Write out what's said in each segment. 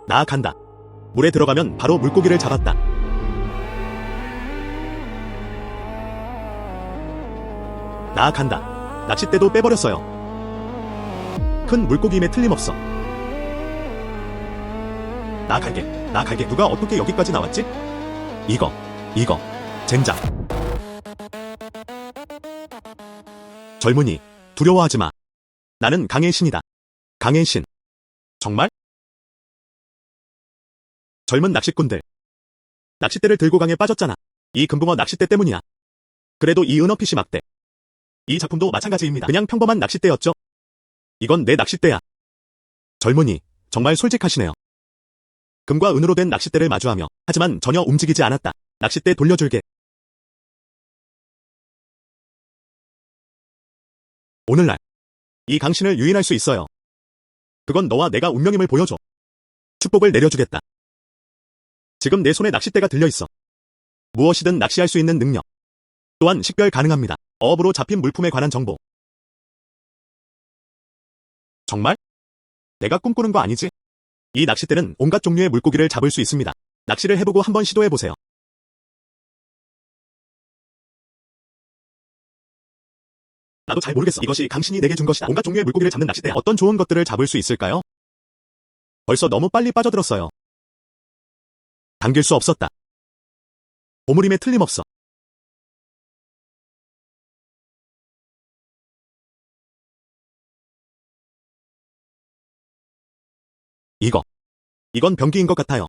나아간다. 물에 들어가면 바로 물고기를 잡았다. 나아간다. 낚싯대도 빼버렸어요. 큰 물고기임에 틀림없어. 나갈게. 누가 어떻게 여기까지 나왔지? 이거. 젠장. 젊은이, 두려워하지 마. 나는 강의 신이다. 강의 신. 정말? 젊은 낚시꾼들. 낚싯대를 들고 강에 빠졌잖아. 이 금붕어 낚싯대 때문이야. 그래도 이 은어피시 막대. 이 작품도 마찬가지입니다. 그냥 평범한 낚싯대였죠. 이건 내 낚싯대야. 젊은이, 정말 솔직하시네요. 금과 은으로 된 낚싯대를 마주하며 하지만 전혀 움직이지 않았다. 낚싯대 돌려줄게. 오늘날 이 강신을 유인할 수 있어요. 그건 너와 내가 운명임을 보여줘. 축복을 내려주겠다. 지금 내 손에 낚싯대가 들려있어. 무엇이든 낚시할 수 있는 능력. 또한 식별 가능합니다. 어업으로 잡힌 물품에 관한 정보. 정말? 내가 꿈꾸는 거 아니지? 이 낚싯대는 온갖 종류의 물고기를 잡을 수 있습니다. 낚시를 해보고 한번 시도해보세요. 나도 잘 모르겠어. 이것이 강신이 내게 준 것이다. 온갖 종류의 물고기를 잡는 낚싯대. 어떤 좋은 것들을 잡을 수 있을까요? 벌써 너무 빨리 빠져들었어요. 당길 수 없었다. 보물임에 틀림없어. 이건 병기인 것 같아요.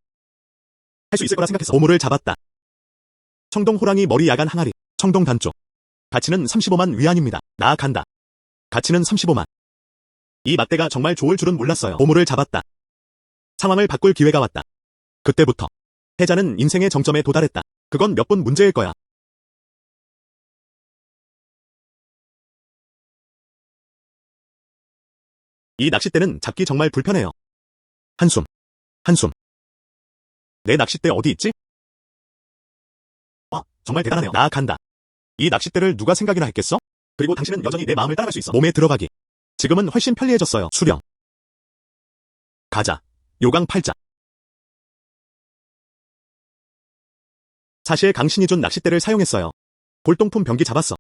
할 수 있을 거라 생각해서 보물을 잡았다. 청동 호랑이 머리 야간 항아리, 청동 단조. 가치는 35만 위안입니다. 나아간다. 가치는 35만. 이 막대가 정말 좋을 줄은 몰랐어요. 보물을 잡았다. 상황을 바꿀 기회가 왔다. 그때부터 해자는 인생의 정점에 도달했다. 그건 몇 분 문제일 거야. 이 낚싯대는 잡기 정말 불편해요. 한숨. 내 낚싯대 어디 있지? 정말 대단하네요. 나아간다. 이 낚싯대를 누가 생각이나 했겠어? 그리고 당신은 여전히 내 마음을 따라갈 수 있어. 몸에 들어가기. 지금은 훨씬 편리해졌어요. 수령. 가자. 요강 팔자. 사실 강신이 준 낚싯대를 사용했어요. 골동품 병기 잡았어.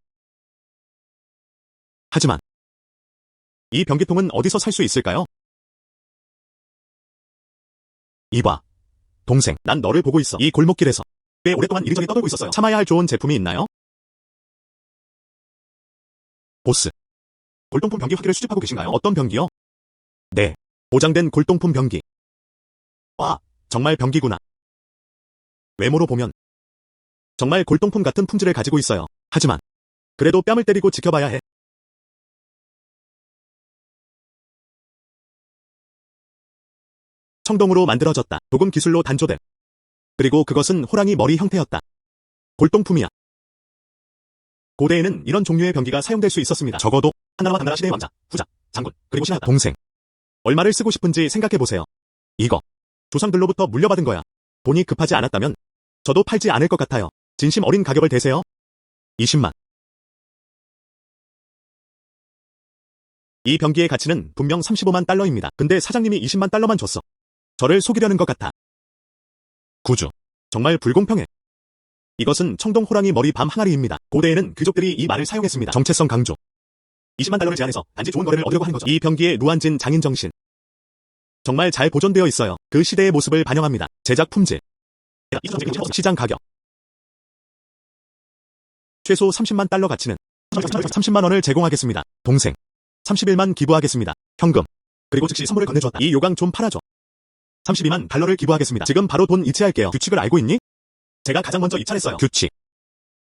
하지만 이 병기통은 어디서 살 수 있을까요? 이봐. 동생, 난 너를 보고 있어. 이 골목길에서 꽤 오랫동안 이리저리 떠돌고 있었어요. 참아야 할 좋은 제품이 있나요? 보스. 골동품 병기 화기를 수집하고 계신가요? 어떤 병기요? 네. 보장된 골동품 병기. 와, 정말 병기구나. 외모로 보면 정말 골동품 같은 품질을 가지고 있어요. 하지만 그래도 뺨을 때리고 지켜봐야 해. 청동으로 만들어졌다. 도금 기술로 단조됨. 그리고 그것은 호랑이 머리 형태였다. 골동품이야. 고대에는 이런 종류의 병기가 사용될 수 있었습니다. 적어도 하나와 당나라 시대의 왕자, 후자, 장군, 그리고 신하다. 동생. 얼마를 쓰고 싶은지 생각해보세요. 이거 조상들로부터 물려받은 거야. 돈이 급하지 않았다면 저도 팔지 않을 것 같아요. 진심 어린 가격을 대세요. 20만. 이 병기의 가치는 분명 35만 달러입니다. 근데 사장님이 20만 달러만 줬어. 저를 속이려는 것 같아. 구주. 정말 불공평해. 이것은 청동 호랑이 머리 밤 항아리입니다. 고대에는 귀족들이 이 말을 사용했습니다. 정체성 강조. 20만 달러를 제안해서 단지 좋은 거래를 얻으려고 하는 거죠. 이 병기의 루안진 장인 정신. 정말 잘 보존되어 있어요. 그 시대의 모습을 반영합니다. 제작 품질. 시장 가격. 최소 30만 달러 가치는 30만 원을 제공하겠습니다. 동생. 31만 기부하겠습니다. 현금. 그리고 즉시 선물을 건네주었다. 이 요강 좀 팔아줘. 32만 달러를 기부하겠습니다. 지금 바로 돈 이체할게요. 규칙을 알고 있니? 제가 가장 먼저 이찰했어요. 규칙.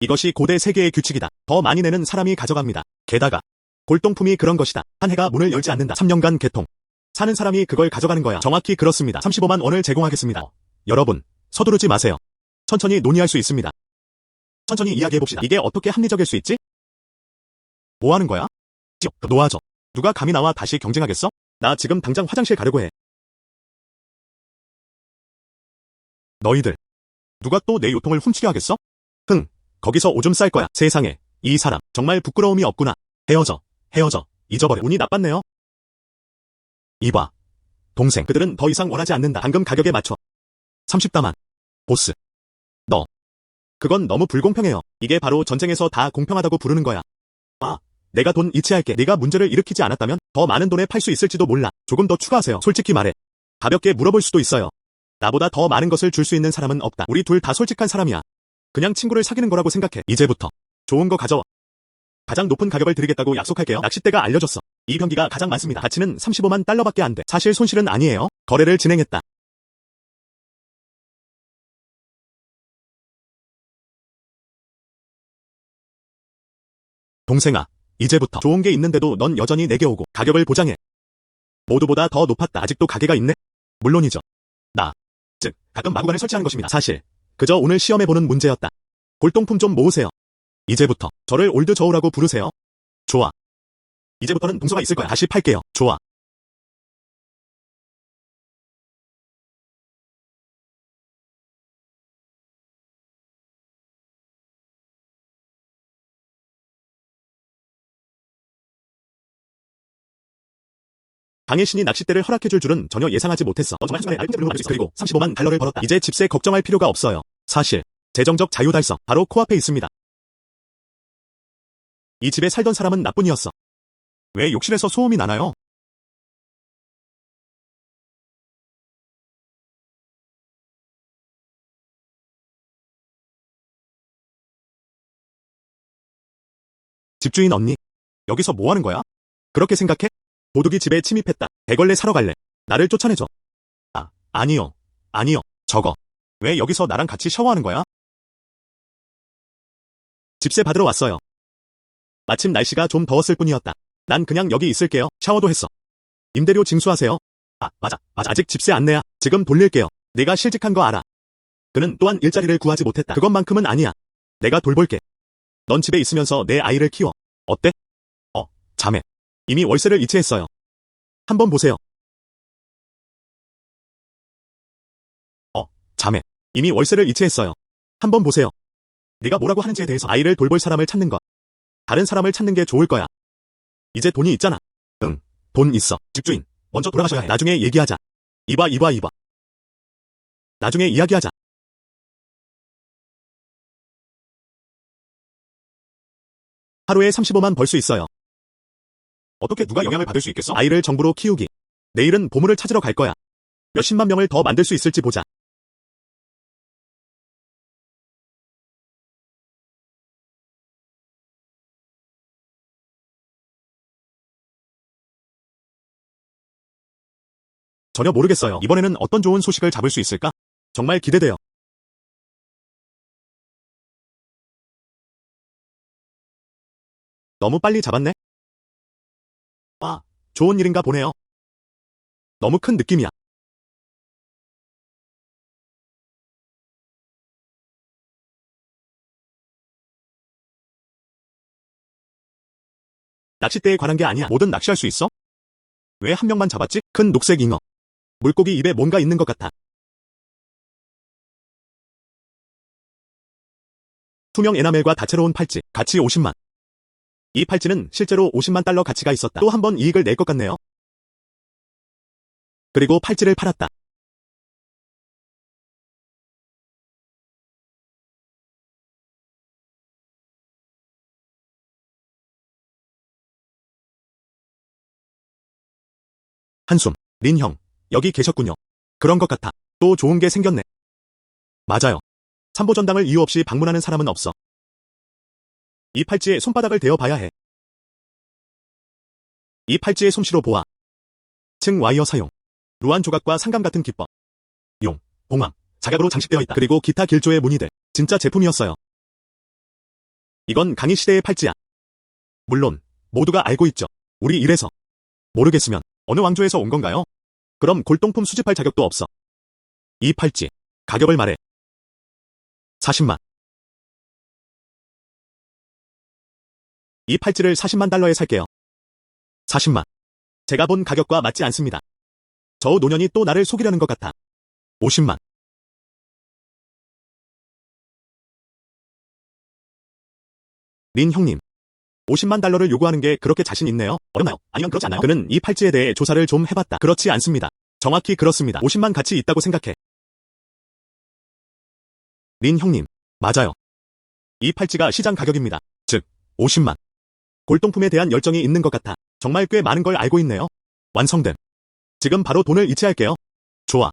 이것이 고대 세계의 규칙이다. 더 많이 내는 사람이 가져갑니다. 게다가 골동품이 그런 것이다. 한 해가 문을 열지 않는다. 3년간 개통. 사는 사람이 그걸 가져가는 거야. 정확히 그렇습니다. 35만 원을 제공하겠습니다. 여러분, 서두르지 마세요. 천천히 논의할 수 있습니다. 천천히 이야기해봅시다. 이게 어떻게 합리적일 수 있지? 뭐 하는 거야? 놓아줘. 누가 감히 나와 다시 경쟁하겠어? 나 지금 당장 화장실 가려고 해. 너희들. 누가 또 내 요통을 훔치려 하겠어? 거기서 오줌 쌀 거야. 세상에, 이 사람 정말 부끄러움이 없구나. 헤어져. 잊어버려. 운이 나빴네요. 이봐. 동생, 그들은 더 이상 원하지 않는다. 방금 가격에 맞춰. 30다만. 보스. 너. 그건 너무 불공평해요. 이게 바로 전쟁에서 다 공평하다고 부르는 거야. 아, 내가 돈 이체할게. 네가 문제를 일으키지 않았다면 더 많은 돈에 팔 수 있을지도 몰라. 조금 더 추가하세요. 솔직히 말해. 가볍게 물어볼 수도 있어요. 나보다 더 많은 것을 줄 수 있는 사람은 없다. 우리 둘 다 솔직한 사람이야. 그냥 친구를 사귀는 거라고 생각해. 이제부터 좋은 거 가져와. 가장 높은 가격을 드리겠다고 약속할게요. 낚싯대가 알려줬어. 이 병기가 가장 많습니다. 가치는 35만 달러밖에 안 돼. 사실 손실은 아니에요. 거래를 진행했다. 동생아, 이제부터 좋은 게 있는데도 넌 여전히 내게 오고 가격을 보장해. 모두보다 더 높았다. 아직도 가게가 있네? 물론이죠. 즉, 가끔 마구간을 설치하는 것입니다. 사실, 그저 오늘 시험해보는 문제였다. 골동품 좀 모으세요. 이제부터 저를 올드 저우라고 부르세요. 좋아. 이제부터는 동서가 있을 거야. 다시 팔게요. 좋아. 강의 신이 낚싯대를 허락해줄 줄은 전혀 예상하지 못했어. 정말 순간에 날 통째로 받을 수 있어. 그리고 35만 달러를 벌었다. 이제 집세 걱정할 필요가 없어요. 사실, 재정적 자유 달성, 바로 코앞에 있습니다. 이 집에 살던 사람은 나뿐이었어. 왜 욕실에서 소음이 나나요? 집주인 언니, 여기서 뭐 하는 거야? 그렇게 생각해? 도둑이 집에 침입했다. 대걸레 사러 갈래. 나를 쫓아내줘. 아니요. 아니요. 저거. 왜 여기서 나랑 같이 샤워하는 거야? 집세 받으러 왔어요. 마침 날씨가 좀 더웠을 뿐이었다. 난 그냥 여기 있을게요. 샤워도 했어. 임대료 징수하세요. 맞아. 아직 집세 안 내야. 지금 돌릴게요. 네가 실직한 거 알아. 그는 또한 일자리를 구하지 못했다. 그것만큼은 아니야. 내가 돌볼게. 넌 집에 있으면서 내 아이를 키워. 어때? 자매. 이미 월세를 이체했어요. 한번 보세요. 자매. 이미 월세를 이체했어요. 한번 보세요. 네가 뭐라고 하는지에 대해서 아이를 돌볼 사람을 찾는 것. 다른 사람을 찾는 게 좋을 거야. 이제 돈이 있잖아. 응. 돈 있어. 집주인. 먼저 돌아가셔야 해. 나중에 얘기하자. 이봐. 나중에 이야기하자. 하루에 35만 벌 수 있어요. 어떻게 누가 영향을 받을 수 있겠어? 아이를 정부로 키우기. 내일은 보물을 찾으러 갈 거야. 몇십만 명을 더 만들 수 있을지 보자. 전혀 모르겠어요. 이번에는 어떤 좋은 소식을 잡을 수 있을까? 정말 기대돼요. 너무 빨리 잡았네? 좋은 일인가 보네요. 너무 큰 느낌이야. 낚싯대에 관한 게 아니야. 뭐든 낚시할 수 있어? 왜 한 명만 잡았지? 큰 녹색 잉어. 물고기 입에 뭔가 있는 것 같아. 투명 에나멜과 다채로운 팔찌. 가치 50만. 이 팔찌는 실제로 50만 달러 가치가 있었다. 또 한 번 이익을 낼 것 같네요. 그리고 팔찌를 팔았다. 한숨. 린 형, 여기 계셨군요. 그런 것 같아. 또 좋은 게 생겼네. 맞아요. 삼보전당을 이유 없이 방문하는 사람은 없어. 이 팔찌에 손바닥을 대어 봐야 해. 이 팔찌의 솜씨로 보아. 층 와이어 사용. 루안 조각과 상감 같은 기법. 용, 봉황, 작약으로 장식되어 있다. 그리고 기타 길조의 무늬들. 진짜 제품이었어요. 이건 강희 시대의 팔찌야. 물론 모두가 알고 있죠. 우리 이래서. 모르겠으면 어느 왕조에서 온 건가요? 그럼 골동품 수집할 자격도 없어. 이 팔찌. 가격을 말해. 40만. 이 팔찌를 40만 달러에 살게요. 40만. 제가 본 가격과 맞지 않습니다. 저 노년이 또 나를 속이려는 것 같아. 50만. 린 형님. 50만 달러를 요구하는 게 그렇게 자신 있네요. 어렵나요? 아니면 그렇지 않나요? 그는 이 팔찌에 대해 조사를 좀 해봤다. 그렇지 않습니다. 정확히 그렇습니다. 50만 가치 있다고 생각해. 린 형님, 맞아요. 이 팔찌가 시장 가격입니다. 즉, 50만. 골동품에 대한 열정이 있는 것 같아. 정말 꽤 많은 걸 알고 있네요. 완성됨. 지금 바로 돈을 이체할게요. 좋아.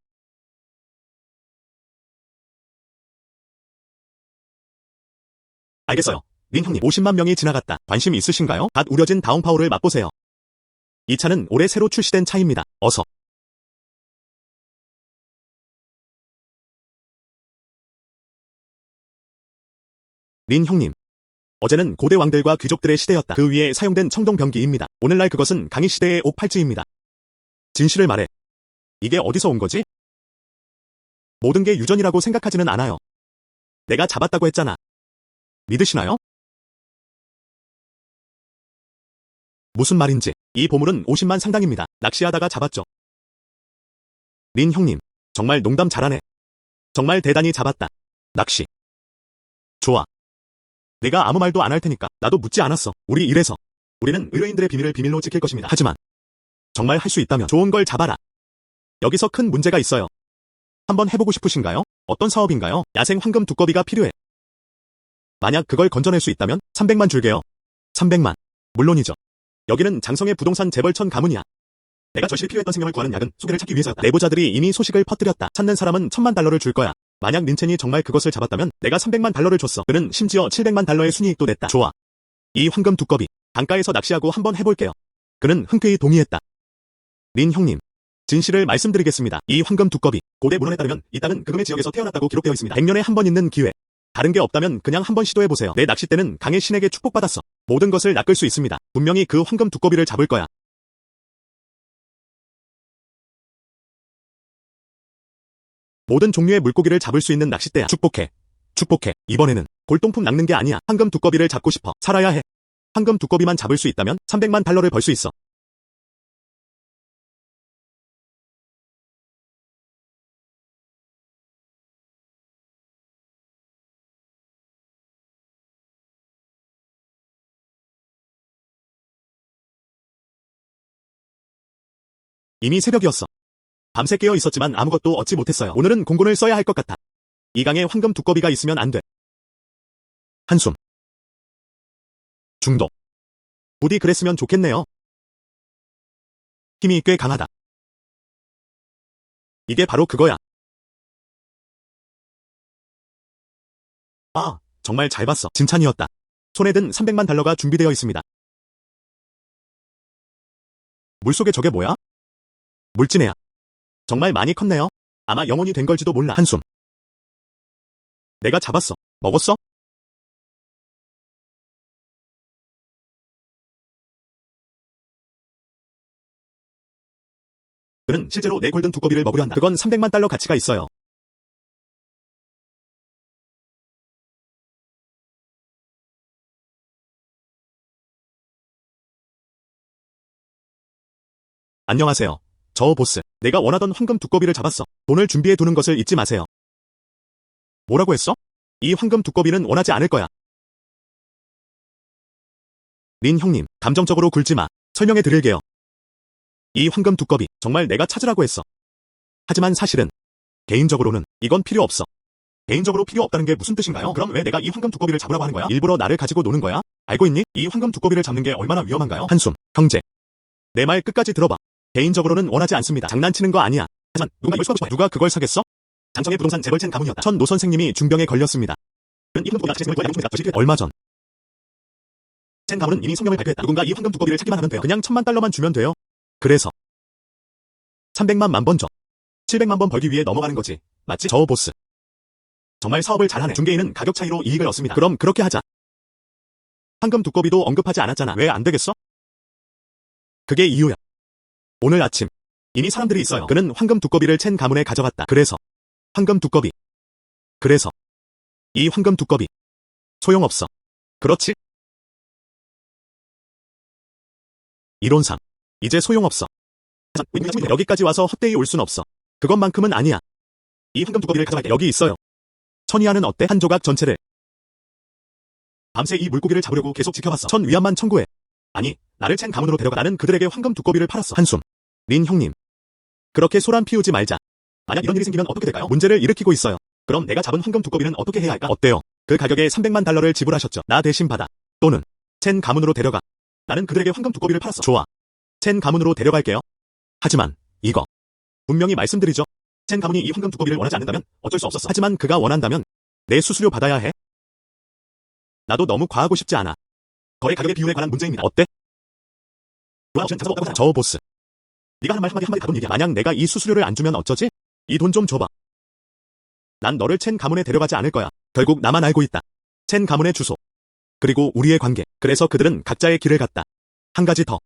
알겠어요. 린 형님, 50만 명이 지나갔다. 관심 있으신가요? 갓 우려진 다운파워를 맛보세요. 이 차는 올해 새로 출시된 차입니다. 어서. 린 형님. 어제는 고대 왕들과 귀족들의 시대였다. 그 위에 사용된 청동병기입니다. 오늘날 그것은 강희 시대의 옥팔찌입니다. 진실을 말해. 이게 어디서 온 거지? 모든 게 유전이라고 생각하지는 않아요. 내가 잡았다고 했잖아. 믿으시나요? 무슨 말인지. 이 보물은 50만 상당입니다. 낚시하다가 잡았죠. 린 형님, 정말 농담 잘하네. 정말 대단히 잡았다. 낚시. 좋아. 내가 아무 말도 안 할 테니까. 나도 묻지 않았어. 우리 이래서. 우리는 의뢰인들의 비밀을 비밀로 지킬 것입니다. 하지만 정말 할 수 있다면 좋은 걸 잡아라. 여기서 큰 문제가 있어요. 한번 해보고 싶으신가요? 어떤 사업인가요? 야생 황금 두꺼비가 필요해. 만약 그걸 건져낼 수 있다면 300만 줄게요. 300만. 물론이죠. 여기는 장성의 부동산 재벌천 가문이야. 내가 절실히 필요했던 생명을 구하는 약은 소개를 찾기 위해서였다. 내부자들이 이미 소식을 퍼뜨렸다. 찾는 사람은 1000만 달러를 줄 거야. 만약 린첸이 정말 그것을 잡았다면 내가 300만 달러를 줬어. 그는 심지어 700만 달러의 순이익도 냈다. 좋아. 이 황금 두꺼비. 강가에서 낚시하고 한번 해볼게요. 그는 흔쾌히 동의했다. 린 형님. 진실을 말씀드리겠습니다. 이 황금 두꺼비. 고대 문헌에 따르면 이 땅은 그금의 지역에서 태어났다고 기록되어 있습니다. 100년에 한 번 있는 기회. 다른 게 없다면 그냥 한번 시도해보세요. 내 낚싯대는 강의 신에게 축복받았어. 모든 것을 낚을 수 있습니다. 분명히 그 황금 두꺼비를 잡을 거야. 모든 종류의 물고기를 잡을 수 있는 낚싯대야. 축복해. 축복해. 이번에는 골동품 낚는 게 아니야. 황금 두꺼비를 잡고 싶어. 살아야 해. 황금 두꺼비만 잡을 수 있다면 300만 달러를 벌 수 있어. 이미 새벽이었어. 밤새 깨어 있었지만 아무것도 얻지 못했어요. 오늘은 공군을 써야 할 것 같아. 이 강에 황금 두꺼비가 있으면 안 돼. 한숨. 중독. 부디 그랬으면 좋겠네요. 힘이 꽤 강하다. 이게 바로 그거야. 아, 정말 잘 봤어. 진찬이었다. 손에 든 300만 달러가 준비되어 있습니다. 물속에 저게 뭐야? 물지네야. 정말 많이 컸네요. 아마 영혼이 된 걸지도 몰라. 한숨. 내가 잡았어. 먹었어? 그는 실제로 내 골든 두꺼비를 먹으려 한다. 그건 300만 달러 가치가 있어요. 안녕하세요. 저 보스. 내가 원하던 황금 두꺼비를 잡았어. 돈을 준비해 두는 것을 잊지 마세요. 뭐라고 했어? 이 황금 두꺼비는 원하지 않을 거야. 린 형님, 감정적으로 굴지 마. 설명해 드릴게요. 이 황금 두꺼비, 정말 내가 찾으라고 했어. 하지만 사실은, 개인적으로는 이건 필요 없어. 개인적으로 필요 없다는 게 무슨 뜻인가요? 그럼 왜 내가 이 황금 두꺼비를 잡으라고 하는 거야? 일부러 나를 가지고 노는 거야? 알고 있니? 이 황금 두꺼비를 잡는 게 얼마나 위험한가요? 한숨, 형제. 내 말 끝까지 들어봐. 개인적으로는 원하지 않습니다. 장난치는 거 아니야. 하지만 누가 이걸 사고 싶어? 누가 그걸 사겠어? 장성의 부동산 재벌첸 가문이었다. 천 노 선생님이 중병에 걸렸습니다. 그는 이 황금 두꺼비가 얼마 전. 첸 가문은 이미 성명을 발표했다. 누군가 이 황금 두꺼비를 찾기만 하면 돼요. 그냥 1000만 달러만 주면 돼요. 그래서 300만 번 줘. 700만 번 벌기 위해 넘어가는 거지. 맞지? 저 보스. 정말 사업을 잘하네. 중개인은 가격 차이로 이익을 얻습니다. 그럼 그렇게 하자. 황금 두꺼비도 언급하지 않았잖아. 왜 안 되겠어? 그게 이유야. 오늘 아침 이미 사람들이 있어요. 그는 황금 두꺼비를 첸 가문에 가져갔다. 그래서 황금 두꺼비. 그래서 이 황금 두꺼비 소용없어. 그렇지? 이론상 이제 소용없어. 여기까지 와서 헛되이 올 순 없어. 그것만큼은 아니야. 이 황금 두꺼비를 가져갈게. 여기 있어요. 천이하는 어때? 한 조각 전체를. 밤새 이 물고기를 잡으려고 계속 지켜봤어. 천 위안만 청구해. 아니, 나를 첸 가문으로 데려가. 나는 그들에게 황금 두꺼비를 팔았어. 한숨. 린 형님. 그렇게 소란 피우지 말자. 만약 이런 일이 생기면 어떻게 될까요? 문제를 일으키고 있어요. 그럼 내가 잡은 황금 두꺼비는 어떻게 해야 할까? 어때요? 그 가격에 300만 달러를 지불하셨죠. 나 대신 받아. 또는 첸 가문으로 데려가. 나는 그들에게 황금 두꺼비를 팔았어. 좋아. 첸 가문으로 데려갈게요. 하지만 이거 분명히 말씀드리죠. 첸 가문이 이 황금 두꺼비를 원하지 않는다면 어쩔 수 없었어. 하지만 그가 원한다면 내 수수료 받아야 해. 나도 너무 과하고 싶지 않아. 거래 가격의 비율에 관한 문제입니다. 어때? 저 보스. 네가 하는 말 한마디 가돈 얘기야. 만약 내가 이 수수료를 안 주면 어쩌지? 이 돈 좀 줘봐. 난 너를 첸 가문에 데려가지 않을 거야. 결국 나만 알고 있다. 첸 가문의 주소. 그리고 우리의 관계. 그래서 그들은 각자의 길을 갔다. 한 가지 더.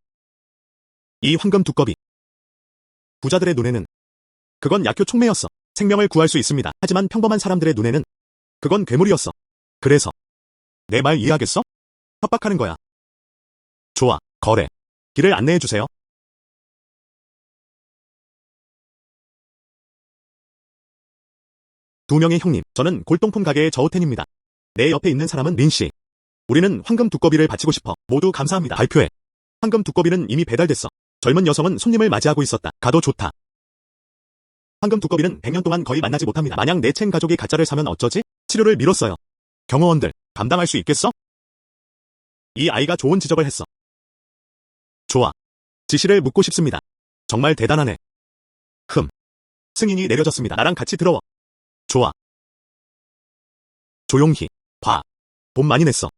이 황금 두꺼비. 부자들의 눈에는 그건 약효 촉매였어. 생명을 구할 수 있습니다. 하지만 평범한 사람들의 눈에는 그건 괴물이었어. 그래서 내 말 이해하겠어? 협박하는 거야. 좋아, 거래. 길을 안내해주세요. 두 명의 형님, 저는 골동품 가게의 저우텐입니다. 내 옆에 있는 사람은 린씨. 우리는 황금 두꺼비를 바치고 싶어. 모두 감사합니다. 발표해. 황금 두꺼비는 이미 배달됐어. 젊은 여성은 손님을 맞이하고 있었다. 가도 좋다. 황금 두꺼비는 100년 동안 거의 만나지 못합니다. 만약 내 첸 가족이 가짜를 사면 어쩌지? 치료를 미뤘어요. 경호원들, 감당할 수 있겠어? 이 아이가 좋은 지적을 했어. 좋아. 지시를 묻고 싶습니다. 정말 대단하네. 승인이 내려졌습니다. 나랑 같이 들어와. 좋아. 조용히. 봐. 돈 많이 냈어.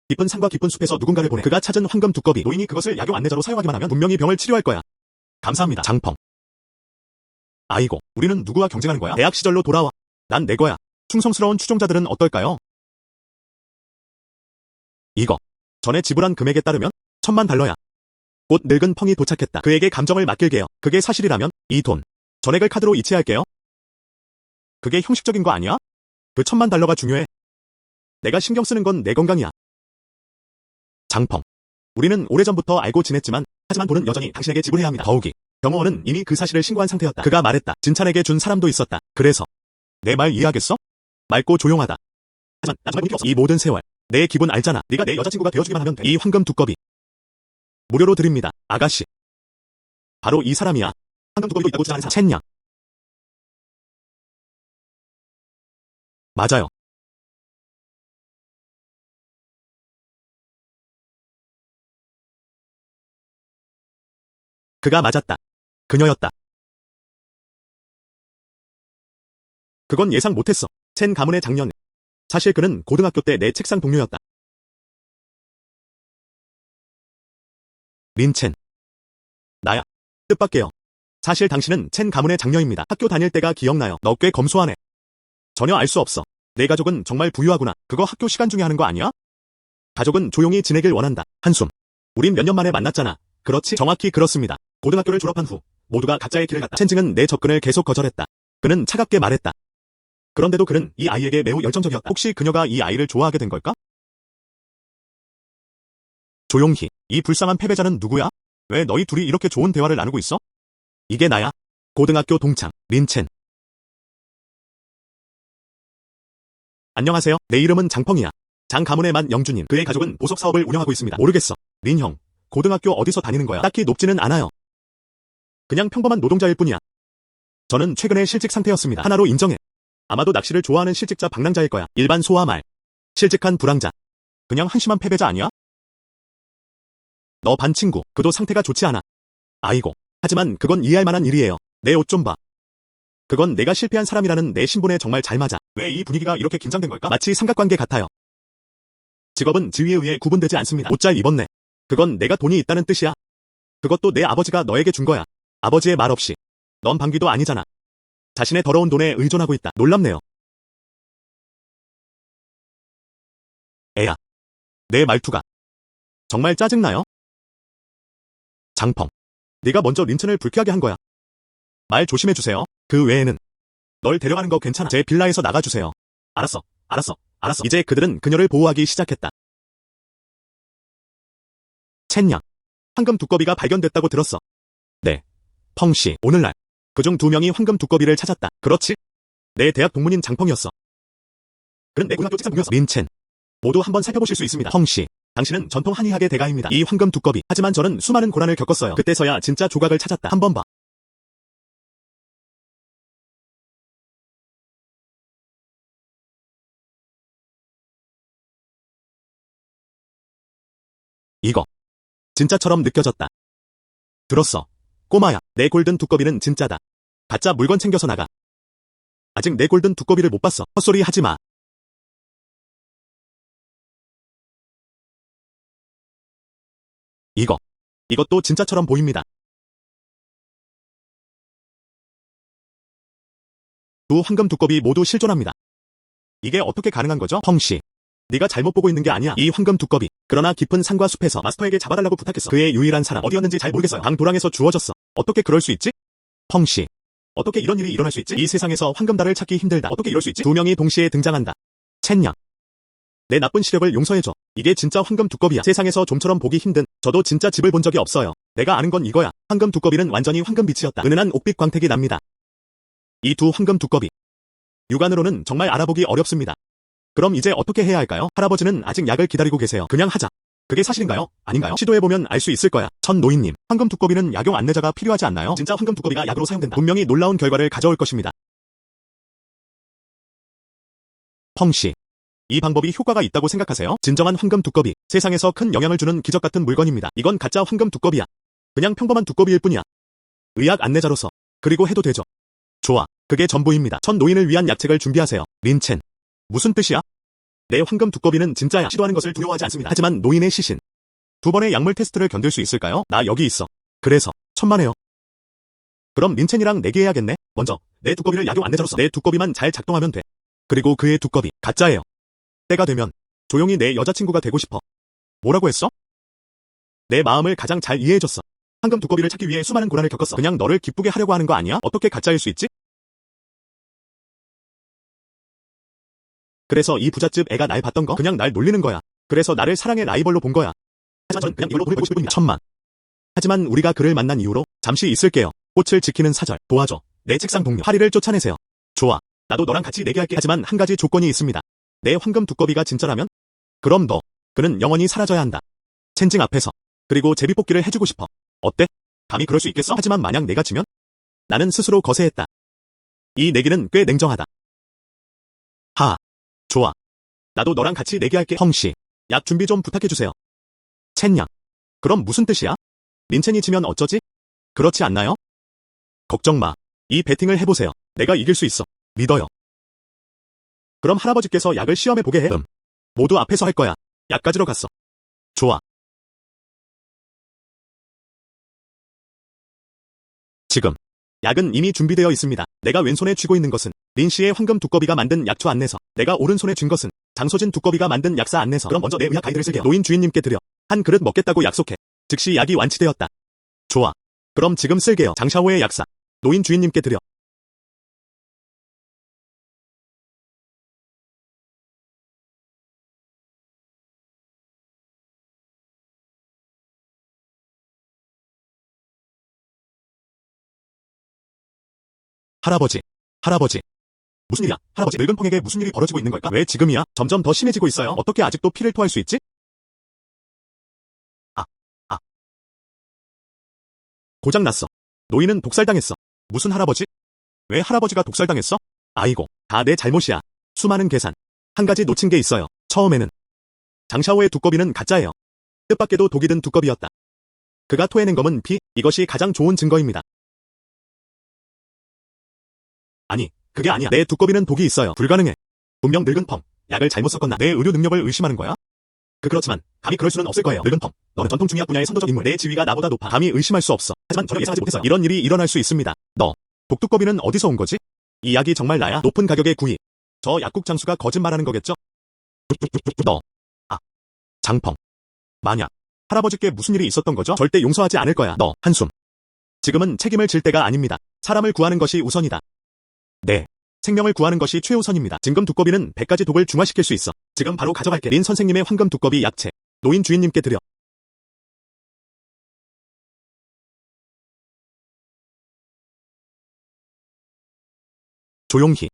깊은 산과 깊은 숲에서 누군가를 보내. 그가 찾은 황금 두꺼비. 노인이 그것을 약용 안내자로 사용하기만 하면 분명히 병을 치료할 거야. 감사합니다. 장펑. 아이고, 우리는 누구와 경쟁하는 거야? 대학 시절로 돌아와. 난 내 거야. 충성스러운 추종자들은 어떨까요? 이거. 전에 지불한 금액에 따르면 1000만 달러야. 곧 늙은 펑이 도착했다. 그에게 감정을 맡길게요. 그게 사실이라면 이 돈. 전액을 카드로 이체할게요. 그게 형식적인 거 아니야? 그 1000만 달러가 중요해. 내가 신경 쓰는 건 내 건강이야. 장펑. 우리는 오래전부터 알고 지냈지만 하지만 돈은 여전히 당신에게 지불해야 합니다. 더욱이 경호원은 이미 그 사실을 신고한 상태였다. 그가 말했다. 진찬에게 준 사람도 있었다. 그래서 내 말 이해하겠어? 맑고 조용하다. 하지만 나 정말 이 모든 세월 내 기분 알잖아. 네가 내 여자친구가 되어주기만 하면 돼. 이 황금 두꺼비 무료로 드립니다. 아가씨. 바로 이 사람이야. 황금 두꺼비도 있다고 주장하는 사람. 첸양. 맞아요. 그가 맞았다. 그녀였다. 그건 예상 못했어. 첸 가문의 장년. 사실 그는 고등학교 때 내 책상 동료였다. 린첸. 나야. 뜻밖에요. 사실 당신은 첸 가문의 장녀입니다. 학교 다닐 때가 기억나요. 너 꽤 검소하네. 전혀 알 수 없어. 내 가족은 정말 부유하구나. 그거 학교 시간 중에 하는 거 아니야? 가족은 조용히 지내길 원한다. 한숨. 우린 몇 년 만에 만났잖아. 그렇지? 정확히 그렇습니다. 고등학교를 졸업한 후 모두가 각자의 길을 갔다. 첸징은 내 접근을 계속 거절했다. 그는 차갑게 말했다. 그런데도 그는 이 아이에게 매우 열정적이었다. 혹시 그녀가 이 아이를 좋아하게 된 걸까? 조용히. 이 불쌍한 패배자는 누구야? 왜 너희 둘이 이렇게 좋은 대화를 나누고 있어? 이게 나야. 고등학교 동창, 린첸. 안녕하세요. 내 이름은 장펑이야. 장 가문의 만 영주님. 그의 가족은 보석 사업을 운영하고 있습니다. 모르겠어. 린 형. 고등학교 어디서 다니는 거야? 딱히 높지는 않아요. 그냥 평범한 노동자일 뿐이야. 저는 최근에 실직 상태였습니다. 하나로 인정해. 아마도 낚시를 좋아하는 실직자 방랑자일 거야. 일반 소와 말. 실직한 불황자. 그냥 한심한 패배자 아니야? 너 반 친구. 그도 상태가 좋지 않아. 아이고. 하지만 그건 이해할 만한 일이에요. 내 옷 좀 봐. 그건 내가 실패한 사람이라는 내 신분에 정말 잘 맞아. 왜 이 분위기가 이렇게 긴장된 걸까? 마치 삼각관계 같아요. 직업은 지위에 의해 구분되지 않습니다. 옷 잘 입었네. 그건 내가 돈이 있다는 뜻이야. 그것도 내 아버지가 너에게 준 거야. 아버지의 말 없이. 넌 방귀도 아니잖아. 자신의 더러운 돈에 의존하고 있다. 놀랍네요. 애야. 내 말투가. 정말 짜증나요? 장펑. 네가 먼저 린첸을 불쾌하게 한 거야. 말 조심해주세요. 그 외에는 널 데려가는 거 괜찮아. 제 빌라에서 나가주세요. 알았어. 이제 그들은 그녀를 보호하기 시작했다. 첸양. 황금 두꺼비가 발견됐다고 들었어. 네. 펑씨. 오늘날 그중 2명이 황금 두꺼비를 찾았다. 그렇지? 내 대학 동문인 장펑이었어. 그는 내 고등학교 책상 동료였어. 린첸. 모두 한번 살펴보실 수 있습니다. 펑씨. 당신은 전통 한의학의 대가입니다. 이 황금 두꺼비. 하지만 저는 수많은 고난을 겪었어요. 그때서야 진짜 조각을 찾았다. 한번 봐. 이거 진짜처럼 느껴졌다. 들었어. 꼬마야, 내 골든 두꺼비는 진짜다. 가짜 물건 챙겨서 나가. 아직 내 골든 두꺼비를 못 봤어. 헛소리 하지 마. 이것도 진짜처럼 보입니다. 두 황금 두꺼비 모두 실존합니다. 이게 어떻게 가능한 거죠? 펑씨. 네가 잘못 보고 있는 게 아니야. 이 황금 두꺼비. 그러나 깊은 산과 숲에서 마스터에게 잡아달라고 부탁했어. 그의 유일한 사람 어디였는지 잘 모르겠어요. 방 도랑에서 주워졌어. 어떻게 그럴 수 있지? 펑씨. 어떻게 이런 일이 일어날 수 있지? 이 세상에서 황금달을 찾기 힘들다. 어떻게 이럴 수 있지? 두 명이 동시에 등장한다. 첸냥. 내 나쁜 시력을 용서해줘. 이게 진짜 황금 두꺼비야. 세상에서 좀처럼 보기 힘든. 저도 진짜 집을 본 적이 없어요. 내가 아는 건 이거야. 황금 두꺼비는 완전히 황금빛이었다. 은은한 옥빛 광택이 납니다. 이 두 황금 두꺼비. 육안으로는 정말 알아보기 어렵습니다. 그럼 이제 어떻게 해야 할까요? 할아버지는 아직 약을 기다리고 계세요. 그냥 하자. 그게 사실인가요? 아닌가요? 시도해보면 알 수 있을 거야. 천 노인님, 황금 두꺼비는 약용 안내자가 필요하지 않나요? 진짜 황금 두꺼비가 약으로 사용된다. 분명히 놀라운 결과를 가져올 것입니다. 펑씨. 이 방법이 효과가 있다고 생각하세요? 진정한 황금 두꺼비. 세상에서 큰 영향을 주는 기적 같은 물건입니다. 이건 가짜 황금 두꺼비야. 그냥 평범한 두꺼비일 뿐이야. 의학 안내자로서. 그리고 해도 되죠. 좋아. 그게 전부입니다. 천 노인을 위한 약책을 준비하세요. 린첸. 무슨 뜻이야? 내 황금 두꺼비는 진짜야. 시도하는 것을 두려워하지 않습니다. 하지만 노인의 시신. 두 번의 약물 테스트를 견딜 수 있을까요? 나 여기 있어. 그래서 천만에요. 그럼 린첸이랑 내기해야겠네. 먼저 내 두꺼비를 약용 안내자로서 내 두꺼비만 잘 작동하면 돼. 그리고 그의 두꺼비 가짜예요. 때가 되면 조용히 내 여자친구가 되고 싶어. 뭐라고 했어? 내 마음을 가장 잘 이해해줬어. 황금 두꺼비를 찾기 위해 수많은 고난을 겪었어. 그냥 너를 기쁘게 하려고 하는 거 아니야? 어떻게 가짜일 수 있지? 그래서 이 부잣집 애가 날 봤던 거? 그냥 날 놀리는 거야. 그래서 나를 사랑의 라이벌로 본 거야. 하지만 저는 그냥 이걸로 돈을 벌고 싶을 뿐입니다. 천만. 하지만 우리가 그를 만난 이후로 잠시 있을게요. 꽃을 지키는 사절. 도와줘. 내 책상 동료. 파리를 쫓아내세요. 좋아. 나도 너랑 같이 내기할게. 하지만 한 가지 조건이 있습니다. 내 황금 두꺼비가 진짜라면? 그럼 그는 영원히 사라져야 한다. 첸징 앞에서. 그리고 제비뽑기를 해주고 싶어. 어때? 감히 그럴 수 있겠어? 하지만 만약 내가 지면? 나는 스스로 거세했다. 이 내기는 꽤 냉정하다. 좋아. 나도 너랑 같이 내기할게. 펑씨. 약 준비 좀 부탁해주세요. 첸양. 그럼 무슨 뜻이야? 린첸이 지면 어쩌지? 그렇지 않나요? 걱정 마. 이 배팅을 해보세요. 내가 이길 수 있어. 믿어요. 그럼 할아버지께서 약을 시험해보게 해. 모두 앞에서 할 거야. 약 가지러 갔어. 좋아. 지금. 약은 이미 준비되어 있습니다. 내가 왼손에 쥐고 있는 것은 린 씨의 황금 두꺼비가 만든 약초 안내서. 내가 오른손에 쥔 것은 장소진 두꺼비가 만든 약사 안내서. 그럼 먼저 내 의학 가이드를 쓸게요. 노인 주인님께 드려. 한 그릇 먹겠다고 약속해. 즉시 약이 완치되었다. 좋아. 그럼 지금 쓸게요. 장샤오의 약사. 노인 주인님께 드려. 할아버지. 무슨 일이야? 할아버지 늙은 펑에게 무슨 일이 벌어지고 있는 걸까? 왜 지금이야? 점점 더 심해지고 있어요. 어떻게 아직도 피를 토할 수 있지? 고장났어. 노인은 독살당했어. 무슨 할아버지? 왜 할아버지가 독살당했어? 아이고, 다 내 잘못이야. 수많은 계산. 한 가지 놓친 게 있어요. 처음에는 장샤오의 두꺼비는 가짜예요. 뜻밖에도 독이 든 두꺼비였다. 그가 토해낸 검은 피, 이것이 가장 좋은 증거입니다. 아니, 그게 아니야. 내 두꺼비는 독이 있어요. 불가능해. 분명 늙은 펑. 약을 잘못 섞었나? 내 의료 능력을 의심하는 거야? 그렇지만 감히 그럴 수는 없을 거예요. 늙은 펑. 너는 전통 중의학 분야의 선도적 인물. 내 지위가 나보다 높아. 감히 의심할 수 없어. 하지만 전혀 예상하지 못했어요. 이런 일이 일어날 수 있습니다. 독두꺼비는 어디서 온 거지? 이 약이 정말 나야? 높은 가격에 구입. 저 약국 장수가 거짓말하는 거겠죠? 장펑. 만약 할아버지께 무슨 일이 있었던 거죠? 절대 용서하지 않을 거야. 한숨. 지금은 책임을 질 때가 아닙니다. 사람을 구하는 것이 우선이다. 네. 생명을 구하는 것이 최우선입니다. 진금 두꺼비는 100가지 독을 중화시킬 수 있어. 지금 바로 가져갈게. 린 선생님의 황금 두꺼비 약체. 노인 주인님께 드려. 조용히.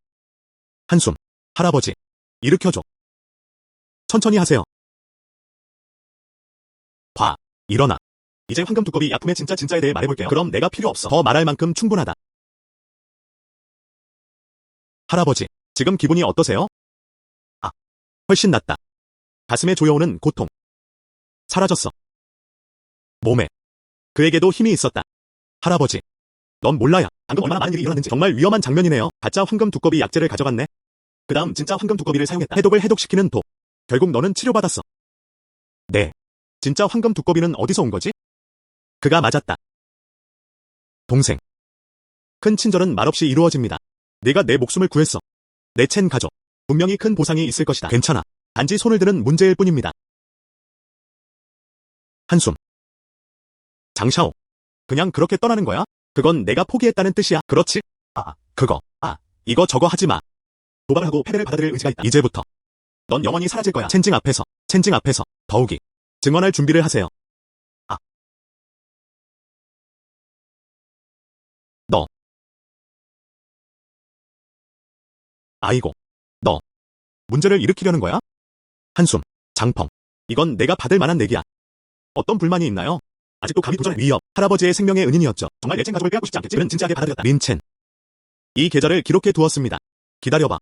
한숨. 할아버지. 일으켜줘. 천천히 하세요. 일어나. 이제 황금 두꺼비 약품의 진짜에 대해 말해볼게요. 그럼 내가 필요 없어. 더 말할 만큼 충분하다. 할아버지, 지금 기분이 어떠세요? 훨씬 낫다. 가슴에 조여오는 고통. 사라졌어. 몸에. 그에게도 힘이 있었다. 할아버지. 넌 몰라야. 방금 얼마나 많은 일이 일어났는지. 정말 위험한 장면이네요. 가짜 황금 두꺼비 약재를 가져갔네. 그 다음 진짜 황금 두꺼비를 사용했다. 해독을 해독시키는 독. 결국 너는 치료받았어. 네. 진짜 황금 두꺼비는 어디서 온 거지? 그가 맞았다. 동생. 큰 친절은 말없이 이루어집니다. 네가 내 목숨을 구했어. 내첸 가족. 분명히 큰 보상이 있을 것이다. 괜찮아. 단지 손을 드는 문제일 뿐입니다. 한숨. 장샤오. 그냥 그렇게 떠나는 거야? 그건 내가 포기했다는 뜻이야. 그렇지? 그거. 이거 저거 하지 마. 도발을 하고 패배를 받아들일 의지가 있다. 이제부터. 넌 영원히 사라질 거야. 첸징 앞에서. 더욱이. 증언할 준비를 하세요. 너. 아이고. 너. 문제를 일으키려는 거야? 한숨. 장펑. 이건 내가 받을 만한 내기야. 어떤 불만이 있나요? 아직도 감히 도전해. 위협. 할아버지의 생명의 은인이었죠. 정말 내첸 가족을 빼앗고 싶지 않겠지? 그는 진지하게 받아들였다. 린첸. 이 계좌를 기록해 두었습니다. 기다려봐.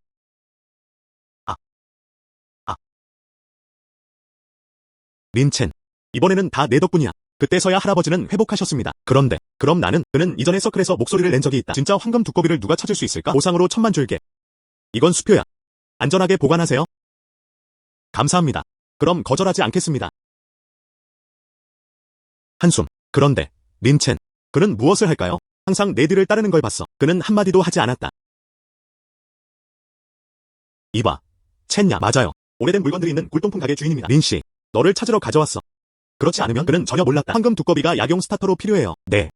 린첸. 이번에는 다 내 덕분이야. 그때서야 할아버지는 회복하셨습니다. 그런데, 그럼 나는, 그는 이전에 서클에서 목소리를 낸 적이 있다. 진짜 황금 두꺼비를 누가 찾을 수 있을까? 보상으로 1000만 줄게. 이건 수표야. 안전하게 보관하세요. 감사합니다. 그럼 거절하지 않겠습니다. 한숨. 그런데, 린첸. 그는 무엇을 할까요? 항상 내 뒤를 따르는 걸 봤어. 그는 한마디도 하지 않았다. 이봐. 첸야. 맞아요. 오래된 물건들이 있는 굴동품 가게 주인입니다. 린씨. 너를 찾으러 가져왔어. 그렇지 않으면 그는 전혀 몰랐다. 황금 두꺼비가 약용 스타터로 필요해요. 네.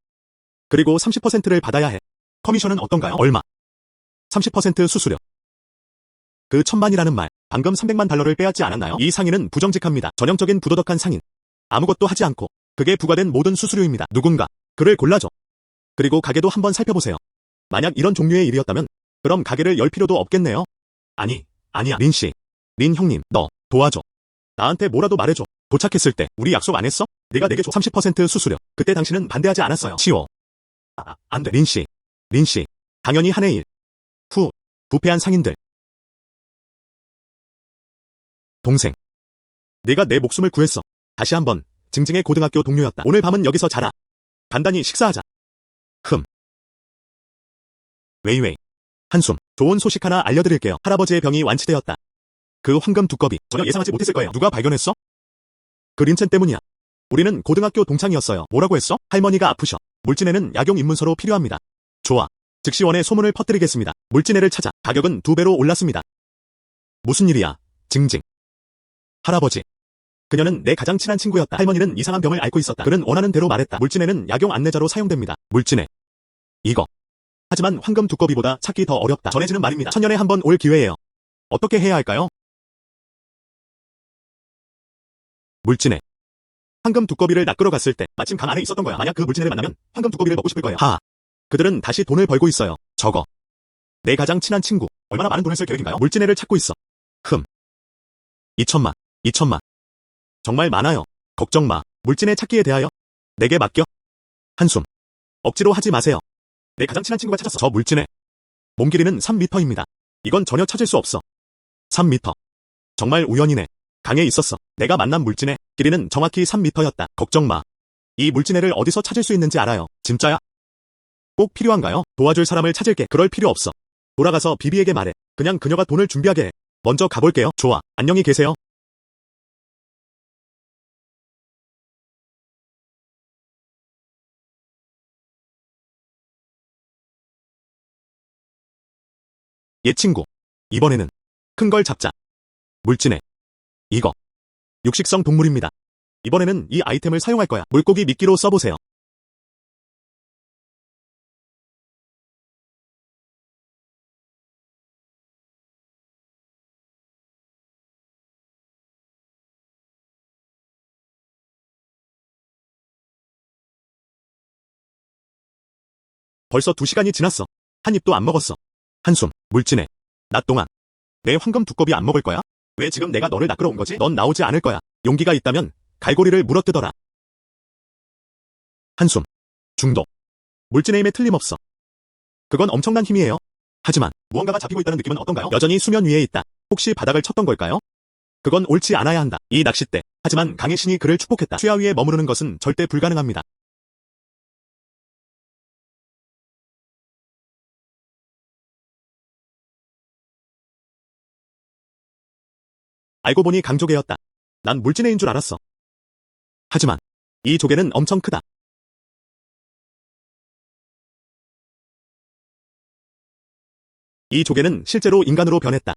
그리고 30%를 받아야 해. 커미션은 어떤가요? 얼마? 30% 수수료. 그 1000만이라는 말, 방금 300만 달러를 빼앗지 않았나요? 이 상인은 부정직합니다. 전형적인 부도덕한 상인. 아무것도 하지 않고 그게 부과된 모든 수수료입니다. 누군가 그를 골라줘. 그리고 가게도 한번 살펴보세요. 만약 이런 종류의 일이었다면 그럼 가게를 열 필요도 없겠네요. 아니야. 린씨. 린 형님, 너 도와줘. 나한테 뭐라도 말해줘. 도착했을 때 우리 약속 안 했어? 네가 내게 줘. 30% 수수료. 그때 당신은 반대하지 않았어요. 치워. 안 돼. 린씨. 당연히 한 해 일. 부패한 상인들. 동생. 네가 내 목숨을 구했어. 다시 한번 징징의 고등학교 동료였다. 오늘 밤은 여기서 자라. 간단히 식사하자. 웨이웨이. 한숨. 좋은 소식 하나 알려드릴게요. 할아버지의 병이 완치되었다. 그 황금 두꺼비 전혀 예상하지 못했을 거예요. 누가 발견했어? 그 린첸 때문이야. 우리는 고등학교 동창이었어요. 뭐라고 했어? 할머니가 아프셔. 물진에는 약용 입문서로 필요합니다. 좋아. 즉시 원에 소문을 퍼뜨리겠습니다. 물진애를 찾아. 가격은 2배로 올랐습니다. 무슨 일이야? 징징. 할아버지. 그녀는 내 가장 친한 친구였다. 할머니는 이상한 병을 앓고 있었다. 그는 원하는 대로 말했다. 물진애는 약용 안내자로 사용됩니다. 물진애. 이거. 하지만 황금 두꺼비보다 찾기 더 어렵다. 전해지는 말입니다. 1000년에 한 번 올 기회예요. 어떻게 해야 할까요? 물진애. 황금 두꺼비를 낚으러 갔을 때 마침 강 안에 있었던 거야. 만약 그 물진애를 만나면 황금 두꺼비를 먹고 싶을 거예요. 그들은 다시 돈을 벌고 있어요. 저거. 내 가장 친한 친구. 얼마나 많은 돈을 쓸 계획인가요? 물진애를 찾고 있어. 2천만. 정말 많아요. 걱정 마. 물진애 찾기에 대하여 내게 맡겨. 한숨. 억지로 하지 마세요. 내 가장 친한 친구가 찾았어. 저 물진애. 몸 길이는 3m입니다. 이건 전혀 찾을 수 없어. 3m. 정말 우연이네. 강에 있었어. 내가 만난 물진애. 길이는 정확히 3m였다. 걱정 마. 이 물진애를 어디서 찾을 수 있는지 알아요. 진짜야? 꼭 필요한가요? 도와줄 사람을 찾을게. 그럴 필요 없어. 돌아가서 비비에게 말해. 그냥 그녀가 돈을 준비하게 해. 먼저 가볼게요. 좋아. 안녕히 계세요. 옛 친구. 이번에는 큰 걸 잡자. 물진애. 이거. 육식성 동물입니다. 이번에는 이 아이템을 사용할 거야. 물고기 미끼로 써보세요. 벌써 2시간이 지났어. 한 입도 안 먹었어. 한숨. 물진애. 낮 동안. 내 황금 두꺼비 안 먹을 거야? 왜 지금 내가 너를 낚으러 온 거지? 넌 나오지 않을 거야. 용기가 있다면 갈고리를 물어뜯어라. 한숨. 중독. 물진의 힘에 틀림없어. 그건 엄청난 힘이에요. 하지만 무언가가 잡히고 있다는 느낌은 어떤가요? 여전히 수면 위에 있다. 혹시 바닥을 쳤던 걸까요? 그건 옳지 않아야 한다. 이 낚싯대. 하지만 강의 신이 그를 축복했다. 취하 위에 머무르는 것은 절대 불가능합니다. 알고 보니 강조개였다. 난 물진해인 줄 알았어. 하지만 이 조개는 엄청 크다. 이 조개는 실제로 인간으로 변했다.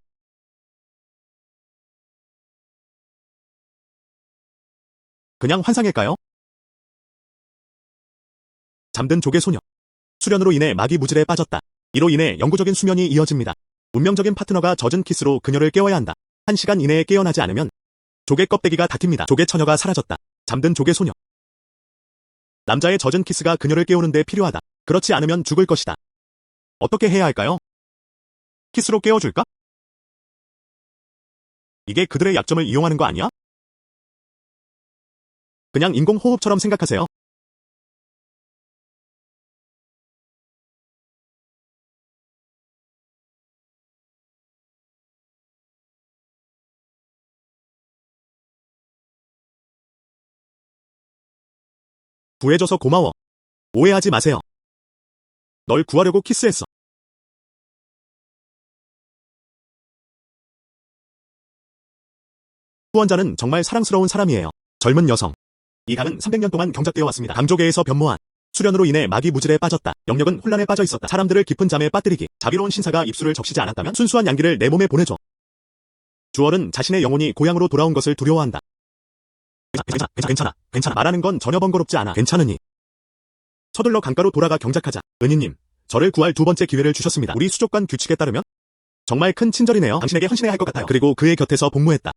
그냥 환상일까요? 잠든 조개 소녀. 수련으로 인해 막이 무질에 빠졌다. 이로 인해 영구적인 수면이 이어집니다. 운명적인 파트너가 젖은 키스로 그녀를 깨워야 한다. 1시간 이내에 깨어나지 않으면 조개 껍데기가 닫힙니다. 조개 처녀가 사라졌다. 잠든 조개 소녀. 남자의 젖은 키스가 그녀를 깨우는데 필요하다. 그렇지 않으면 죽을 것이다. 어떻게 해야 할까요? 키스로 깨워줄까? 이게 그들의 약점을 이용하는 거 아니야? 그냥 인공호흡처럼 생각하세요. 구해줘서 고마워. 오해하지 마세요. 널 구하려고 키스했어. 후원자는 정말 사랑스러운 사람이에요. 젊은 여성. 이 강은 300년 동안 경작되어 왔습니다. 강조계에서 변모한 수련으로 인해 막이 무질에 빠졌다. 영역은 혼란에 빠져 있었다. 사람들을 깊은 잠에 빠뜨리기. 자비로운 신사가 입술을 적시지 않았다면 순수한 양기를 내 몸에 보내줘. 주얼은 자신의 영혼이 고향으로 돌아온 것을 두려워한다. 괜찮아. 말하는 건 전혀 번거롭지 않아. 괜찮으니. 서둘러 강가로 돌아가 경작하자. 은희님, 저를 구할 두 번째 기회를 주셨습니다. 우리 수족관 규칙에 따르면 정말 큰 친절이네요. 당신에게 헌신해야 할 것 같아요. 그리고 그의 곁에서 복무했다.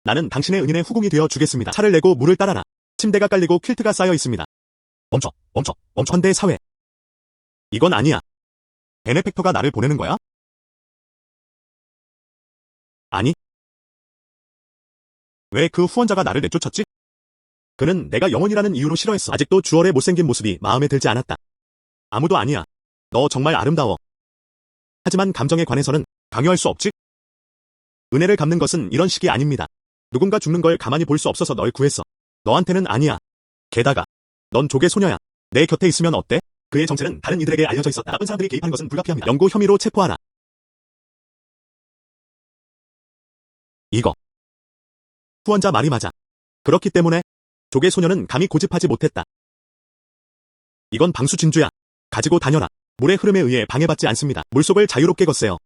나는 당신의 은인의 후궁이 되어 주겠습니다. 차를 내고 물을 따라라. 침대가 깔리고 퀼트가 쌓여 있습니다. 멈춰. 현대 사회. 이건 아니야. 베네펙터가 나를 보내는 거야? 아니. 왜 그 후원자가 나를 내쫓았지? 그는 내가 영혼이라는 이유로 싫어했어. 아직도 주얼의 못생긴 모습이 마음에 들지 않았다. 아무도 아니야. 너 정말 아름다워. 하지만 감정에 관해서는 강요할 수 없지? 은혜를 갚는 것은 이런 식이 아닙니다. 누군가 죽는 걸 가만히 볼 수 없어서 널 구했어. 너한테는 아니야. 게다가 넌 조개 소녀야. 내 곁에 있으면 어때? 그의 정체는 다른 이들에게 알려져 있었다. 나쁜 사람들이 개입한 것은 불가피합니다. 연구 혐의로 체포하라. 이거. 후원자 말이 맞아. 그렇기 때문에 조개 소녀는 감히 고집하지 못했다. 이건 방수 진주야. 가지고 다녀라. 물의 흐름에 의해 방해받지 않습니다. 물속을 자유롭게 걷세요.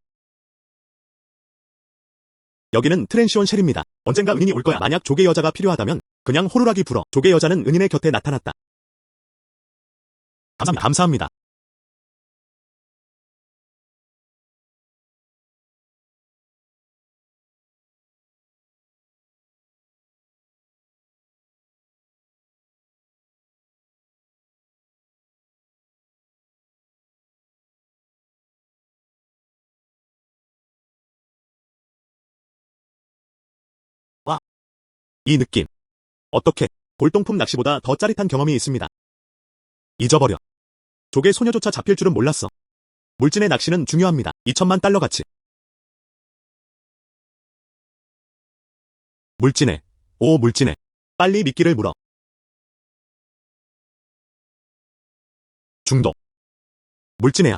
여기는 트랜시온 쉘입니다. 언젠가 은인이 올 거야. 만약 조개 여자가 필요하다면 그냥 호루라기 불어. 조개 여자는 은인의 곁에 나타났다. 감사합니다. 와, 이 느낌. 어떻게 골동품 낚시보다 더 짜릿한 경험이 있습니다. 잊어버려. 조개 소녀조차 잡힐 줄은 몰랐어. 물진의 낚시는 중요합니다. 2천만 달러 가치. 물진에. 오 물진에. 빨리 미끼를 물어. 중독. 물진에야.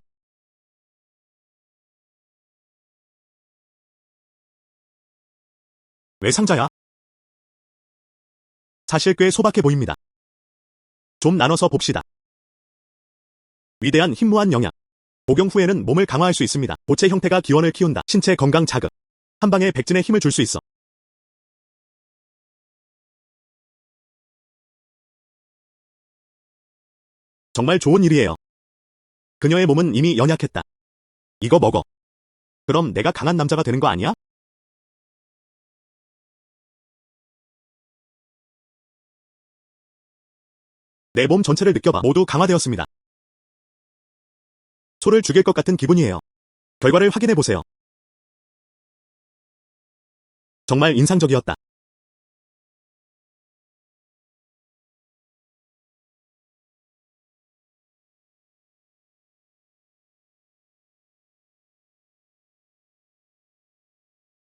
왜 상자야? 사실 꽤 소박해 보입니다. 좀 나눠서 봅시다. 위대한 힘무한 영양. 복용 후에는 몸을 강화할 수 있습니다. 고체 형태가 기원을 키운다. 신체 건강 자극. 한 방에 백진의 힘을 줄 수 있어. 정말 좋은 일이에요. 그녀의 몸은 이미 연약했다. 이거 먹어. 그럼 내가 강한 남자가 되는 거 아니야? 내 몸 전체를 느껴봐. 모두 강화되었습니다. 소를 죽일 것 같은 기분이에요. 결과를 확인해보세요. 정말 인상적이었다.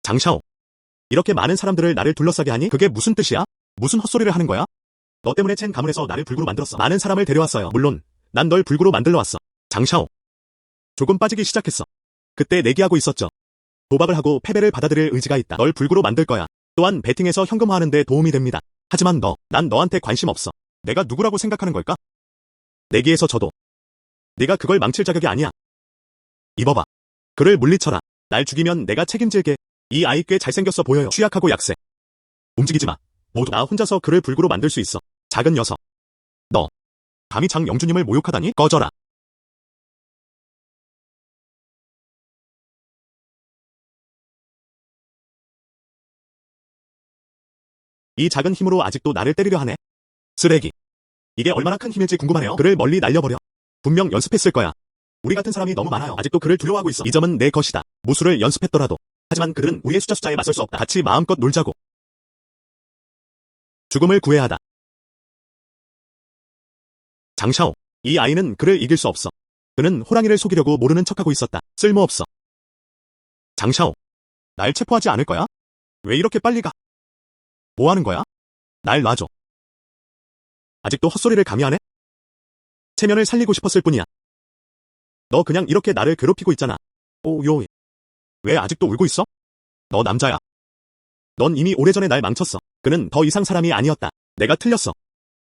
장샤오. 이렇게 많은 사람들을 나를 둘러싸게 하니 그게 무슨 뜻이야? 무슨 헛소리를 하는 거야? 너 때문에 챈 가문에서 나를 불구로 만들었어. 많은 사람을 데려왔어요. 물론 난 널 불구로 만들러 왔어. 장샤오. 조금 빠지기 시작했어. 그때 내기하고 있었죠. 도박을 하고 패배를 받아들일 의지가 있다. 널 불구로 만들 거야. 또한 베팅에서 현금화하는 데 도움이 됩니다. 하지만 난 너한테 관심 없어. 내가 누구라고 생각하는 걸까? 내기에서 져도 네가 그걸 망칠 자격이 아니야. 입어봐. 그를 물리쳐라. 날 죽이면 내가 책임질게. 이 아이 꽤 잘생겼어 보여요. 취약하고 약세. 움직이지 마. 모두 나 혼자서 그를 불구로 만들 수 있어. 작은 녀석. 너 감히 장영주님을 모욕하다니? 꺼져라. 이 작은 힘으로 아직도 나를 때리려 하네. 쓰레기. 이게 얼마나 큰 힘일지 궁금하네요. 그를 멀리 날려버려. 분명 연습했을 거야. 우리 같은 사람이 너무 많아요. 아직도 그를 두려워하고 있어. 이 점은 내 것이다. 무술을 연습했더라도. 하지만 그들은 우리의 숫자에 맞설 수 없다. 같이 마음껏 놀자고. 죽음을 구해야 하다. 장샤오. 이 아이는 그를 이길 수 없어. 그는 호랑이를 속이려고 모르는 척하고 있었다. 쓸모없어. 장샤오. 날 체포하지 않을 거야? 왜 이렇게 빨리 가? 뭐 하는 거야? 날 놔줘. 아직도 헛소리를 감히 하네? 체면을 살리고 싶었을 뿐이야. 너 그냥 이렇게 나를 괴롭히고 있잖아. 오요. 왜 아직도 울고 있어? 너 남자야. 넌 이미 오래전에 날 망쳤어. 그는 더 이상 사람이 아니었다. 내가 틀렸어.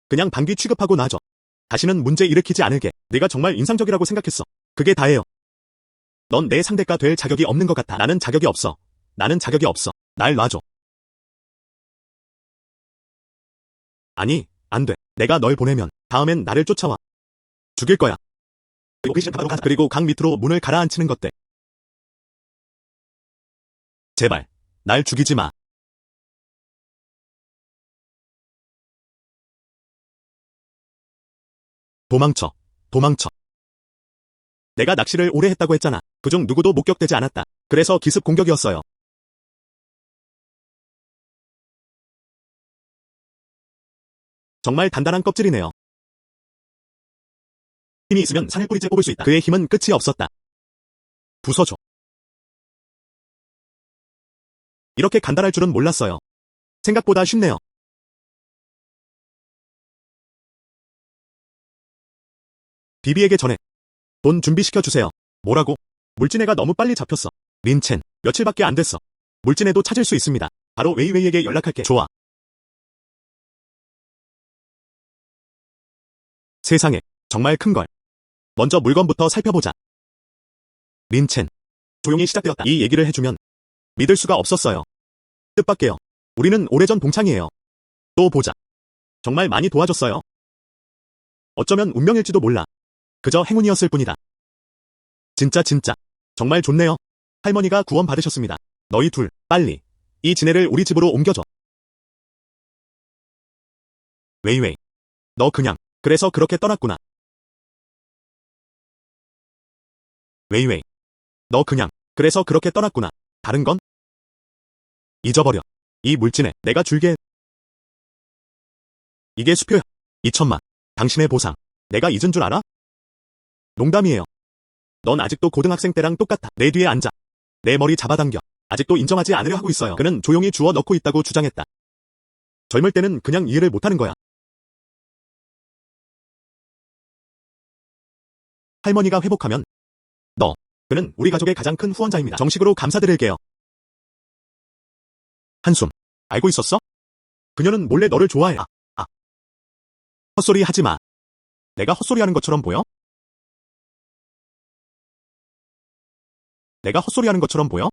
그냥 방귀 취급하고 놔줘. 다시는 문제 일으키지 않을게. 네가 정말 인상적이라고 생각했어. 그게 다예요. 넌 내 상대가 될 자격이 없는 것 같아. 나는 자격이 없어. 나는 자격이 없어. 날 놔줘. 아니, 안 돼. 내가 널 보내면 다음엔 나를 쫓아와. 죽일 거야. 그리고 강 밑으로 문을 가라앉히는 것들. 제발, 날 죽이지 마. 도망쳐. 도망쳐. 내가 낚시를 오래 했다고 했잖아. 그중 누구도 목격되지 않았다. 그래서 기습 공격이었어요. 정말 단단한 껍질이네요. 힘이 있으면 산을 뿌리째 뽑을 수 있다. 그의 힘은 끝이 없었다. 부숴줘. 이렇게 간단할 줄은 몰랐어요. 생각보다 쉽네요. 비비에게 전해. 돈 준비시켜주세요. 뭐라고? 물진애가 너무 빨리 잡혔어. 린첸, 며칠밖에 안 됐어. 물진애도 찾을 수 있습니다. 바로 웨이웨이에게 연락할게. 좋아. 세상에, 정말 큰걸. 먼저 물건부터 살펴보자. 린첸. 조용히 시작되었다. 이 얘기를 해주면 믿을 수가 없었어요. 뜻밖에요. 우리는 오래전 동창이에요. 또 보자. 정말 많이 도와줬어요. 어쩌면 운명일지도 몰라. 그저 행운이었을 뿐이다. 진짜. 정말 좋네요. 할머니가 구원 받으셨습니다. 너희 둘, 빨리. 이 지네를 우리 집으로 옮겨줘. 웨이웨이. 너 그냥, 그래서 그렇게 떠났구나. 웨이웨이. 너 그냥, 그래서 그렇게 떠났구나. 다른 건? 잊어버려. 이 물진애, 내가 줄게. 이게 수표야. 2천만. 당신의 보상. 내가 잊은 줄 알아? 농담이에요. 넌 아직도 고등학생 때랑 똑같아. 내 뒤에 앉아. 내 머리 잡아당겨. 아직도 인정하지 않으려 하고 있어요. 그는 조용히 주워 넣고 있다고 주장했다. 젊을 때는 그냥 이해를 못하는 거야. 할머니가 회복하면 그는 우리 가족의 가장 큰 후원자입니다. 정식으로 감사드릴게요. 한숨. 알고 있었어? 그녀는 몰래 너를 좋아해. 헛소리 하지 마. 내가 헛소리하는 것처럼 보여? 내가 헛소리하는 것처럼 보여?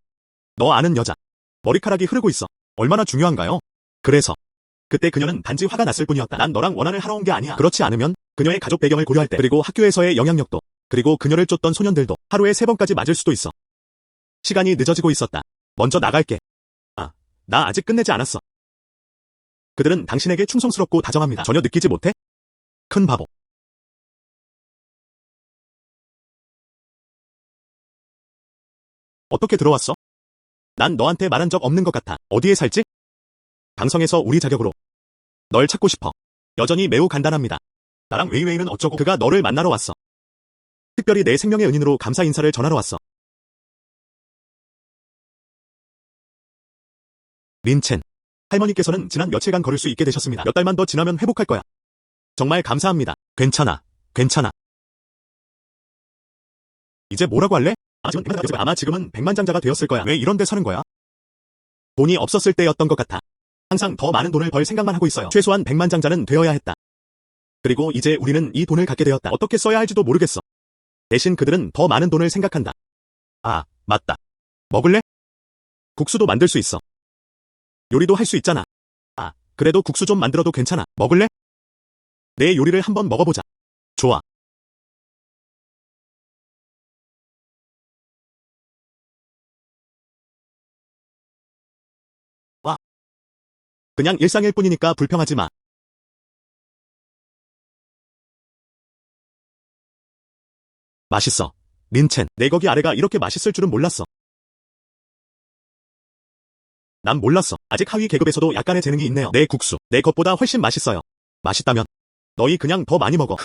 너 아는 여자. 머리카락이 흐르고 있어. 얼마나 중요한가요? 그래서 그때 그녀는 단지 화가 났을 뿐이었다. 난 너랑 원한을 하러 온 게 아니야. 그렇지 않으면 그녀의 가족 배경을 고려할 때 그리고 학교에서의 영향력도 그리고 그녀를 쫓던 소년들도 하루에 3번까지 맞을 수도 있어. 시간이 늦어지고 있었다. 먼저 나갈게. 나 아직 끝내지 않았어. 그들은 당신에게 충성스럽고 다정합니다. 전혀 느끼지 못해? 큰 바보. 어떻게 들어왔어? 난 너한테 말한 적 없는 것 같아. 어디에 살지? 방성에서 우리 자격으로. 널 찾고 싶어. 여전히 매우 간단합니다. 나랑 웨이웨이는 어쩌고 그가 너를 만나러 왔어. 특별히 내 생명의 은인으로 감사 인사를 전하러 왔어. 린첸. 할머니께서는 지난 며칠간 걸을 수 있게 되셨습니다. 몇 달만 더 지나면 회복할 거야. 정말 감사합니다. 괜찮아. 괜찮아. 이제 뭐라고 할래? 아마 지금은 백만장자가 되었을 거야. 왜 이런 데 사는 거야? 돈이 없었을 때였던 것 같아. 항상 더 많은 돈을 벌 생각만 하고 있어요. 최소한 백만장자는 되어야 했다. 그리고 이제 우리는 이 돈을 갖게 되었다. 어떻게 써야 할지도 모르겠어. 대신 그들은 더 많은 돈을 생각한다. 아, 맞다. 먹을래? 국수도 만들 수 있어. 요리도 할 수 있잖아. 아, 그래도 국수 좀 만들어도 괜찮아. 먹을래? 내 요리를 한번 먹어보자. 좋아. 와. 그냥 일상일 뿐이니까 불평하지 마. 맛있어. 린첸, 내 거기 아래가 이렇게 맛있을 줄은 몰랐어. 난 몰랐어. 아직 하위 계급에서도 약간의 재능이 있네요. 내 국수, 내 것보다 훨씬 맛있어요. 맛있다면 너희 그냥 더 많이 먹어.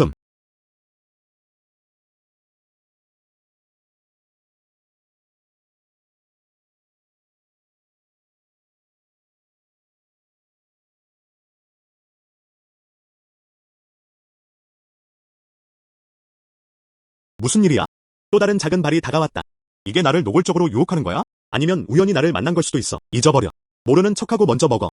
무슨 일이야? 또 다른 작은 발이 다가왔다. 이게 나를 노골적으로 유혹하는 거야? 아니면 우연히 나를 만난 걸 수도 있어. 잊어버려. 모르는 척하고 먼저 먹어.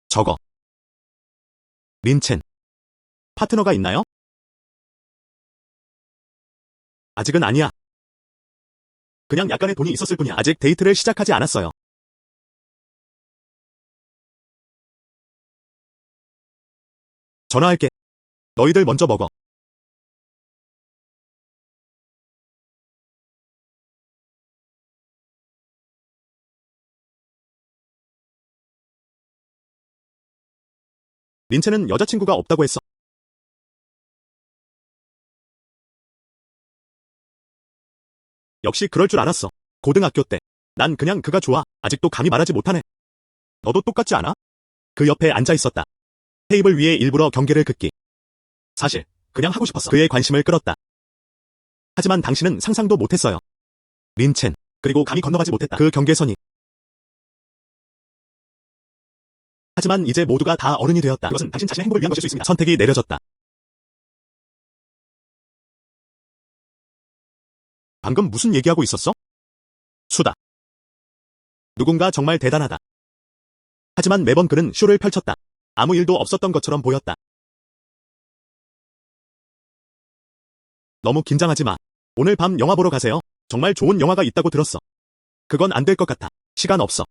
저거. 린첸. 파트너가 있나요? 아직은 아니야. 그냥 약간의 돈이 있었을 뿐이야. 아직 데이트를 시작하지 않았어요. 전화할게. 너희들 먼저 먹어. 린첸은 여자친구가 없다고 했어. 역시 그럴 줄 알았어. 고등학교 때. 난 그냥 그가 좋아. 아직도 감히 말하지 못하네. 너도 똑같지 않아? 그 옆에 앉아 있었다. 테이블 위에 일부러 경계를 긋기. 사실 그냥 하고 싶었어. 그의 관심을 끌었다. 하지만 당신은 상상도 못했어요. 린첸. 그리고 감히 건너가지 못했다. 그 경계선이. 하지만 이제 모두가 다 어른이 되었다. 이것은 당신 자신의 행복을 위한 것일 수 있습니다. 선택이 내려졌다. 방금 무슨 얘기하고 있었어? 수다. 누군가 정말 대단하다. 하지만 매번 그는 쇼를 펼쳤다. 아무 일도 없었던 것처럼 보였다. 너무 긴장하지 마. 오늘 밤 영화 보러 가세요. 정말 좋은 영화가 있다고 들었어. 그건 안 될 것 같아. 시간 없어.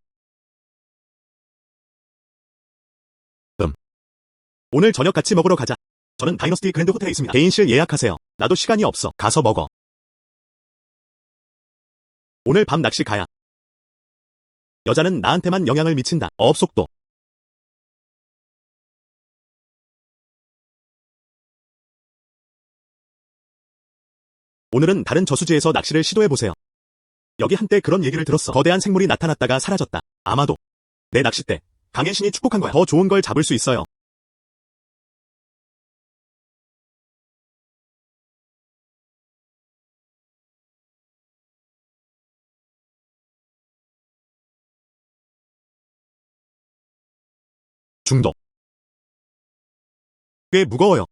오늘 저녁 같이 먹으러 가자. 저는 다이너스티 그랜드 호텔에 있습니다. 개인실 예약하세요. 나도 시간이 없어. 가서 먹어. 오늘 밤 낚시 가야. 여자는 나한테만 영향을 미친다. 업속도. 오늘은 다른 저수지에서 낚시를 시도해보세요. 여기 한때 그런 얘기를 들었어. 거대한 생물이 나타났다가 사라졌다. 아마도 내 낚싯대 강의 신이 축복한 거야. 더 좋은 걸 잡을 수 있어요. 중독. 꽤 무거워요.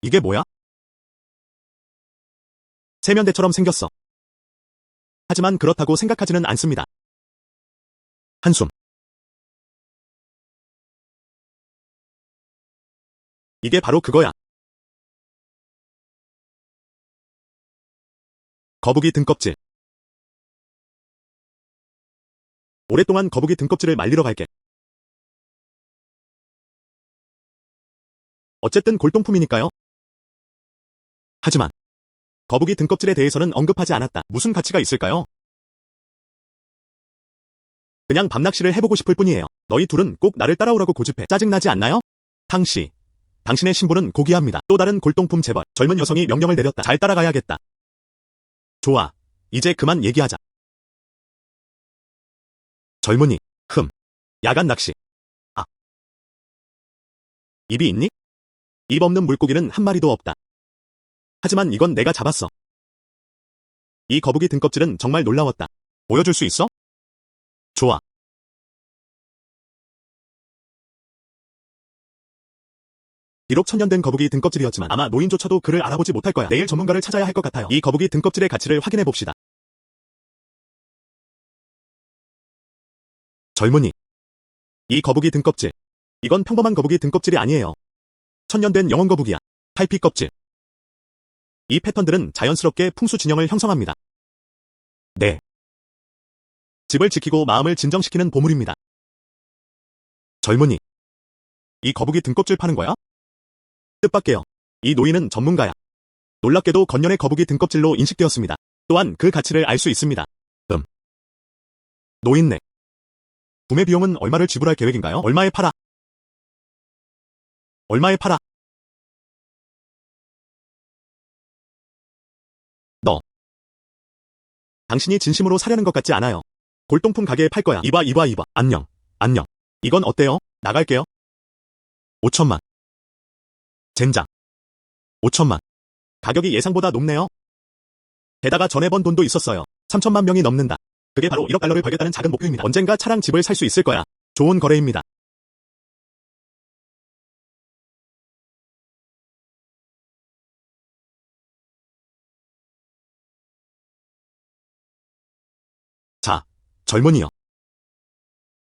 이게 뭐야? 세면대처럼 생겼어. 하지만 그렇다고 생각하지는 않습니다. 한숨. 이게 바로 그거야. 거북이 등껍질. 오랫동안 거북이 등껍질을 말리러 갈게. 어쨌든 골동품이니까요. 하지만 거북이 등껍질에 대해서는 언급하지 않았다. 무슨 가치가 있을까요? 그냥 밤낚시를 해보고 싶을 뿐이에요. 너희 둘은 꼭 나를 따라오라고 고집해. 짜증나지 않나요? 탕씨. 당신의 신분은 고귀합니다. 또 다른 골동품 재벌. 젊은 여성이 명령을 내렸다. 잘 따라가야겠다. 좋아. 이제 그만 얘기하자. 젊은이. 야간 낚시. 아. 입이 있니? 입 없는 물고기는 한 마리도 없다. 하지만 이건 내가 잡았어. 이 거북이 등껍질은 정말 놀라웠다. 보여줄 수 있어? 좋아. 비록 천년된 거북이 등껍질이었지만 아마 노인조차도 그를 알아보지 못할 거야. 내일 전문가를 찾아야 할 것 같아요. 이 거북이 등껍질의 가치를 확인해 봅시다. 젊은이. 이 거북이 등껍질. 이건 평범한 거북이 등껍질이 아니에요. 천년된 영혼 거북이야. 탈피 껍질. 이 패턴들은 자연스럽게 풍수 진영을 형성합니다. 네. 집을 지키고 마음을 진정시키는 보물입니다. 젊은이. 이 거북이 등껍질 파는 거야? 뜻밖에요. 이 노인은 전문가야. 놀랍게도 건년의 거북이 등껍질로 인식되었습니다. 또한 그 가치를 알 수 있습니다. 노인네. 구매 비용은 얼마를 지불할 계획인가요? 얼마에 팔아? 얼마에 팔아? 너. 당신이 진심으로 사려는 것 같지 않아요. 골동품 가게에 팔 거야. 이봐. 안녕. 이건 어때요? 나갈게요. 5천만. 젠장. 5천만. 가격이 예상보다 높네요. 게다가 전에 번 돈도 있었어요. 3천만 명이 넘는다. 그게 바로 1억 달러를 벌겠다는 작은 목표입니다. 언젠가 차랑 집을 살 수 있을 거야. 좋은 거래입니다. 자, 젊은이여.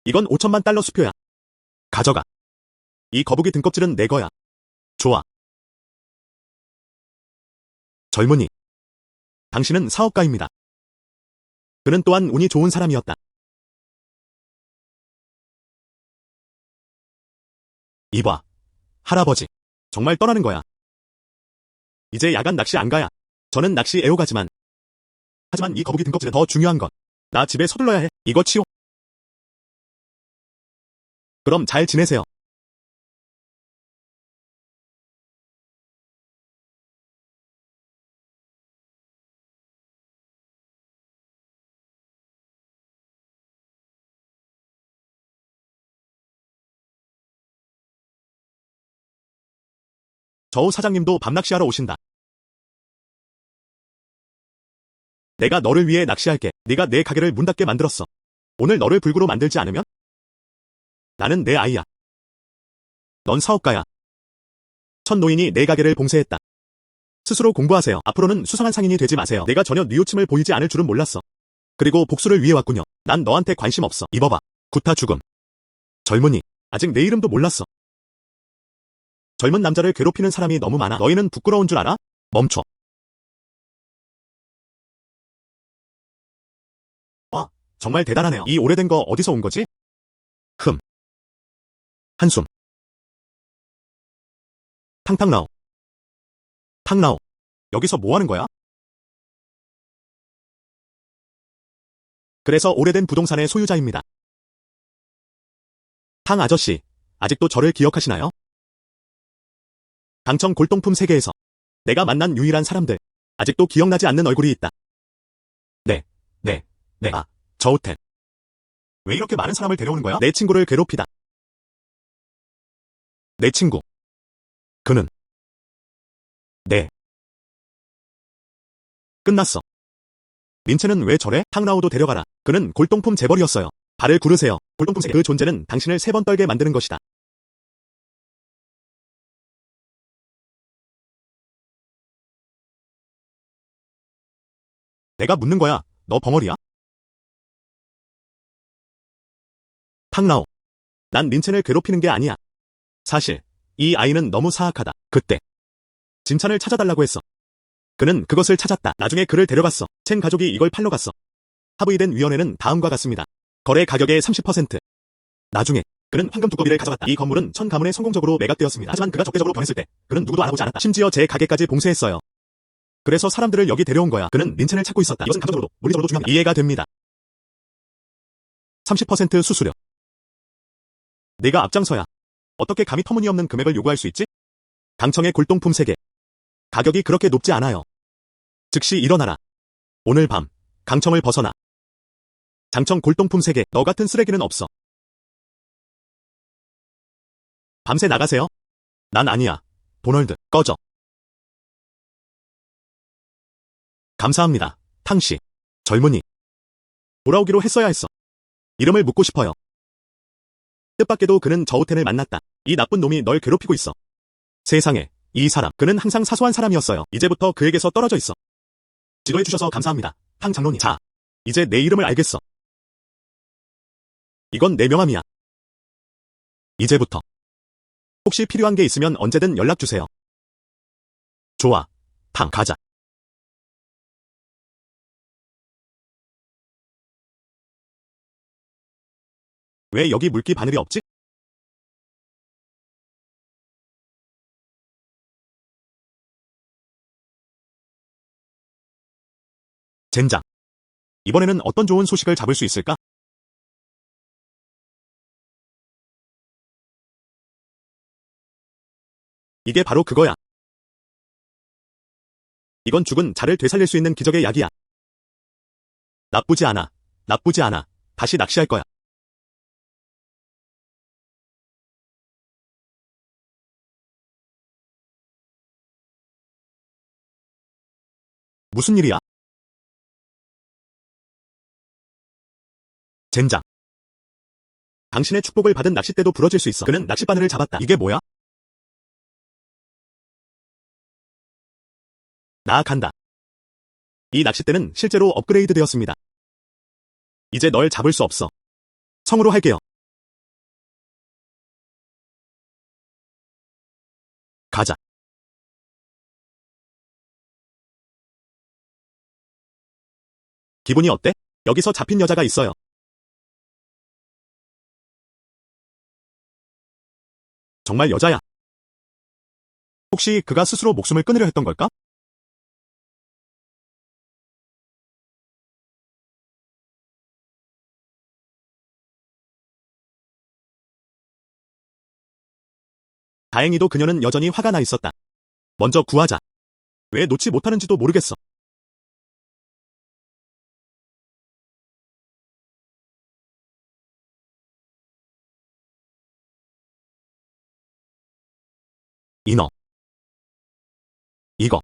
이건 5천만 달러 수표야. 가져가. 이 거북이 등껍질은 내 거야. 좋아. 젊은이. 당신은 사업가입니다. 그는 또한 운이 좋은 사람이었다. 이봐. 할아버지. 정말 떠나는 거야. 이제 야간 낚시 안 가야. 저는 낚시 애호가지만. 하지만 이 거북이 등껍질은 더 중요한 건. 나 집에 서둘러야 해. 이거 치워. 그럼 잘 지내세요. 저우 사장님도 밤낚시하러 오신다. 내가 너를 위해 낚시할게. 네가 내 가게를 문 닫게 만들었어. 오늘 너를 불구로 만들지 않으면? 나는 내 아이야. 넌 사업가야. 첫 노인이 내 가게를 봉쇄했다. 스스로 공부하세요. 앞으로는 수상한 상인이 되지 마세요. 내가 전혀 뉘우침을 보이지 않을 줄은 몰랐어. 그리고 복수를 위해 왔군요. 난 너한테 관심 없어. 입어봐. 구타 죽음. 젊은이. 아직 내 이름도 몰랐어. 젊은 남자를 괴롭히는 사람이 너무 많아. 너희는 부끄러운 줄 알아? 멈춰. 와, 정말 대단하네요. 이 오래된 거 어디서 온 거지? 한숨. 탕탕라오. 탕라오. 여기서 뭐 하는 거야? 그래서 오래된 부동산의 소유자입니다. 탕 아저씨, 아직도 저를 기억하시나요? 당청 골동품 세계에서 내가 만난 유일한 사람들, 아직도 기억나지 않는 얼굴이 있다. 저 호텔. 왜 이렇게 많은 사람을 데려오는 거야? 내 친구를 괴롭히다. 내 친구. 그는. 끝났어. 린체는 왜 저래? 탕라오도 데려가라. 그는 골동품 재벌이었어요. 발을 구르세요. 골동품 세계. 그 존재는 당신을 3번 떨게 만드는 것이다. 내가 묻는 거야. 너 벙어리야? 탕라오. 난 린첸을 괴롭히는 게 아니야. 사실 이 아이는 너무 사악하다. 그때 진찬을 찾아달라고 했어. 그는 그것을 찾았다. 나중에 그를 데려갔어. 첸 가족이 이걸 팔러 갔어. 합의된 위원회는 다음과 같습니다. 거래 가격의 30%. 나중에 그는 황금 두꺼비를 가져갔다. 이 건물은 천 가문에 성공적으로 매각되었습니다. 하지만 그가 적대적으로 변했을 때 그는 누구도 알아보지 않았다. 심지어 제 가게까지 봉쇄했어요. 그래서 사람들을 여기 데려온 거야. 그는 린첸을 찾고 있었다. 이것은 감정적으로도 물리적으로도 중요합니다. 이해가 됩니다. 30% 수수료. 내가 앞장서야. 어떻게 감히 터무니없는 금액을 요구할 수 있지? 당청의 골동품 세계. 가격이 그렇게 높지 않아요. 즉시 일어나라. 오늘 밤 강청을 벗어나. 장청 골동품 3개. 너 같은 쓰레기는 없어. 밤새 나가세요? 난 아니야. 도널드, 꺼져. 감사합니다. 탕씨. 젊은이. 돌아오기로 했어야 했어. 이름을 묻고 싶어요. 뜻밖에도 그는 저우텐을 만났다. 이 나쁜 놈이 널 괴롭히고 있어. 세상에, 이 사람. 그는 항상 사소한 사람이었어요. 이제부터 그에게서 떨어져 있어. 지도해주셔서 감사합니다. 탕 장로님. 자, 이제 내 이름을 알겠어. 이건 내 명함이야. 이제부터. 혹시 필요한 게 있으면 언제든 연락주세요. 좋아. 탕, 가자. 왜 여기 물기 바늘이 없지? 젠장. 이번에는 어떤 좋은 소식을 잡을 수 있을까? 이게 바로 그거야. 이건 죽은 자를 되살릴 수 있는 기적의 약이야. 나쁘지 않아. 나쁘지 않아. 다시 낚시할 거야. 무슨 일이야? 젠장. 당신의 축복을 받은 낚싯대도 부러질 수 있어. 그는 낚싯바늘을 잡았다. 이게 뭐야? 나 간다. 이 낚싯대는 실제로 업그레이드 되었습니다. 이제 널 잡을 수 없어. 성으로 할게요. 가자. 기분이 어때? 여기서 잡힌 여자가 있어요. 정말 여자야. 혹시 그가 스스로 목숨을 끊으려 했던 걸까? 다행히도 그녀는 여전히 화가 나 있었다. 먼저 구하자. 왜 놓지 못하는지도 모르겠어. 이너. 이거.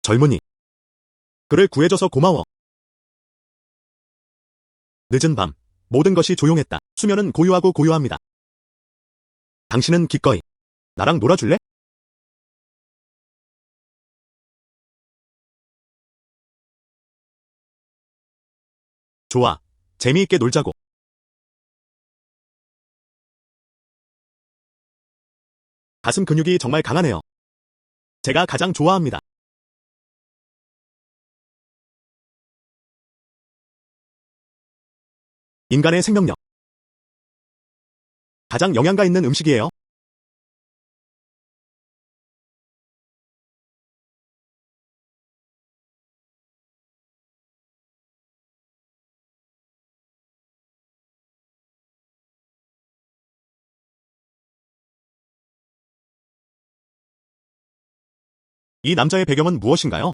젊은이. 그를 구해줘서 고마워. 늦은 밤. 모든 것이 조용했다. 수면은 고요하고 고요합니다. 당신은 기꺼이 나랑 놀아줄래? 좋아. 재미있게 놀자고. 가슴 근육이 정말 강하네요. 제가 가장 좋아합니다. 인간의 생명력. 가장 영양가 있는 음식이에요. 이 남자의 배경은 무엇인가요?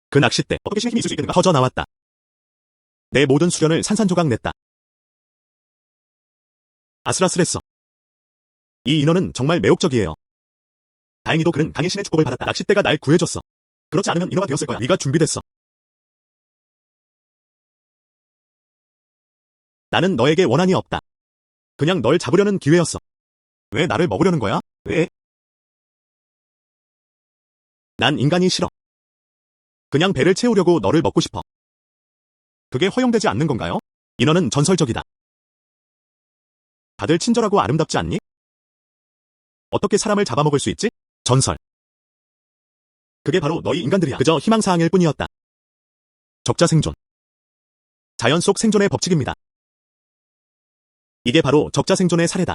그 낚싯대. 어떻게 신의 힘이 있을 수 있겠는가? 터져 나왔다. 내 모든 수련을 산산조각 냈다. 아슬아슬했어. 이 인어는 정말 매혹적이에요. 다행히도 그는 강의 신의 축복을 받았다. 낚싯대가 날 구해줬어. 그렇지 않으면 인어가 되었을 거야. 네가 준비됐어. 나는 너에게 원한이 없다. 그냥 널 잡으려는 기회였어. 왜 나를 먹으려는 거야? 왜? 난 인간이 싫어. 그냥 배를 채우려고 너를 먹고 싶어. 그게 허용되지 않는 건가요? 인어는 전설적이다. 다들 친절하고 아름답지 않니? 어떻게 사람을 잡아먹을 수 있지? 전설. 그게 바로 너희 인간들이야. 그저 희망사항일 뿐이었다. 적자 생존. 자연 속 생존의 법칙입니다. 이게 바로 적자 생존의 사례다.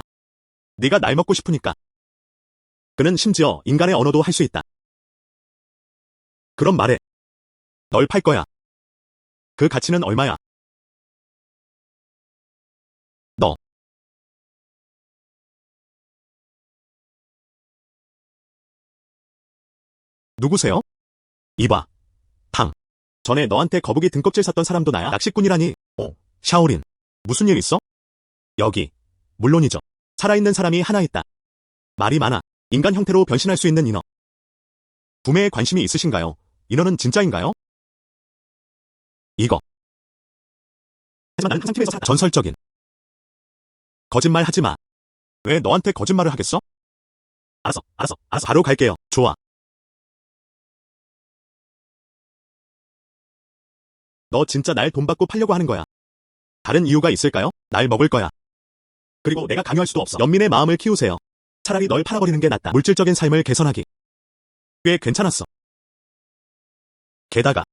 네가 날 먹고 싶으니까. 그는 심지어 인간의 언어도 할 수 있다. 그럼 말해. 널 팔 거야. 그 가치는 얼마야? 너. 누구세요? 이봐. 탕. 전에 너한테 거북이 등껍질 샀던 사람도 나야. 낚시꾼이라니. 샤오린. 무슨 일 있어? 여기. 물론이죠. 살아있는 사람이 하나 있다. 말이 많아. 인간 형태로 변신할 수 있는 인어. 구매에 관심이 있으신가요? 인어는 진짜인가요? 이거. 하지만 나는 항상 TV에서 살았다. 전설적인. 거짓말 하지 마. 왜 너한테 거짓말을 하겠어? 알았어. 바로 갈게요. 좋아. 너 진짜 날 돈 받고 팔려고 하는 거야. 다른 이유가 있을까요? 날 먹을 거야. 그리고 내가 강요할 수도 없어. 연민의 마음을 키우세요. 차라리 널 팔아버리는 게 낫다. 물질적인 삶을 개선하기. 꽤 괜찮았어. 게다가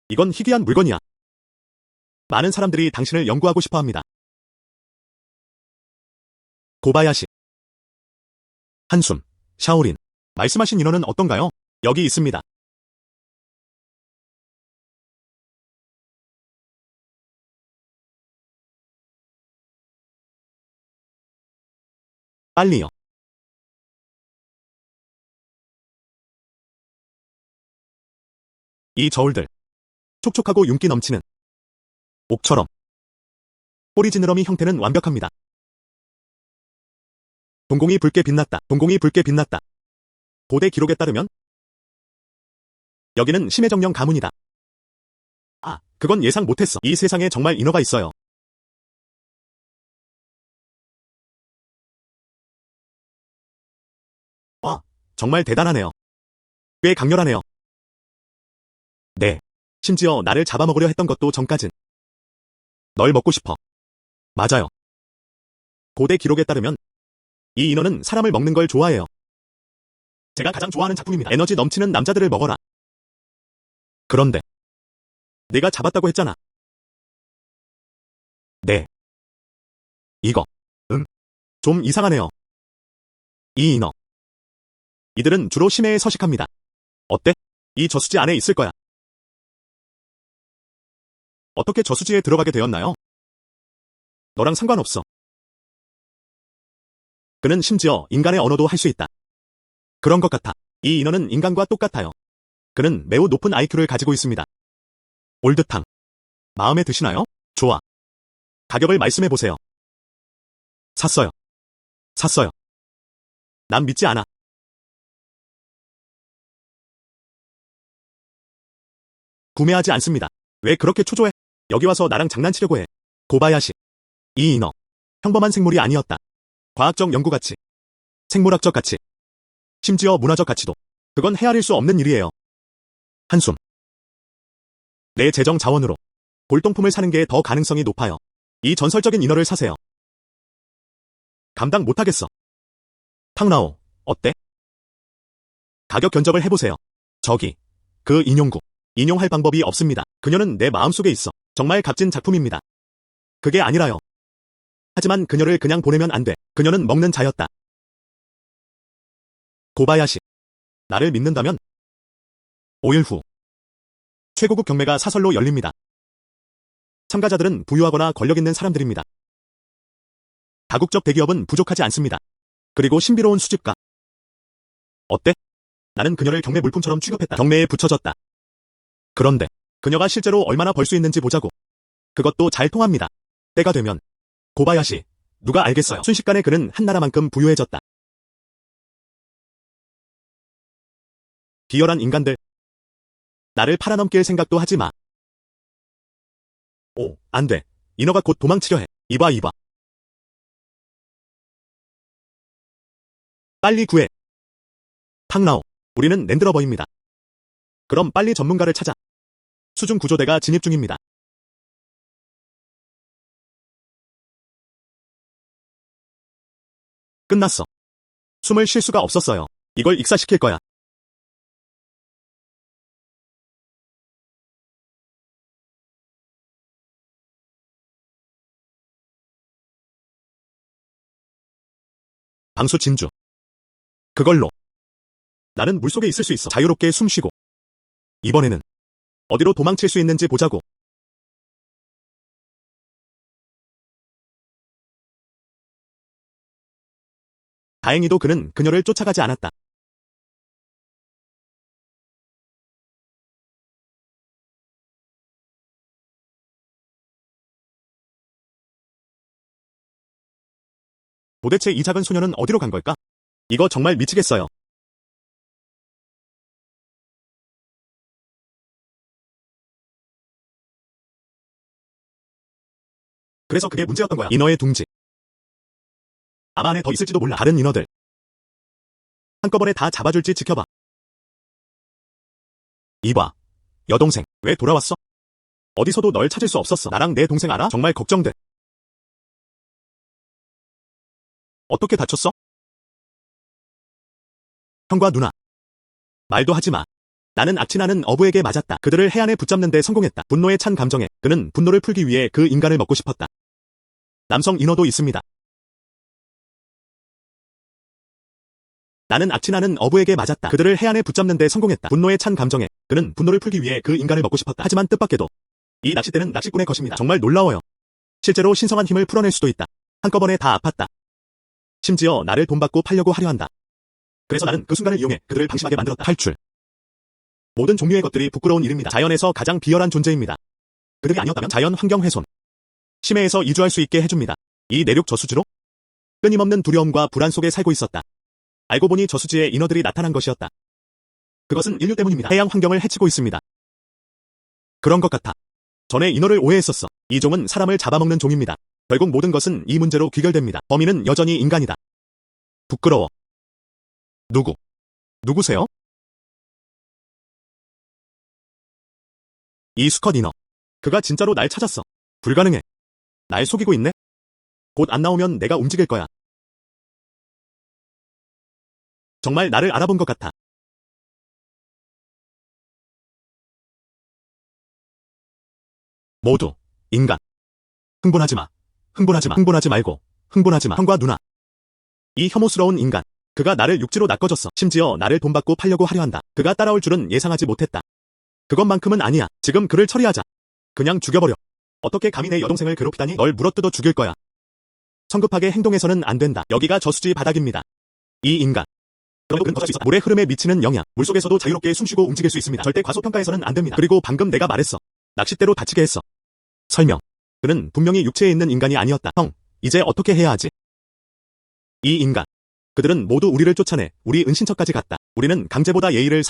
이건 희귀한 물건이야. 많은 사람들이 당신을 연구하고 싶어 합니다. 고바야시. 한숨. 샤오린. 말씀하신 인어는 어떤가요? 여기 있습니다. 빨리요. 이 저울들. 촉촉하고 윤기 넘치는 옥처럼. 꼬리 지느러미 형태는 완벽합니다. 동공이 붉게 빛났다. 고대 기록에 따르면 여기는 심해정령 가문이다. 아, 그건 예상 못했어. 이 세상에 정말 인어가 있어요. 와, 정말 대단하네요. 꽤 강렬하네요. 네. 심지어 나를 잡아먹으려 했던 것도 전까진. 널 먹고 싶어. 맞아요. 고대 기록에 따르면 이 인어는 사람을 먹는 걸 좋아해요. 제가 가장 좋아하는 작품입니다. 에너지 넘치는 남자들을 먹어라. 그런데 내가 잡았다고 했잖아. 네. 이거. 좀 이상하네요. 이 인어. 이들은 주로 심해에 서식합니다. 어때? 이 저수지 안에 있을 거야. 어떻게 저수지에 들어가게 되었나요? 너랑 상관없어. 그는 심지어 인간의 언어도 할 수 있다. 그런 것 같아. 이 인어는 인간과 똑같아요. 그는 매우 높은 IQ를 가지고 있습니다. 올드탕. 마음에 드시나요? 좋아. 가격을 말씀해보세요. 샀어요. 난 믿지 않아. 구매하지 않습니다. 왜 그렇게 초조해? 여기 와서 나랑 장난치려고 해. 고바야시. 이 인어. 평범한 생물이 아니었다. 과학적 연구 가치. 생물학적 가치. 심지어 문화적 가치도. 그건 헤아릴 수 없는 일이에요. 한숨. 내 재정 자원으로 골동품을 사는 게 더 가능성이 높아요. 이 전설적인 인어를 사세요. 감당 못하겠어. 탕라오, 어때? 가격 견적을 해보세요. 저기, 그 인용구. 인용할 방법이 없습니다. 그녀는 내 마음속에 있어. 정말 값진 작품입니다. 그게 아니라요. 하지만 그녀를 그냥 보내면 안 돼. 그녀는 먹는 자였다. 고바야시. 나를 믿는다면 5일 후 최고급 경매가 사설로 열립니다. 참가자들은 부유하거나 권력 있는 사람들입니다. 다국적 대기업은 부족하지 않습니다. 그리고 신비로운 수집가. 어때? 나는 그녀를 경매 물품처럼 취급했다. 경매에 붙여졌다. 그런데 그녀가 실제로 얼마나 벌 수 있는지 보자고. 그것도 잘 통합니다. 때가 되면 고바야시. 누가 알겠어요. 순식간에 그는 한 나라만큼 부유해졌다. 비열한 인간들. 나를 팔아넘길 생각도 하지 마. 오, 안 돼. 인어가 곧 도망치려 해. 이봐. 빨리 구해. 탕라오. 우리는 랜드러버입니다. 그럼 빨리 전문가를 찾아. 수중 구조대가 진입 중입니다. 끝났어. 숨을 쉴 수가 없었어요. 이걸 익사시킬 거야. 방수 진주. 그걸로. 나는 물속에 있을 수 있어. 자유롭게 숨 쉬고. 이번에는 어디로 도망칠 수 있는지 보자고. 다행히도 그는 그녀를 쫓아가지 않았다. 도대체 이 작은 소녀는 어디로 간 걸까? 이거 정말 미치겠어요. 그래서 그게 문제였던 거야. 인어의 둥지. 아마 안에 더 있을지도 몰라. 다른 인어들. 한꺼번에 다 잡아줄지 지켜봐. 이봐. 여동생, 왜 돌아왔어? 어디서도 널 찾을 수 없었어. 나랑 내 동생 알아? 정말 걱정돼. 어떻게 다쳤어? 형과 누나. 말도 하지 마. 나는 악취나는 어부에게 맞았다. 그들을 해안에 붙잡는 데 성공했다. 분노에 찬 감정에 그는 분노를 풀기 위해 그 인간을 먹고 싶었다. 남성 인어도 있습니다. 나는 악취나는 어부에게 맞았다. 그들을 해안에 붙잡는 데 성공했다. 분노에 찬 감정에 그는 분노를 풀기 위해 그 인간을 먹고 싶었다. 하지만 뜻밖에도 이 낚싯대는 낚시꾼의 것입니다. 정말 놀라워요. 실제로 신성한 힘을 풀어낼 수도 있다. 한꺼번에 다 아팠다. 심지어 나를 돈 받고 팔려고 하려 한다. 그래서 나는 그 순간을 이용해 그들을 방심하게 만들었다. 탈출. 모든 종류의 것들이 부끄러운 일입니다. 자연에서 가장 비열한 존재입니다. 그들이 아니었다면 자연 환경 훼손. 심해에서 이주할 수 있게 해줍니다. 이 내륙 저수지로 끊임없는 두려움과 불안 속에 살고 있었다. 알고 보니 저수지에 인어들이 나타난 것이었다. 그것은 인류 때문입니다. 해양 환경을 해치고 있습니다. 그런 것 같아. 전에 인어를 오해했었어. 이 종은 사람을 잡아먹는 종입니다. 결국 모든 것은 이 문제로 귀결됩니다. 범인은 여전히 인간이다. 부끄러워. 누구세요? 이 수컷 인어. 그가 진짜로 날 찾았어. 불가능해. 날 속이고 있네? 곧 안 나오면 내가 움직일 거야. 정말 나를 알아본 것 같아. 모두 인간. 흥분하지 마. 흥분하지 말고. 흥분하지 마. 형과 누나. 이 혐오스러운 인간. 그가 나를 육지로 낚아줬어. 심지어 나를 돈 받고 팔려고 하려 한다. 그가 따라올 줄은 예상하지 못했다. 그것만큼은 아니야. 지금 그를 처리하자. 그냥 죽여버려. 어떻게 감히 내 여동생을 괴롭히다니? 널 물어뜯어 죽일 거야. 성급하게 행동해서는 안 된다. 여기가 저수지 바닥입니다. 이 인간. 그래도 그는 수 있어. 물의 흐름에 미치는 영향. 물속에서도 자유롭게 숨쉬고 움직일 수 있습니다. 절대 과소평가해서는 안 됩니다. 그리고 방금 내가 말했어. 낚싯대로 다치게 했어. 설명. 그는 분명히 육체에 있는 인간이 아니었다. 형, 이제 어떻게 해야 하지? 이 인간. 그들은 모두 우리를 쫓아내 우리 은신처까지 갔다. 우리는 강제보다 예의를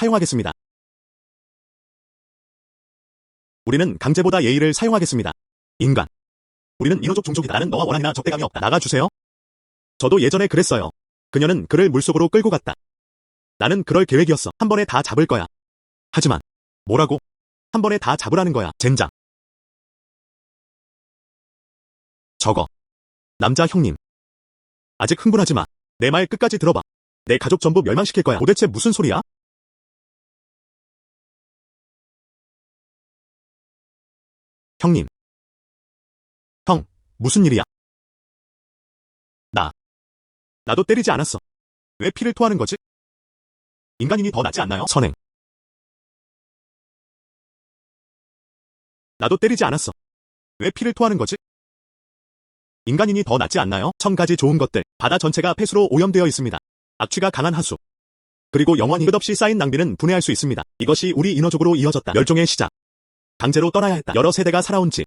사용하겠습니다. 인간. 우리는 인어족 종족이다. 나는 너와 원한이나 적대감이 없다. 나가주세요. 저도 예전에 그랬어요. 그녀는 그를 물속으로 끌고 갔다. 나는 그럴 계획이었어. 한 번에 다 잡을 거야. 하지만 뭐라고? 한 번에 다 잡으라는 거야. 젠장. 저거. 남자 형님. 아직 흥분하지 마. 내 말 끝까지 들어봐. 내 가족 전부 멸망시킬 거야. 도대체 무슨 소리야? 형님. 형, 무슨 일이야? 나도 때리지 않았어. 왜 피를 토하는 거지? 인간인이 더 낫지 않나요? 선행. 나도 때리지 않았어. 왜 피를 토하는 거지? 인간인이 더 낫지 않나요? 1000가지 좋은 것들. 바다 전체가 폐수로 오염되어 있습니다. 악취가 강한 하수. 그리고 영원히 끝없이 쌓인 낭비는 분해할 수 있습니다. 이것이 우리 인어족으로 이어졌다. 멸종의 시작. 강제로 떠나야 했다. 여러 세대가 살아온 집.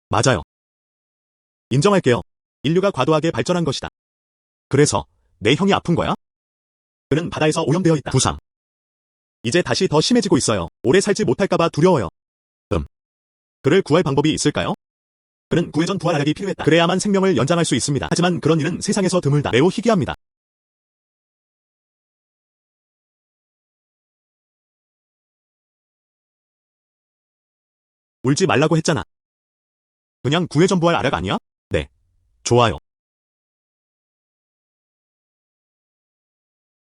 맞아요. 인정할게요. 인류가 과도하게 발전한 것이다. 그래서 내 형이 아픈 거야? 그는 바다에서 오염되어 있다. 부상. 이제 다시 더 심해지고 있어요. 오래 살지 못할까봐 두려워요. 그를 구할 방법이 있을까요? 그는 구해전 부활하력이 필요했다. 그래야만 생명을 연장할 수 있습니다. 하지만 그런 일은 세상에서 드물다. 매우 희귀합니다. 울지 말라고 했잖아. 그냥 구해전 부활 아력 아니야? 네. 좋아요.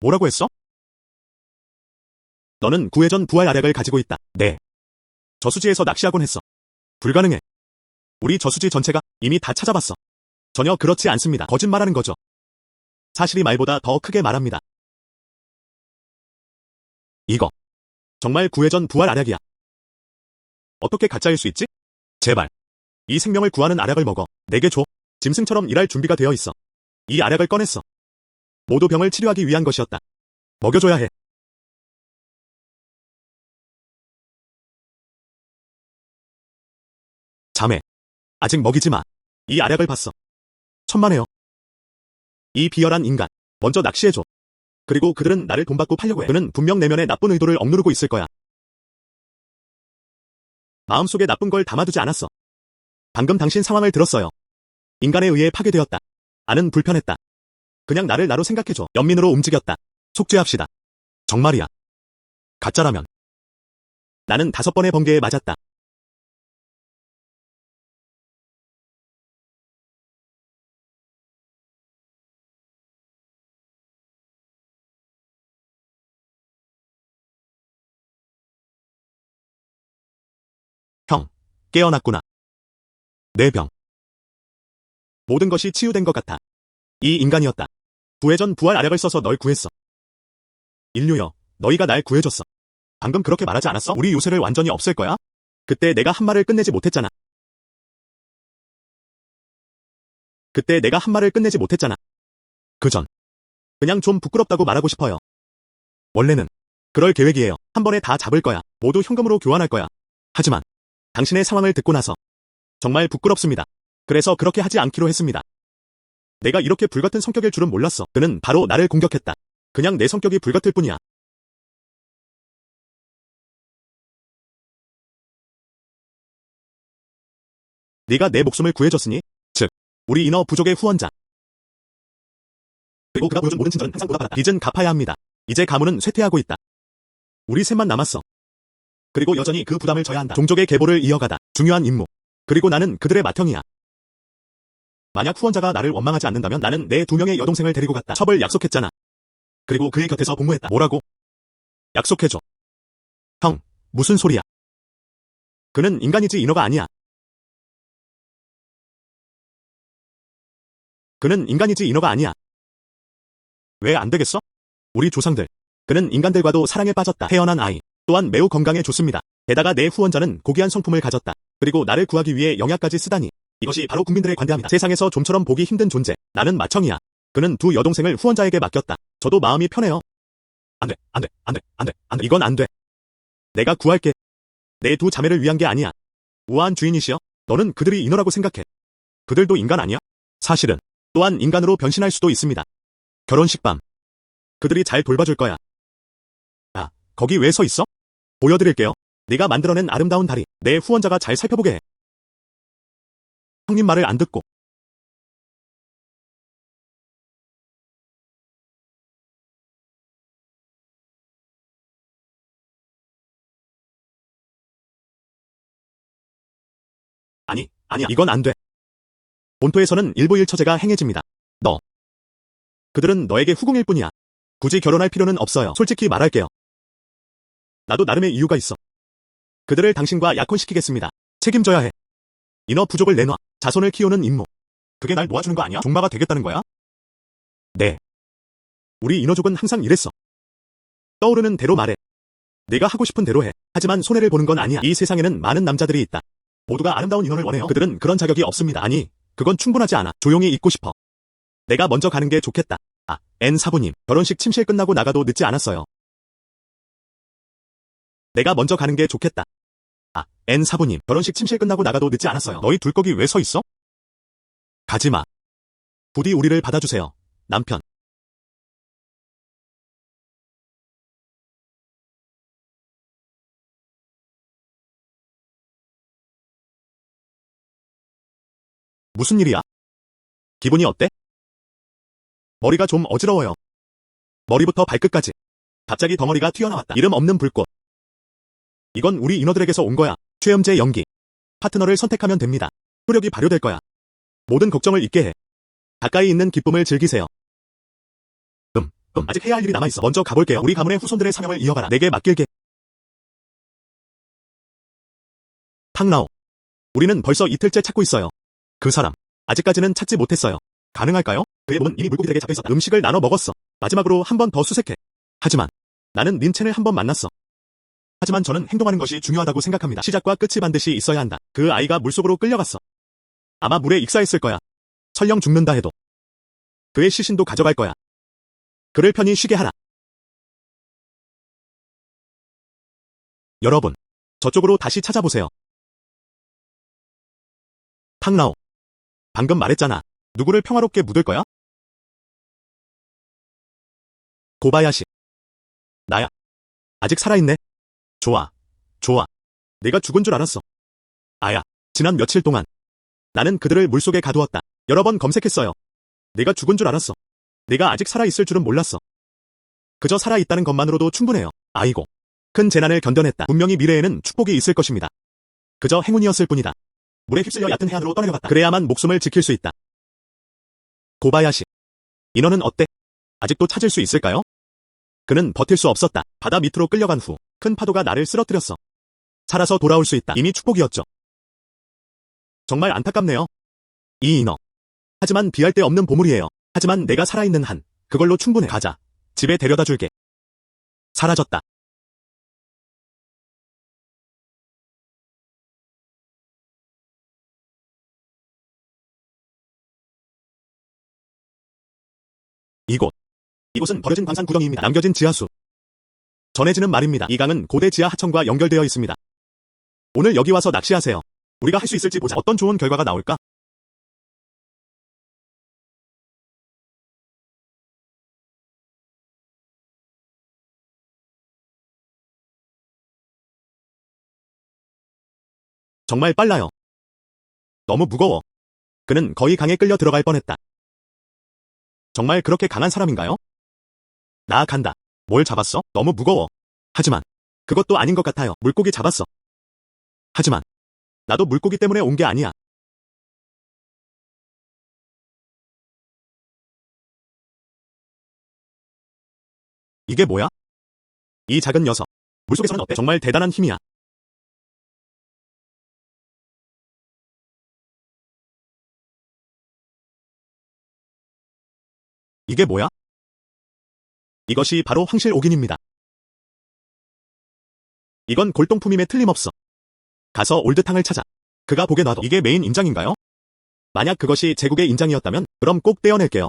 뭐라고 했어? 너는 구해전 부활 아력을 가지고 있다. 네. 저수지에서 낚시하곤 했어. 불가능해. 우리 저수지 전체가 이미 다 찾아봤어. 전혀 그렇지 않습니다. 거짓말하는 거죠. 사실이 말보다 더 크게 말합니다. 이거. 정말 구해전 부활 아력이야. 어떻게 가짜일 수 있지? 제발. 이 생명을 구하는 아력을 먹어. 내게 줘. 짐승처럼 일할 준비가 되어 있어. 이 아력을 꺼냈어. 모두 병을 치료하기 위한 것이었다. 먹여줘야 해. 자매. 아직 먹이지 마. 이 아력을 봤어. 천만에요. 이 비열한 인간. 먼저 낚시해줘. 그리고 그들은 나를 돈 받고 팔려고 해. 그는 분명 내면의 나쁜 의도를 억누르고 있을 거야. 마음속에 나쁜 걸 담아두지 않았어. 방금 당신 상황을 들었어요. 인간에 의해 파괴되었다. 나는 불편했다. 그냥 나를 나로 생각해줘. 연민으로 움직였다. 속죄합시다. 정말이야. 가짜라면. 나는 5번의 번개에 맞았다. 형, 깨어났구나. 내 병. 모든 것이 치유된 것 같아. 이 인간이었다. 부회전 부활 아력을 써서 널 구했어. 인류여, 너희가 날 구해줬어. 방금 그렇게 말하지 않았어? 우리 요새를 완전히 없앨 거야? 그때 내가 한 말을 끝내지 못했잖아. 그전. 그냥 좀 부끄럽다고 말하고 싶어요. 원래는 그럴 계획이에요. 한 번에 다 잡을 거야. 모두 현금으로 교환할 거야. 하지만 당신의 상황을 듣고 나서 정말 부끄럽습니다. 그래서 그렇게 하지 않기로 했습니다. 내가 이렇게 불같은 성격일 줄은 몰랐어. 그는 바로 나를 공격했다. 그냥 내 성격이 불같을 뿐이야. 네가 내 목숨을 구해줬으니, 즉, 우리 인어 부족의 후원자. 그리고 그가 보여준 모든 친절은 항상 보답받았다. 빚은 갚아야 합니다. 이제 가문은 쇠퇴하고 있다. 우리 셋만 남았어. 그리고 여전히 그 부담을 져야 한다. 종족의 계보를 이어가다. 중요한 임무. 그리고 나는 그들의 맏형이야. 만약 후원자가 나를 원망하지 않는다면 나는 내 2명의 여동생을 데리고 갔다. 첩을 약속했잖아. 그리고 그의 곁에서 복무했다. 뭐라고? 약속해줘. 형, 무슨 소리야? 그는 인간이지 인어가 아니야. 왜 안 되겠어? 우리 조상들. 그는 인간들과도 사랑에 빠졌다. 태어난 아이. 또한 매우 건강에 좋습니다. 게다가 내 후원자는 고귀한 성품을 가졌다. 그리고 나를 구하기 위해 영약까지 쓰다니. 이것이 바로 국민들의 관대함이다. 세상에서 좀처럼 보기 힘든 존재. 나는 맏형이야. 그는 2 여동생을 후원자에게 맡겼다. 저도 마음이 편해요. 안 돼. 이건 안 돼. 내가 구할게. 내 2 자매를 위한 게 아니야. 우아한 주인이시여. 너는 그들이 인어라고 생각해. 그들도 인간 아니야? 사실은 또한 인간으로 변신할 수도 있습니다. 결혼식 밤. 그들이 잘 돌봐줄 거야. 아, 거기 왜 서 있어? 보여드릴게요. 네가 만들어낸 아름다운 다리. 내 후원자가 잘 살펴보게 해. 형님 말을 안 듣고. 아니야. 이건 안 돼. 본토에서는 일부 일처제가 행해집니다. 그들은 너에게 후궁일 뿐이야. 굳이 결혼할 필요는 없어요. 솔직히 말할게요. 나도 나름의 이유가 있어. 그들을 당신과 약혼시키겠습니다. 책임져야 해. 인어 부족을 내놔. 자손을 키우는 임무. 그게 날 놓아주는 거 아니야? 종마가 되겠다는 거야? 네. 우리 인어족은 항상 이랬어. 떠오르는 대로 말해. 네가 하고 싶은 대로 해. 하지만 손해를 보는 건 아니야. 이 세상에는 많은 남자들이 있다. 모두가 아름다운 인어를 원해요. 그들은 그런 자격이 없습니다. 아니, 그건 충분하지 않아. 조용히 있고 싶어. 내가 먼저 가는 게 좋겠다. 아, N 사부님. 결혼식 침실 끝나고 나가도 늦지 않았어요. 내가 먼저 가는 게 좋겠다. 아, N 사부님. 결혼식 침실 끝나고 나가도 늦지 않았어요. 너희 둘 거기 왜 서 있어? 가지마. 부디 우리를 받아주세요. 남편. 무슨 일이야? 기분이 어때? 머리가 좀 어지러워요. 머리부터 발끝까지. 갑자기 덩어리가 튀어나왔다. 이름 없는 불꽃. 이건 우리 인어들에게서 온 거야. 최염제 연기. 파트너를 선택하면 됩니다. 효력이 발효될 거야. 모든 걱정을 잊게 해. 가까이 있는 기쁨을 즐기세요. 아직 해야 할 일이 남아있어. 먼저 가볼게요. 우리 가문의 후손들의 사명을 이어가라. 내게 맡길게. 탕라오. 우리는 벌써 이틀째 찾고 있어요. 그 사람. 아직까지는 찾지 못했어요. 가능할까요? 그의 몸은 이미 물고기들에게 잡혀있었다. 음식을 나눠 먹었어. 마지막으로 한 번 더 수색해. 하지만 나는 린첸을 한 번 만났어. 하지만 저는 행동하는 것이 중요하다고 생각합니다. 시작과 끝이 반드시 있어야 한다. 그 아이가 물속으로 끌려갔어. 아마 물에 익사했을 거야. 설령 죽는다 해도. 그의 시신도 가져갈 거야. 그를 편히 쉬게 하라. 여러분, 저쪽으로 다시 찾아보세요. 탕라오. 방금 말했잖아. 누구를 평화롭게 묻을 거야? 고바야시. 나야. 아직 살아있네. 좋아. 좋아. 내가 죽은 줄 알았어. 아야. 지난 며칠 동안 나는 그들을 물속에 가두었다. 여러 번 검색했어요. 내가 죽은 줄 알았어. 내가 아직 살아있을 줄은 몰랐어. 그저 살아있다는 것만으로도 충분해요. 아이고. 큰 재난을 견뎌냈다. 분명히 미래에는 축복이 있을 것입니다. 그저 행운이었을 뿐이다. 물에 휩쓸려 얕은 해안으로 떠내려갔다. 그래야만 목숨을 지킬 수 있다. 고바야시. 인어는 어때? 아직도 찾을 수 있을까요? 그는 버틸 수 없었다. 바다 밑으로 끌려간 후 큰 파도가 나를 쓰러뜨렸어. 살아서 돌아올 수 있다. 이미 축복이었죠. 정말 안타깝네요. 이 인어. 하지만 비할 데 없는 보물이에요. 하지만 내가 살아있는 한 그걸로 충분해. 가자. 집에 데려다 줄게. 사라졌다. 이곳은 버려진 광산 구덩이입니다. 남겨진 지하수. 전해지는 말입니다. 이 강은 고대 지하 하천과 연결되어 있습니다. 오늘 여기 와서 낚시하세요. 우리가 할 수 있을지 보자. 어떤 좋은 결과가 나올까? 정말 빨라요. 너무 무거워. 그는 거의 강에 끌려 들어갈 뻔했다. 정말 그렇게 강한 사람인가요? 나 간다. 뭘 잡았어? 너무 무거워. 하지만 그것도 아닌 것 같아요. 물고기 잡았어. 하지만 나도 물고기 때문에 온 게 아니야. 이게 뭐야? 이 작은 녀석. 물속에서는 어때? 정말 대단한 힘이야. 이게 뭐야? 이것이 바로 황실오긴입니다. 이건 골동품임에 틀림없어. 가서 올드탕을 찾아. 그가 보게 놔둬. 이게 메인 인장인가요? 만약 그것이 제국의 인장이었다면 그럼 꼭 떼어낼게요.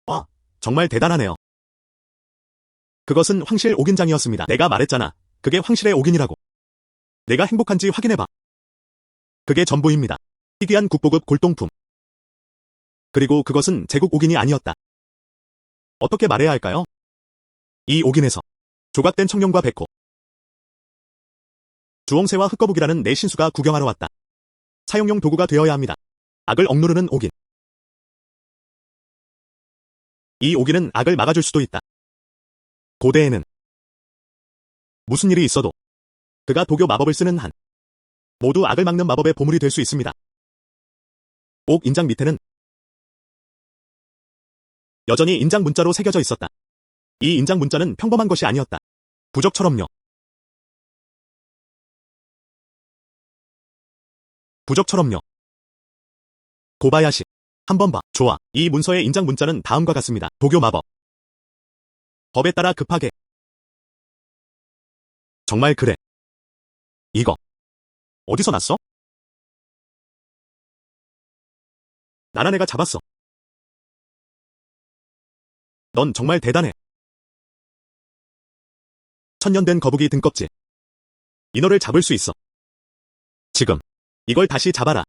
와, 정말 대단하네요. 그것은 황실 옥인장이었습니다. 내가 말했잖아. 그게 황실의 옥인이라고. 내가 행복한지 확인해봐. 그게 전부입니다. 희귀한 국보급 골동품. 그리고 그것은 제국 옥인이 아니었다. 어떻게 말해야 할까요? 이 옥인에서 조각된 청룡과 백호, 주홍새와 흑거북이라는 내 신수가 구경하러 왔다. 사용용 도구가 되어야 합니다. 악을 억누르는 옥인. 이 옥인은 악을 막아줄 수도 있다. 고대에는 무슨 일이 있어도 그가 도교 마법을 쓰는 한 모두 악을 막는 마법의 보물이 될 수 있습니다. 옥 인장 밑에는 여전히 인장 문자로 새겨져 있었다. 이 인장 문자는 평범한 것이 아니었다. 부적처럼요. 부적처럼요. 고바야시. 한번 봐. 좋아. 이 문서의 인장 문자는 다음과 같습니다. 도교 마법. 법에 따라 급하게. 정말 그래. 이거 어디서 났어? 나나 내가 잡았어. 넌 정말 대단해. 천년 된 거북이 등껍질. 인어를 잡을 수 있어. 지금 이걸 다시 잡아라.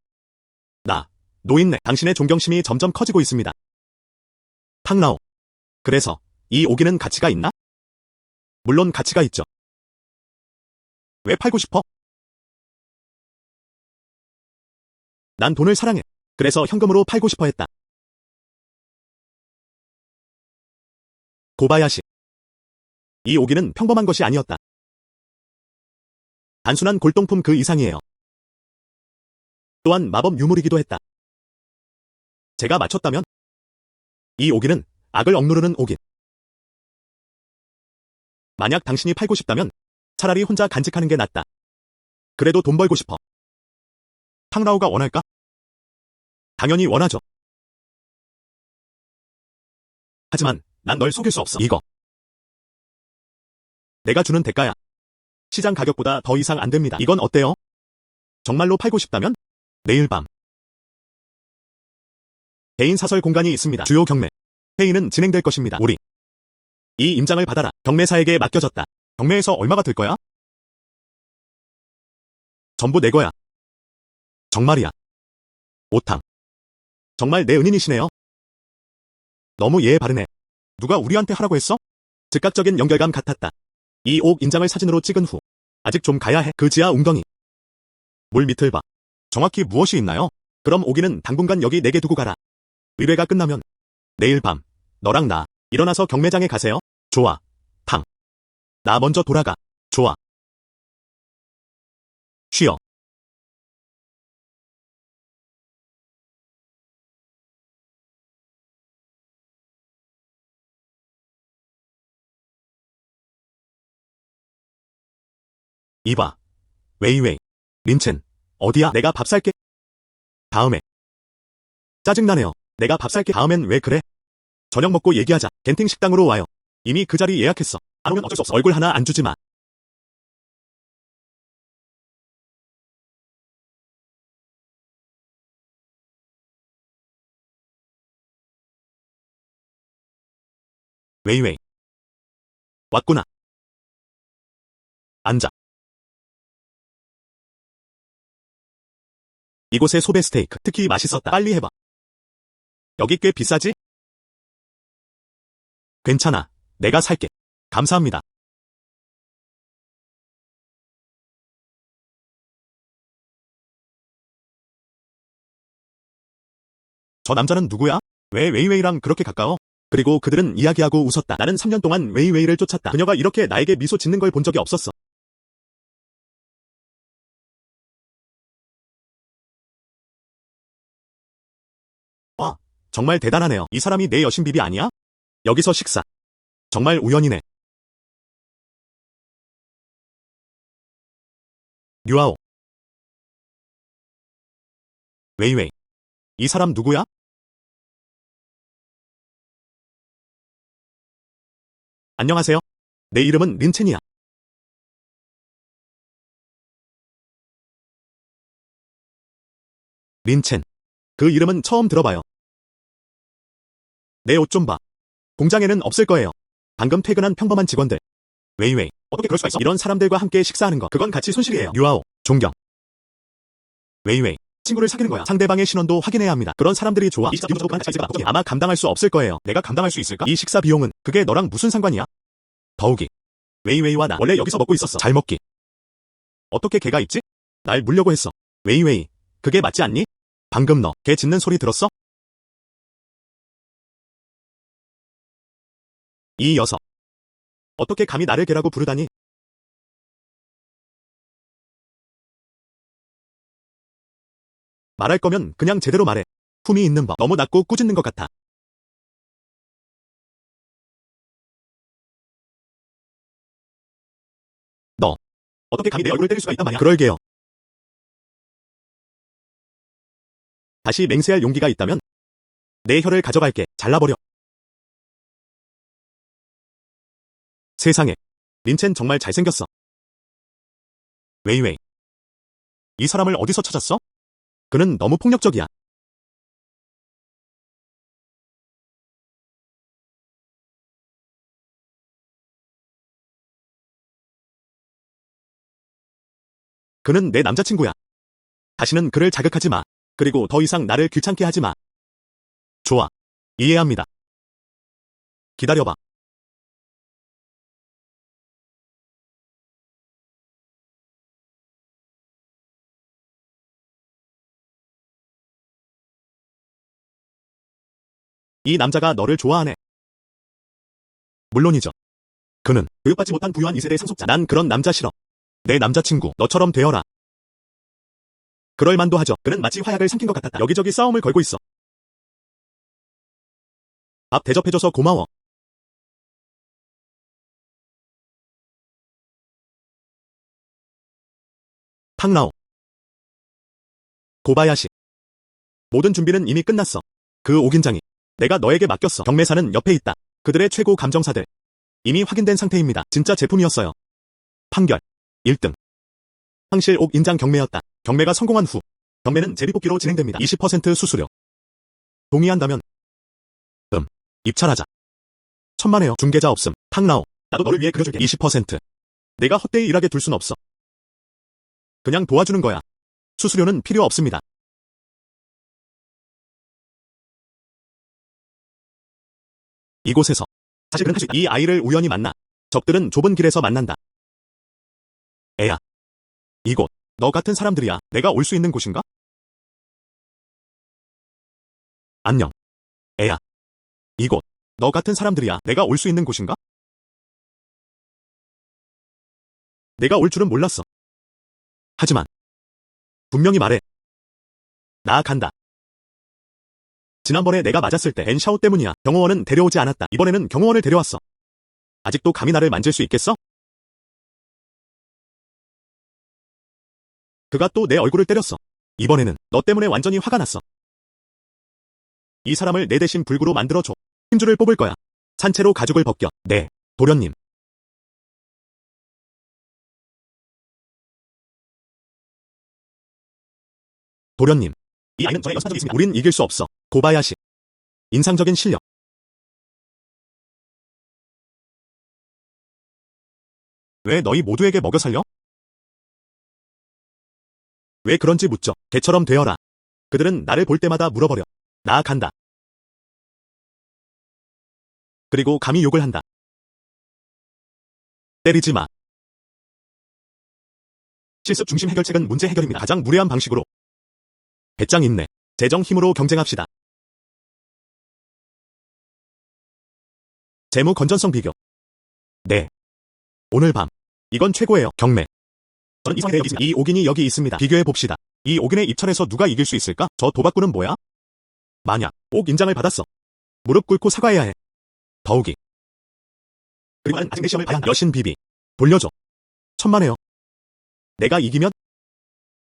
노인네, 당신의 존경심이 점점 커지고 있습니다. 탕라오. 그래서 이 오기는 가치가 있나? 물론 가치가 있죠. 왜 팔고 싶어? 난 돈을 사랑해. 그래서 현금으로 팔고 싶어 했다. 고바야시. 이 오기는 평범한 것이 아니었다. 단순한 골동품 그 이상이에요. 또한 마법 유물이기도 했다. 제가 맞췄다면? 이 오기는 악을 억누르는 오긴. 만약 당신이 팔고 싶다면 차라리 혼자 간직하는 게 낫다. 그래도 돈 벌고 싶어. 탕라오가 원할까? 당연히 원하죠. 하지만 난 널 속일 수 없어. 이거 내가 주는 대가야. 시장 가격보다 더 이상 안 됩니다. 이건 어때요? 정말로 팔고 싶다면? 내일 밤 개인 사설 공간이 있습니다. 주요 경매 회의는 진행될 것입니다. 우리 이 임장을 받아라. 경매사에게 맡겨졌다. 경매에서 얼마가 들 거야? 전부 내 거야. 정말이야. 오탕. 정말 내 은인이시네요. 너무 예의 바르네. 누가 우리한테 하라고 했어? 즉각적인 연결감 같았다. 이 옥 인장을 사진으로 찍은 후 아직 좀 가야 해. 그 지하 웅덩이. 물 밑을 봐. 정확히 무엇이 있나요? 그럼 오기는 당분간 여기 내게 두고 가라. 의뢰가 끝나면 내일 밤 너랑 나 일어나서 경매장에 가세요. 좋아. 탕. 나 먼저 돌아가. 좋아. 쉬어. 이봐. 웨이웨이. 린첸. 어디야? 내가 밥 살게. 다음에. 짜증나네요. 내가 밥 살게. 다음엔 왜 그래? 저녁 먹고 얘기하자. 겐팅 식당으로 와요. 이미 그 자리 예약했어. 안 오면 어쩔 수 없어. 얼굴 하나 안 주지 마. 웨이웨이. 왔구나. 앉아. 이곳의 소배 스테이크 특히 맛있었다. 빨리 해봐. 여기 꽤 비싸지? 괜찮아. 내가 살게. 감사합니다. 저 남자는 누구야? 왜 웨이웨이랑 그렇게 가까워? 그리고 그들은 이야기하고 웃었다. 나는 3년 동안 웨이웨이를 쫓았다. 그녀가 이렇게 나에게 미소 짓는 걸 본 적이 없었어. 와, 정말 대단하네요. 이 사람이 내 여신 비비 아니야? 여기서 식사. 정말 우연이네. 류아오. 웨이웨이. 이 사람 누구야? 안녕하세요. 내 이름은 린첸이야. 린첸. 그 이름은 처음 들어봐요. 내 옷 좀 봐. 공장에는 없을 거예요. 방금 퇴근한 평범한 직원들. 웨이웨이. 어떻게 그럴 수가 있어? 이런 사람들과 함께 식사하는 거. 그건 같이 손실이에요. 류아오. 존경. 웨이웨이. 친구를 사귀는 거야. 상대방의 신원도 확인해야 합니다. 그런 사람들이 좋아. 이 식사 비용도 같이 찍어봐. 아마 감당할 수 없을 거예요. 내가 감당할 수 있을까? 이 식사 비용은 그게 너랑 무슨 상관이야? 더욱이. 웨이웨이와 나 원래 여기서 먹고 있었어. 잘 먹기. 어떻게 걔가 있지? 날 물려고 했어. 웨이웨이. 그게 맞지 않니? 방금 너 걔 짖는 소리 들었어? 이 녀석. 어떻게 감히 나를 걔라고 부르다니? 말할 거면 그냥 제대로 말해. 품이 있는 법. 너무 낮고 꾸짖는 것 같아. 너. 어떻게 감히 내 얼굴을 때릴 수가 있단 말이야? 그럴게요. 다시 맹세할 용기가 있다면 내 혀를 가져갈게. 잘라버려. 세상에. 린첸 정말 잘생겼어. 웨이웨이. 이 사람을 어디서 찾았어? 그는 너무 폭력적이야. 그는 내 남자친구야. 다시는 그를 자극하지 마. 그리고 더 이상 나를 귀찮게 하지 마. 좋아. 이해합니다. 기다려봐. 이 남자가 너를 좋아하네. 물론이죠. 그는 교육받지 못한 부유한 2세대 상속자. 난 그런 남자 싫어. 내 남자친구, 너처럼 되어라. 그럴 만도 하죠. 그는 마치 화약을 삼킨 것 같았다. 여기저기 싸움을 걸고 있어. 밥 대접해줘서 고마워. 탕라오. 고바야시. 모든 준비는 이미 끝났어. 그 옥인장이 내가 너에게 맡겼어. 경매사는 옆에 있다. 그들의 최고 감정사들. 이미 확인된 상태입니다. 진짜 제품이었어요. 판결. 1등. 상실 옥 인장 경매였다. 경매가 성공한 후 경매는 제비뽑기로 진행됩니다. 20% 수수료. 동의한다면 입찰하자. 천만에요. 중개자 없음. 탕라오. 나도 너를 위해 그려줄게. 20%. 내가 헛되이 일하게 둘 순 없어. 그냥 도와주는 거야. 수수료는 필요 없습니다. 이곳에서 사실은 이 아이를 우연히 만나. 적들은 좁은 길에서 만난다. 애야. 이곳, 너 같은 사람들이야 내가 올 수 있는 곳인가? 안녕. 애야. 이곳, 너 같은 사람들이야 내가 올 수 있는 곳인가? 내가 올 줄은 몰랐어. 하지만 분명히 말해. 나 간다. 지난번에 내가 맞았을 때 앤샤오 때문이야. 경호원은 데려오지 않았다. 이번에는 경호원을 데려왔어. 아직도 감히 나를 만질 수 있겠어? 그가 또 내 얼굴을 때렸어. 이번에는 너 때문에 완전히 화가 났어. 이 사람을 내 대신 불구로 만들어줘. 힘줄을 뽑을 거야. 산채로 가죽을 벗겨. 네, 도련님. 도련님. 이 아이는 전에 연습한 적이 있습니다. 우린 이길 수 없어. 고바야시. 인상적인 실력. 왜 너희 모두에게 먹여 살려? 왜 그런지 묻죠. 개처럼 되어라. 그들은 나를 볼 때마다 물어버려. 나 간다. 그리고 감히 욕을 한다. 때리지 마. 실습 중심 해결책은 문제 해결입니다. 가장 무례한 방식으로. 배짱 있네. 재정 힘으로 경쟁합시다. 재무 건전성 비교. 네. 오늘 밤. 이건 최고예요. 경매. 저는 이성에 대해 여기 있습니다. 이 옥인이 여기 있습니다. 비교해 봅시다. 이 옥인의 입찰에서 누가 이길 수 있을까? 저 도박꾼은 뭐야? 만약 옥 인장을 받았어. 무릎 꿇고 사과해야 해. 더욱이. 그리고 나는 아직 내 시험을 봐야 한다. 여신 비비. 돌려줘. 천만에요. 내가 이기면?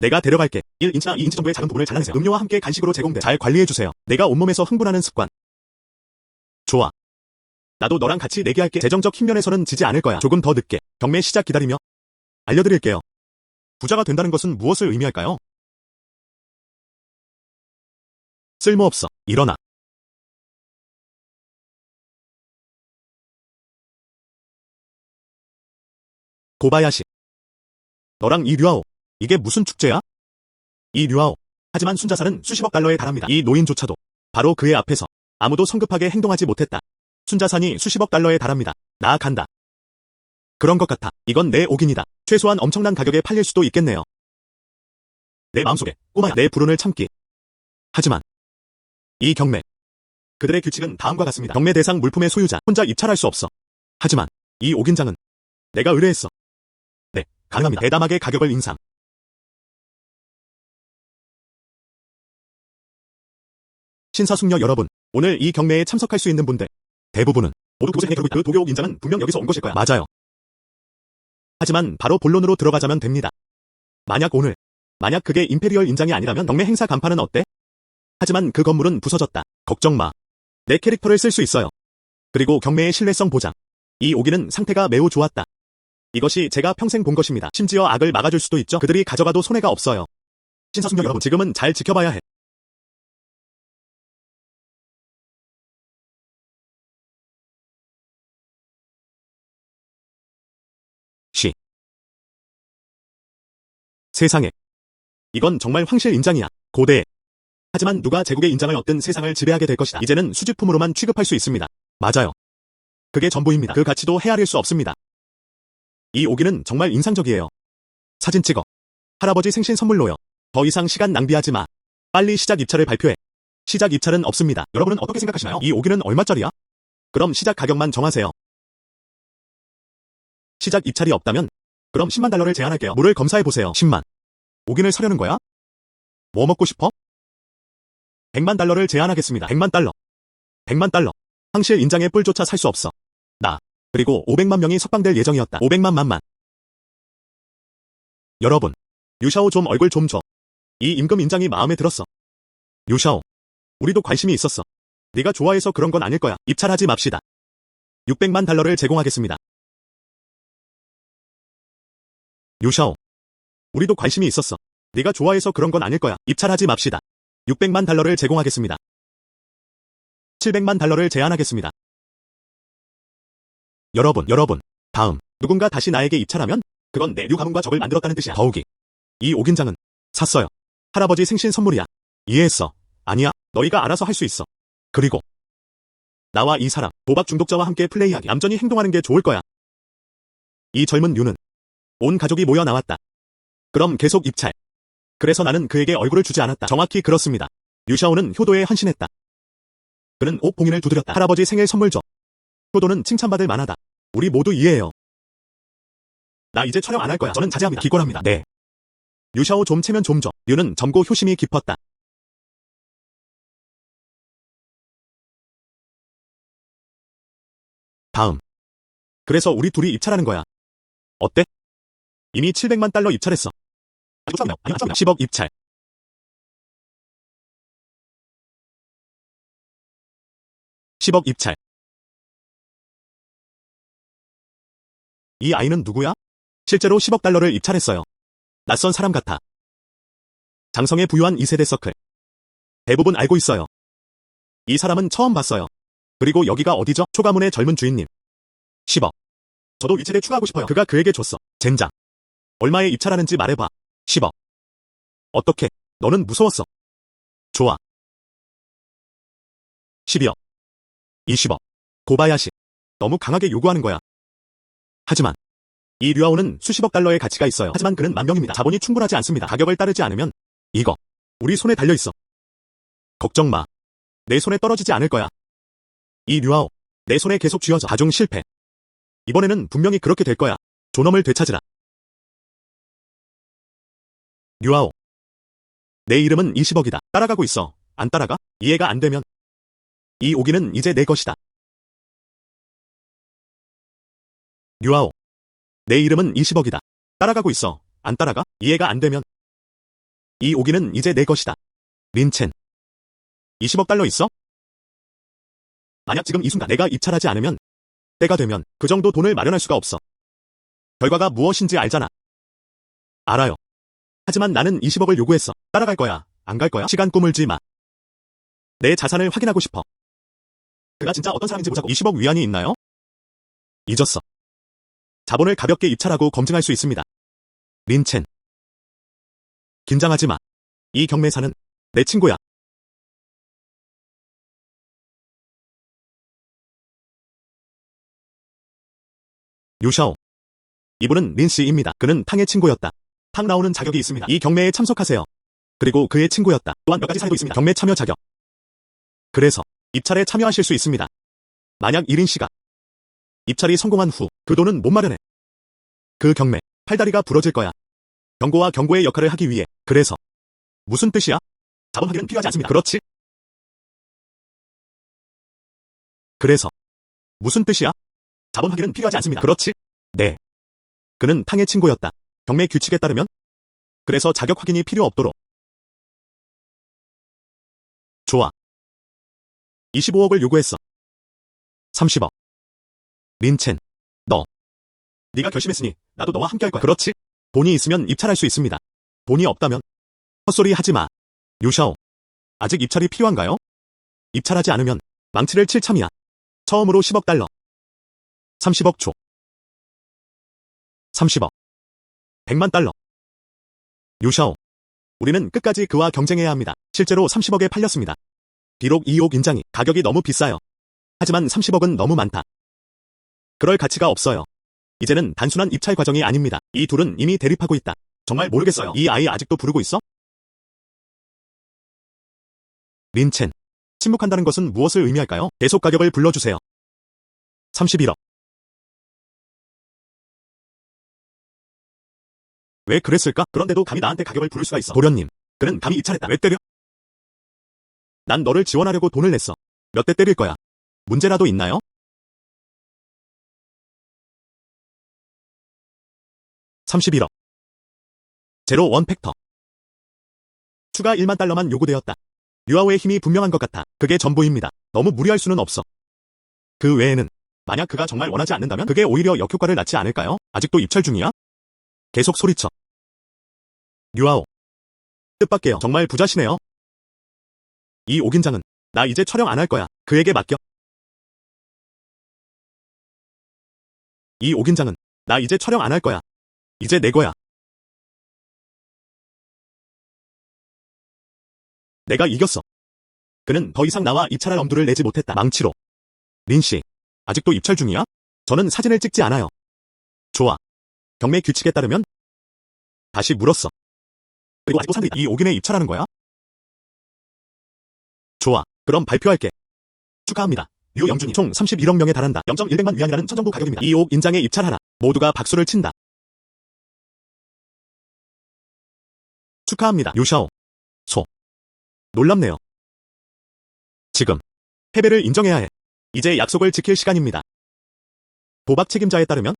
내가 데려갈게. 1인치나 2인치 정도의 작은 부분을 잘라내세요. 음료와 함께 간식으로 제공돼. 잘 관리해주세요. 내가 온몸에서 흥분하는 습관. 좋아. 나도 너랑 같이 내기할게. 재정적 힘면에서는 지지 않을 거야. 조금 더 늦게. 경매 시작 기다리며. 알려드릴게요. 부자가 된다는 것은 무엇을 의미할까요? 쓸모없어. 일어나. 고바야시. 너랑 이 류아오. 이게 무슨 축제야? 이 류아오. 하지만 순자산은 수십억 달러에 달합니다. 이 노인조차도 바로 그의 앞에서 아무도 성급하게 행동하지 못했다. 순자산이 수십억 달러에 달합니다. 나 간다. 그런 것 같아. 이건 내 옥인이다. 최소한 엄청난 가격에 팔릴 수도 있겠네요. 내 마음속에 꼬마야 내 불운을 참기. 하지만 이 경매. 그들의 규칙은 다음과 같습니다. 경매 대상 물품의 소유자 혼자 입찰할 수 없어. 하지만 이 옥인장은 내가 의뢰했어. 네, 가능합니다. 대담하게 가격을 인상. 신사숙녀 여러분, 오늘 이 경매에 참석할 수 있는 분들 대부분은 모두 그곳에 계속 그 도교옥 인장은 분명 여기서 온 것일 거야. 맞아요. 하지만 바로 본론으로 들어가자면 됩니다. 만약 그게 임페리얼 인장이 아니라면 경매 행사 간판은 어때? 하지만 그 건물은 부서졌다. 걱정 마. 내 캐릭터를 쓸 수 있어요. 그리고 경매의 신뢰성 보장. 이 오기는 상태가 매우 좋았다. 이것이 제가 평생 본 것입니다. 심지어 악을 막아줄 수도 있죠. 그들이 가져가도 손해가 없어요. 신사숙녀 여러분, 지금은 잘 지켜봐야 해. 세상에. 이건 정말 황실 인장이야. 고대에. 하지만 누가 제국의 인장을 얻든 세상을 지배하게 될 것이다. 이제는 수집품으로만 취급할 수 있습니다. 맞아요. 그게 전부입니다. 그 가치도 헤아릴 수 없습니다. 이 오기는 정말 인상적이에요. 사진 찍어. 할아버지 생신 선물로요. 더 이상 시간 낭비하지 마. 빨리 시작 입찰을 발표해. 시작 입찰은 없습니다. 여러분은 어떻게 생각하시나요? 이 오기는 얼마짜리야? 그럼 시작 가격만 정하세요. 시작 입찰이 없다면? 그럼 10만 달러를 제안할게요. 물을 검사해보세요. 10만. 오긴을 사려는 거야? 뭐 먹고 싶어? 100만 달러를 제안하겠습니다. 100만 달러. 100만 달러. 황실 인장의 뿔조차 살 수 없어. 나. 그리고 500만 명이 석방될 예정이었다. 500만 만만. 여러분. 유샤오 좀 얼굴 좀 줘. 이 임금 인장이 마음에 들었어. 유샤오. 우리도 관심이 있었어. 네가 좋아해서 그런 건 아닐 거야. 입찰하지 맙시다. 600만 달러를 제공하겠습니다. 유샤오. 우리도 관심이 있었어. 네가 좋아해서 그런 건 아닐 거야. 입찰하지 맙시다. 600만 달러를 제공하겠습니다. 700만 달러를 제안하겠습니다. 여러분, 다음. 누군가 다시 나에게 입찰하면 그건 내 류 가문과 적을 만들었다는 뜻이야. 더욱이 이 옥인장은 샀어요. 할아버지 생신 선물이야. 이해했어. 아니야. 너희가 알아서 할 수 있어. 그리고 나와 이 사람 도박 중독자와 함께 플레이하기 얌전히 행동하는 게 좋을 거야. 이 젊은 류는 온 가족이 모여 나왔다. 그럼 계속 입찰. 그래서 나는 그에게 얼굴을 주지 않았다. 정확히 그렇습니다. 류샤오는 효도에 헌신했다. 그는 옥 봉인을 두드렸다. 할아버지 생일 선물 줘. 효도는 칭찬받을 만하다. 우리 모두 이해해요. 나 이제 촬영 안 할 거야. 저는 자제합니다. 기권합니다. 네. 류샤오 좀 채면 좀 줘. 류는 젊고 효심이 깊었다. 다음. 그래서 우리 둘이 입찰하는 거야. 어때? 이미 700만 달러 입찰했어. 10억 입찰. 이 아이는 누구야? 실제로 10억 달러를 입찰했어요. 낯선 사람 같아. 장성에 부유한 2세대 서클. 대부분 알고 있어요. 이 사람은 처음 봤어요. 그리고 여기가 어디죠? 초가문의 젊은 주인님. 10억. 저도 위챗에 추가하고 싶어요. 그가 그에게 줬어. 젠장. 얼마에 입찰하는지 말해봐. 10억. 어떻게? 너는 무서웠어. 좋아. 12억. 20억. 고바야시. 너무 강하게 요구하는 거야. 하지만 이 류아오는 수십억 달러의 가치가 있어요. 하지만 그는 만명입니다. 자본이 충분하지 않습니다. 가격을 따르지 않으면 이거 우리 손에 달려있어. 걱정 마. 내 손에 떨어지지 않을 거야. 이 류아오. 내 손에 계속 쥐어져. 다중 실패. 이번에는 분명히 그렇게 될 거야. 존엄을 되찾으라. 류아오. 내 이름은 20억이다. 따라가고 있어. 안 따라가? 이해가 안 되면 이 오기는 이제 내 것이다. 류아오. 내 이름은 20억이다. 따라가고 있어. 안 따라가? 이해가 안 되면 이 오기는 이제 내 것이다. 린첸. 20억 달러 있어? 만약 지금 이 순간 내가 입찰하지 않으면 때가 되면 그 정도 돈을 마련할 수가 없어. 결과가 무엇인지 알잖아. 알아요. 하지만 나는 20억을 요구했어. 따라갈 거야. 안 갈 거야? 시간 꾸물지 마. 내 자산을 확인하고 싶어. 그가 진짜 어떤 사람인지 보자고. 20억 위안이 있나요? 잊었어. 자본을 가볍게 입찰하고 검증할 수 있습니다. 린첸. 긴장하지 마. 이 경매사는 내 친구야. 류샤오. 이분은 린 씨입니다. 그는 탕의 친구였다. 탕 나오는 자격이 있습니다. 이 경매에 참석하세요. 그리고 그의 친구였다. 또한 몇 가지 사례도 있습니다. 경매 참여 자격. 그래서 입찰에 참여하실 수 있습니다. 만약 이린 씨가 입찰이 성공한 후 그 돈은 못 마련해. 그 경매 팔다리가 부러질 거야. 경고와 경고의 역할을 하기 위해. 그래서 무슨 뜻이야? 자본 확인은 필요하지 않습니다. 그렇지? 그래서 무슨 뜻이야? 자본 확인은 필요하지 않습니다. 그렇지? 네. 그는 탕의 친구였다. 경매 규칙에 따르면 그래서 자격 확인이 필요 없도록. 좋아. 25억을 요구했어. 30억. 린첸. 네가 결심했으니 나도 너와 함께 할 거야. 그렇지? 돈이 있으면 입찰할 수 있습니다. 돈이 없다면 헛소리 하지 마. 류샤오. 아직 입찰이 필요한가요? 입찰하지 않으면 망치를 칠 참이야. 처음으로 10억 달러. 30억 초. 30억. 100만 달러. 류샤오. 우리는 끝까지 그와 경쟁해야 합니다. 실제로 30억에 팔렸습니다. 비록 2억 인장이 가격이 너무 비싸요. 하지만 30억은 너무 많다. 그럴 가치가 없어요. 이제는 단순한 입찰 과정이 아닙니다. 이 둘은 이미 대립하고 있다. 정말 모르겠어요. 이 아이 아직도 부르고 있어? 린첸. 침묵한다는 것은 무엇을 의미할까요? 계속 가격을 불러주세요. 31억. 왜 그랬을까? 그런데도 감히 나한테 가격을 부를 수가 있어. 도련님. 그는 감히 입찰했다. 왜 때려? 난 너를 지원하려고 돈을 냈어. 몇 대 때릴 거야. 문제라도 있나요? 31억. 제로 원 팩터. 추가 1만 달러만 요구되었다. 류아오의 힘이 분명한 것 같아. 그게 전부입니다. 너무 무리할 수는 없어. 그 외에는 만약 그가 정말 원하지 않는다면 그게 오히려 역효과를 낳지 않을까요? 아직도 입찰 중이야? 계속 소리쳐. 류아오. 뜻밖에요. 정말 부자시네요. 이 옥인장은 나 이제 촬영 안 할 거야. 그에게 맡겨. 이 옥인장은 나 이제 촬영 안 할 거야. 이제 내 거야. 내가 이겼어. 그는 더 이상 나와 입찰할 엄두를 내지 못했다. 망치로. 린씨, 아직도 입찰 중이야? 저는 사진을 찍지 않아요. 좋아. 경매 규칙에 따르면? 다시 물었어. 그리고 아직도 사람들이 이 옥인에 입찰하는 거야? 좋아. 그럼 발표할게. 축하합니다. 류영준이 총 31억 명에 달한다. 0.100만 위안이라는 천정부 가격입니다. 이 옥 인장에 입찰하라. 모두가 박수를 친다. 축하합니다. 유샤오. 소. 놀랍네요. 지금 패배를 인정해야 해. 이제 약속을 지킬 시간입니다. 도박 책임자에 따르면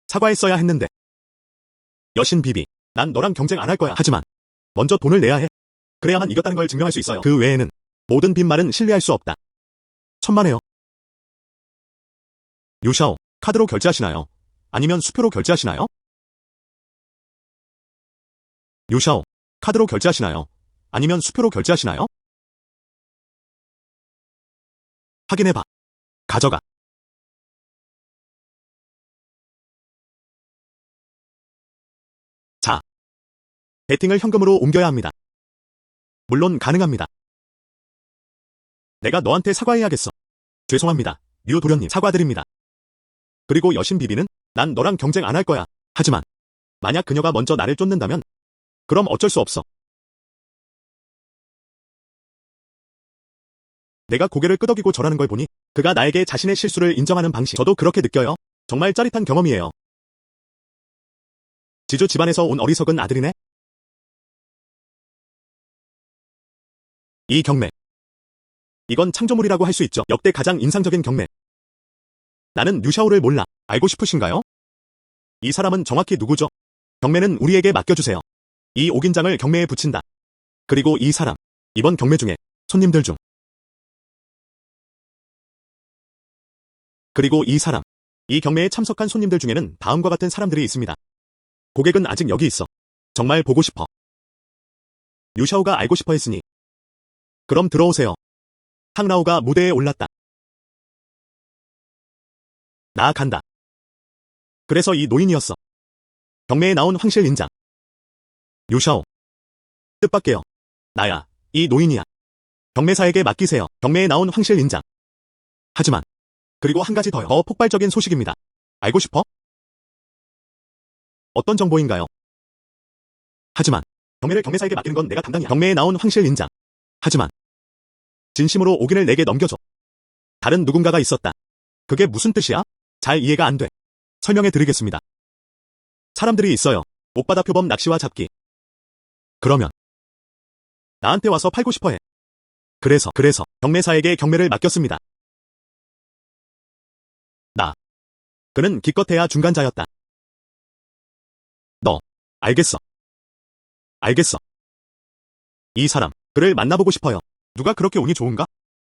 사과했어야 했는데. 여신 비비, 난 너랑 경쟁 안 할 거야. 하지만 먼저 돈을 내야 해. 그래야만 이겼다는 걸 증명할 수 있어요. 그 외에는 모든 빈말은 신뢰할 수 없다. 천만에요. 유샤오, 카드로 결제하시나요? 아니면 수표로 결제하시나요? 유샤오, 카드로 결제하시나요? 아니면 수표로 결제하시나요? 확인해봐. 가져가. 자, 베팅을 현금으로 옮겨야 합니다. 물론 가능합니다. 내가 너한테 사과해야겠어. 죄송합니다. 류 도련님, 사과드립니다. 그리고 여신 비비는 난 너랑 경쟁 안 할 거야. 하지만 만약 그녀가 먼저 나를 쫓는다면 그럼 어쩔 수 없어. 내가 고개를 끄덕이고 절하는 걸 보니 그가 나에게 자신의 실수를 인정하는 방식. 저도 그렇게 느껴요. 정말 짜릿한 경험이에요. 지주 집안에서 온 어리석은 아들이네. 이 경매. 이건 창조물이라고 할 수 있죠. 역대 가장 인상적인 경매. 나는 류샤오를 몰라. 알고 싶으신가요? 이 사람은 정확히 누구죠? 경매는 우리에게 맡겨주세요. 이 옥인장을 경매에 붙인다. 그리고 이 사람. 이번 경매 중에 손님들 중. 그리고 이 사람. 이 경매에 참석한 손님들 중에는 다음과 같은 사람들이 있습니다. 고객은 아직 여기 있어. 정말 보고 싶어. 류샤오가 알고 싶어 했으니. 그럼 들어오세요. 탕라오가 무대에 올랐다. 나 간다. 그래서 이 노인이었어. 경매에 나온 황실 인장. 류샤오. 뜻밖에요. 나야. 이 노인이야. 경매사에게 맡기세요. 경매에 나온 황실 인장. 하지만 그리고 한 가지 더요. 더 폭발적인 소식입니다. 알고 싶어? 어떤 정보인가요? 하지만 경매를 경매사에게 맡기는 건 내가 담당이야. 경매에 나온 황실 인장. 하지만 진심으로 옥인을 내게 넘겨줘. 다른 누군가가 있었다. 그게 무슨 뜻이야? 잘 이해가 안 돼. 설명해 드리겠습니다. 사람들이 있어요. 옥바다 표범 낚시와 잡기. 그러면 나한테 와서 팔고 싶어 해. 그래서 경매사에게 경매를 맡겼습니다. 그는 기껏해야 중간자였다. 너, 알겠어. 알겠어. 이 사람, 그를 만나보고 싶어요. 누가 그렇게 운이 좋은가?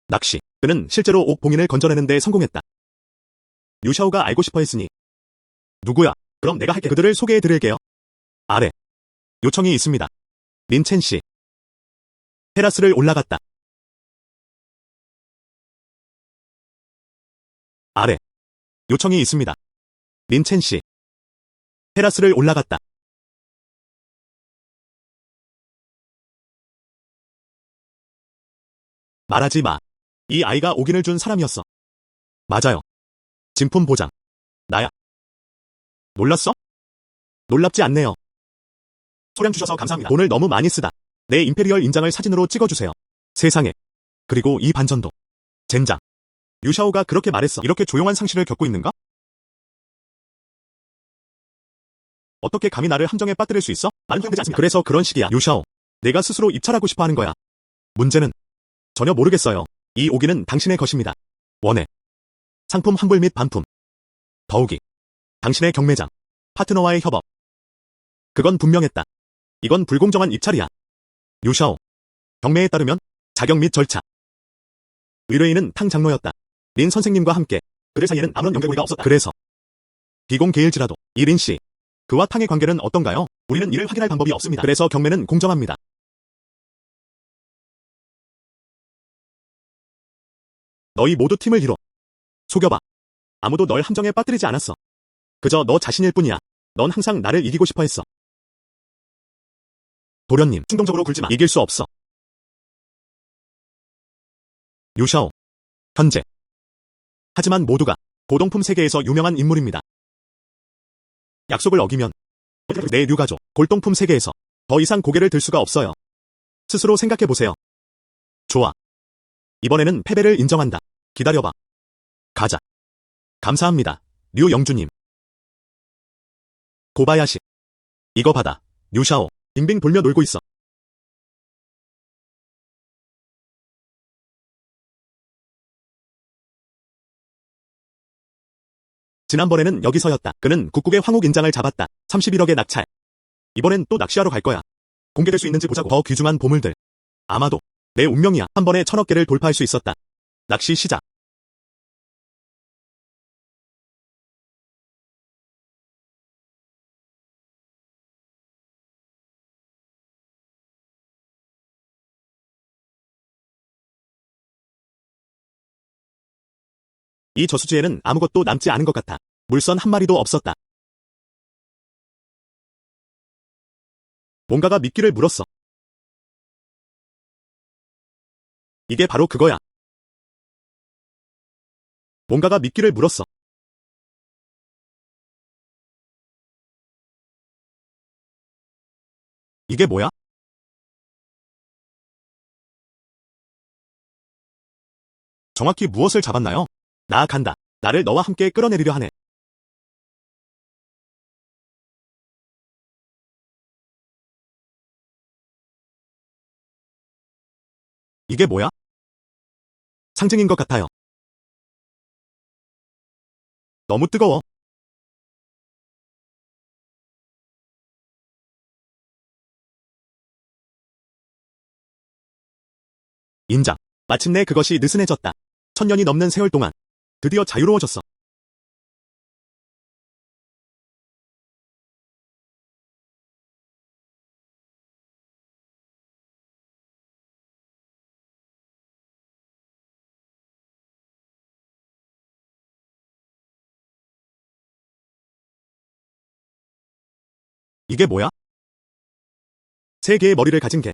낚시. 그는 실제로 옥 봉인을 건져내는데 성공했다. 류샤오가 알고 싶어 했으니. 누구야? 그럼 내가 할게. 그들을 소개해 드릴게요. 아래. 요청이 있습니다. 린첸 씨. 테라스를 올라갔다. 아래. 요청이 있습니다. 린첸 씨. 테라스를 올라갔다. 말하지 마. 이 아이가 옥인을 준 사람이었어. 맞아요. 진품 보장. 나야. 놀랐어? 놀랍지 않네요. 소량 주셔서 감사합니다. 돈을 너무 많이 쓰다. 내 임페리얼 인장을 사진으로 찍어주세요. 세상에. 그리고 이 반전도. 젠장. 류샤오가 그렇게 말했어. 이렇게 조용한 상실을 겪고 있는가? 어떻게 감히 나를 함정에 빠뜨릴 수 있어? 말은 허용되지 않습니다. 그래서 그런 식이야. 류샤오. 내가 스스로 입찰하고 싶어 하는 거야. 문제는 전혀 모르겠어요. 이 옥인은 당신의 것입니다. 원해. 상품 환불 및 반품. 더욱이 당신의 경매장, 파트너와의 협업. 그건 분명했다. 이건 불공정한 입찰이야. 류샤오. 경매에 따르면 자격 및 절차. 의뢰인은 탕 장로였다. 린 선생님과 함께 그들 사이에는 아무런 연결고리가 없었다. 그래서 비공개일지라도 이 린 씨, 그와 탕의 관계는 어떤가요? 우리는 이를 확인할 방법이 없습니다. 그래서 경매는 공정합니다. 너희 모두 팀을 이뤄. 속여봐. 아무도 널 함정에 빠뜨리지 않았어. 그저 너 자신일 뿐이야. 넌 항상 나를 이기고 싶어 했어. 도련님, 충동적으로 굴지 마. 이길 수 없어. 류샤오. 현재. 하지만 모두가 고동품 세계에서 유명한 인물입니다. 약속을 어기면 내 류가족 골동품 세계에서 더 이상 고개를 들 수가 없어요. 스스로 생각해보세요. 좋아. 이번에는 패배를 인정한다. 기다려봐. 가자. 감사합니다. 류영주님. 고바야시. 이거 받아. 류샤오. 빙빙 돌며 놀고 있어. 지난번에는 여기서였다. 그는 국국의 황옥인장을 잡았다. 31억의 낙찰. 이번엔 또 낚시하러 갈 거야. 공개될 수 있는지 보자고. 더 귀중한 보물들. 아마도 내 운명이야. 한 번에 1000억 개를 돌파할 수 있었다. 낚시 시작. 이 저수지에는 아무것도 남지 않은 것 같아. 물선 한 마리도 없었다. 뭔가가 미끼를 물었어. 이게 바로 그거야. 뭔가가 미끼를 물었어. 이게 뭐야? 정확히 무엇을 잡았나요? 나 간다. 나를 너와 함께 끌어내리려 하네. 이게 뭐야? 상징인 것 같아요. 너무 뜨거워. 인장. 마침내 그것이 느슨해졌다. 1000년이 넘는 세월 동안 드디어 자유로워졌어. 이게 뭐야? 세 개의 머리를 가진 개.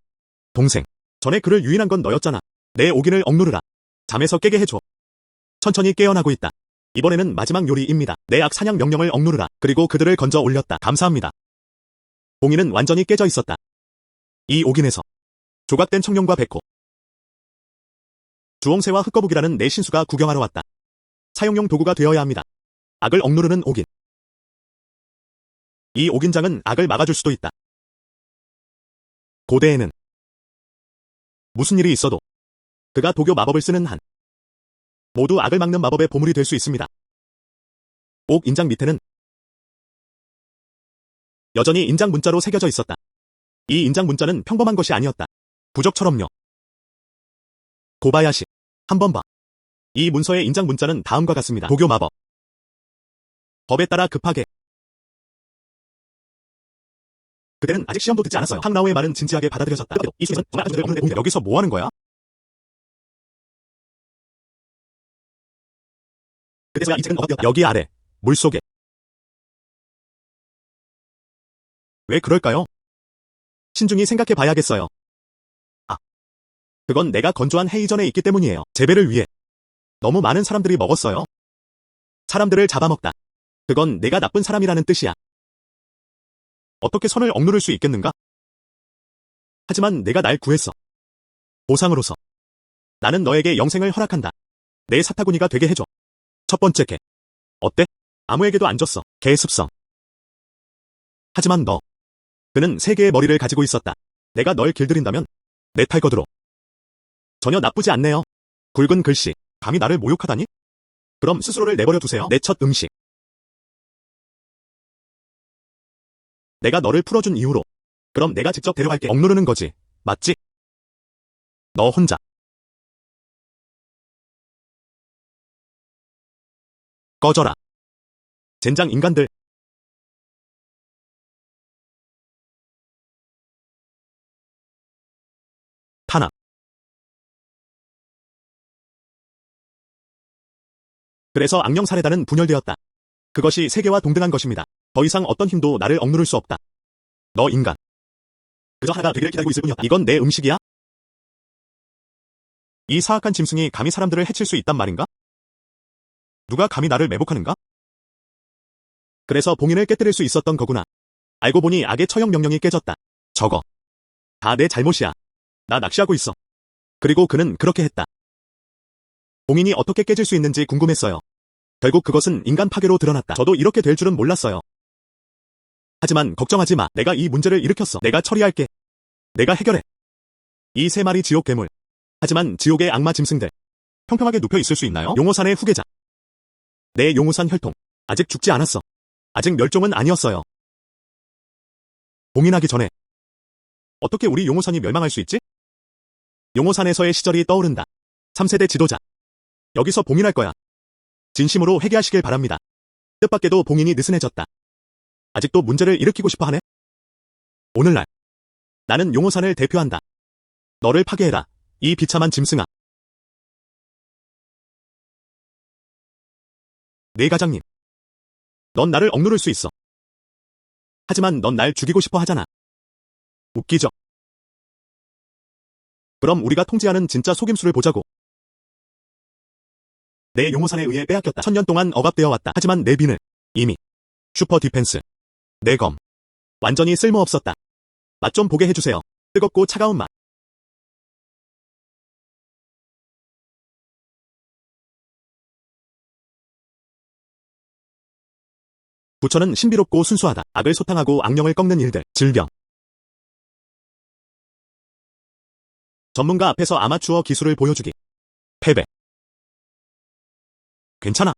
동생. 전에 그를 유인한 건 너였잖아. 내 오긴을 억누르라. 잠에서 깨게 해줘. 천천히 깨어나고 있다. 이번에는 마지막 요리입니다. 내 악 사냥 명령을 억누르라. 그리고 그들을 건져 올렸다. 감사합니다. 봉인은 완전히 깨져 있었다. 이 옥인에서 조각된 청룡과 백호, 주홍새와 흑거북이라는 내 신수가 구경하러 왔다. 사용용 도구가 되어야 합니다. 악을 억누르는 옥인. 이 옥인장은 악을 막아줄 수도 있다. 고대에는 무슨 일이 있어도 그가 도교 마법을 쓰는 한 모두 악을 막는 마법의 보물이 될 수 있습니다. 옥 인장 밑에는 여전히 인장 문자로 새겨져 있었다. 이 인장 문자는 평범한 것이 아니었다. 부적처럼요. 고바야시. 한번 봐. 이 문서의 인장 문자는 다음과 같습니다. 도교 마법. 법에 따라 급하게. 그때는 아직 시험도 듣지 않았어요. 항라오의 말은 진지하게 받아들여졌다. 이 수에선 정말 안전을 없는 데 여기서 뭐 하는 거야? 그때서야 이 책은 얻었다. 여기 아래. 물속에. 왜 그럴까요? 신중히 생각해 봐야겠어요. 아. 그건 내가 건조한 헤이전에 있기 때문이에요. 재배를 위해. 너무 많은 사람들이 먹었어요. 사람들을 잡아먹다. 그건 내가 나쁜 사람이라는 뜻이야. 어떻게 선을 억누를 수 있겠는가? 하지만 내가 날 구했어. 보상으로서. 나는 너에게 영생을 허락한다. 내 사타구니가 되게 해줘. 첫 번째 개. 어때? 아무에게도 안 줬어. 개 습성. 하지만 너. 그는 세 개의 머리를 가지고 있었다. 내가 널 길들인다면 내 탈거드로. 전혀 나쁘지 않네요. 굵은 글씨. 감히 나를 모욕하다니? 그럼 스스로를 내버려 두세요. 내 첫 음식. 내가 너를 풀어준 이후로. 그럼 내가 직접 데려갈게. 억누르는 거지. 맞지? 너 혼자. 꺼져라. 젠장 인간들. 탄압. 그래서 악령 사례단은 분열되었다. 그것이 세계와 동등한 것입니다. 더 이상 어떤 힘도 나를 억누를 수 없다. 너 인간. 그저 하나가 되기를 기다리고 있을 뿐이었다. 이건 내 음식이야? 이 사악한 짐승이 감히 사람들을 해칠 수 있단 말인가? 누가 감히 나를 매복하는가? 그래서 봉인을 깨뜨릴 수 있었던 거구나. 알고 보니 악의 처형 명령이 깨졌다. 저거. 다 내 잘못이야. 나 낚시하고 있어. 그리고 그는 그렇게 했다. 봉인이 어떻게 깨질 수 있는지 궁금했어요. 결국 그것은 인간 파괴로 드러났다. 저도 이렇게 될 줄은 몰랐어요. 하지만 걱정하지 마. 내가 이 문제를 일으켰어. 내가 처리할게. 내가 해결해. 이 세 마리 지옥 괴물. 하지만 지옥의 악마 짐승들. 평평하게 눕혀 있을 수 있나요? 용호산의 후계자. 내 용호산 혈통. 아직 죽지 않았어. 아직 멸종은 아니었어요. 봉인하기 전에. 어떻게 우리 용호산이 멸망할 수 있지? 용호산에서의 시절이 떠오른다. 3세대 지도자. 여기서 봉인할 거야. 진심으로 회개하시길 바랍니다. 뜻밖에도 봉인이 느슨해졌다. 아직도 문제를 일으키고 싶어 하네? 오늘날. 나는 용호산을 대표한다. 너를 파괴해라. 이 비참한 짐승아. 네 가장님. 넌 나를 억누를 수 있어. 하지만 넌 날 죽이고 싶어 하잖아. 웃기죠? 그럼 우리가 통제하는 진짜 속임수를 보자고. 내 용호산에 의해 빼앗겼다. 1000년 동안 억압되어 왔다. 하지만 내 비늘. 이미. 슈퍼 디펜스. 내 검. 완전히 쓸모없었다. 맛 좀 보게 해주세요. 뜨겁고 차가운 맛. 부처는 신비롭고 순수하다. 악을 소탕하고 악령을 꺾는 일들. 질병. 전문가 앞에서 아마추어 기술을 보여주기. 패배. 괜찮아.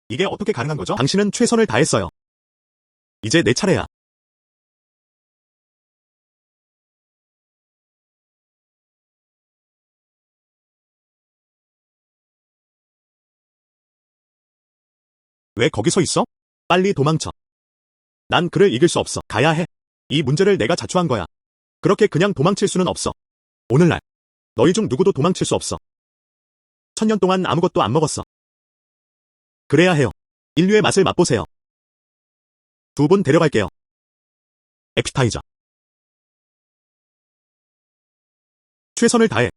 이게 어떻게 가능한 거죠? 당신은 최선을 다했어요. 이제 내 차례야. 왜 거기 서 있어? 빨리 도망쳐. 난 그를 이길 수 없어. 가야 해. 이 문제를 내가 자초한 거야. 그렇게 그냥 도망칠 수는 없어. 오늘날. 너희 중 누구도 도망칠 수 없어. 1000년 동안 아무것도 안 먹었어. 그래야 해요. 인류의 맛을 맛보세요. 2분 데려갈게요. 에피타이저. 최선을 다해.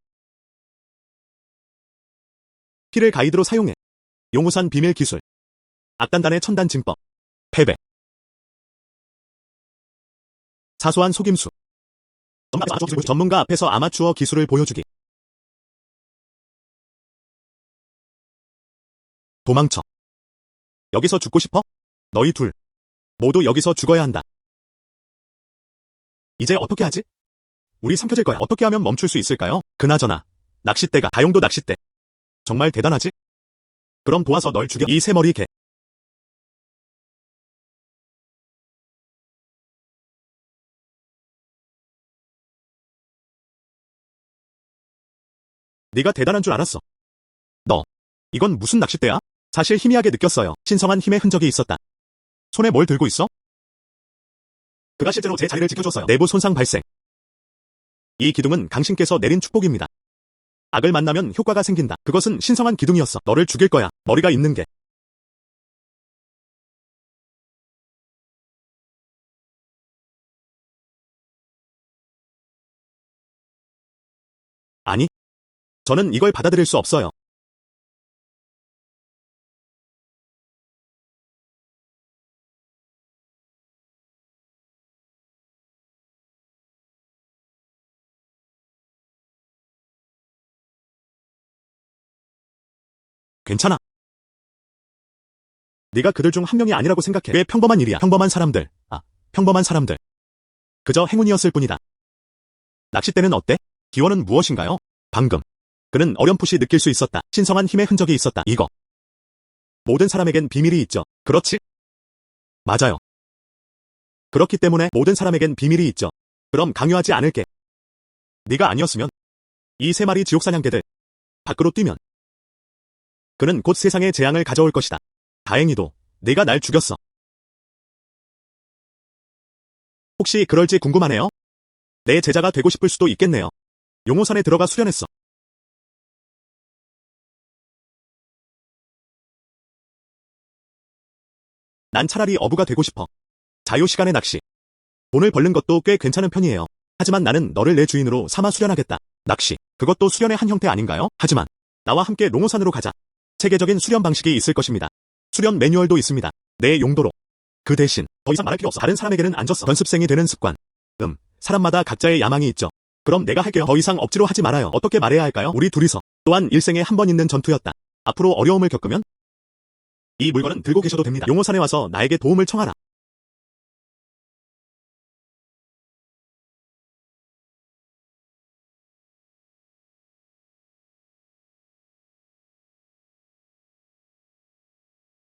피를 가이드로 사용해. 용우산 비밀 기술. 악단단의 천단 징법. 패배. 사소한 속임수. 전문가 앞에서 아마추어 기술을 보여주기. 도망쳐. 여기서 죽고 싶어? 너희 둘. 모두 여기서 죽어야 한다. 이제 어떻게 하지? 우리 삼켜질 거야. 어떻게 하면 멈출 수 있을까요? 그나저나 낚싯대가 다용도 낚싯대. 정말 대단하지? 그럼 도와서 널 죽여. 이 새머리 개. 네가 대단한 줄 알았어. 너. 이건 무슨 낚싯대야? 사실 희미하게 느꼈어요. 신성한 힘의 흔적이 있었다. 손에 뭘 들고 있어? 그가 실제로 제 자리를 지켜줬어요. 내부 손상 발생. 이 기둥은 당신께서 내린 축복입니다. 악을 만나면 효과가 생긴다. 그것은 신성한 기둥이었어. 너를 죽일 거야. 머리가 있는 게. 아니. 저는 이걸 받아들일 수 없어요. 괜찮아. 네가 그들 중 한 명이 아니라고 생각해. 왜 평범한 일이야. 평범한 사람들. 평범한 사람들. 그저 행운이었을 뿐이다. 낚싯대는 어때? 기원은 무엇인가요? 방금. 그는 어렴풋이 느낄 수 있었다. 신성한 힘의 흔적이 있었다. 이거. 모든 사람에겐 비밀이 있죠. 그렇지? 맞아요. 그렇기 때문에 모든 사람에겐 비밀이 있죠. 그럼 강요하지 않을게. 네가 아니었으면 이 세 마리 지옥사냥개들 밖으로 뛰면 그는 곧 세상에 재앙을 가져올 것이다. 다행히도 네가 날 죽였어. 혹시 그럴지 궁금하네요. 내 제자가 되고 싶을 수도 있겠네요. 용호산에 들어가 수련했어. 난 차라리 어부가 되고 싶어. 자유시간에 낚시. 돈을 벌는 것도 꽤 괜찮은 편이에요. 하지만 나는 너를 내 주인으로 삼아 수련하겠다. 낚시. 그것도 수련의 한 형태 아닌가요? 하지만 나와 함께 롱호산으로 가자. 체계적인 수련 방식이 있을 것입니다. 수련 매뉴얼도 있습니다. 내 용도로. 그 대신 더 이상 말할 필요 없어. 다른 사람에게는 안 줬어. 연습생이 되는 습관. 사람마다 각자의 야망이 있죠. 그럼 내가 할게요. 더 이상 억지로 하지 말아요. 어떻게 말해야 할까요? 우리 둘이서. 또한 일생에 한 번 있는 전투였다. 앞으로 어려움을 겪으면 이 물건은 들고 계셔도 됩니다. 용호산에 와서 나에게 도움을 청하라.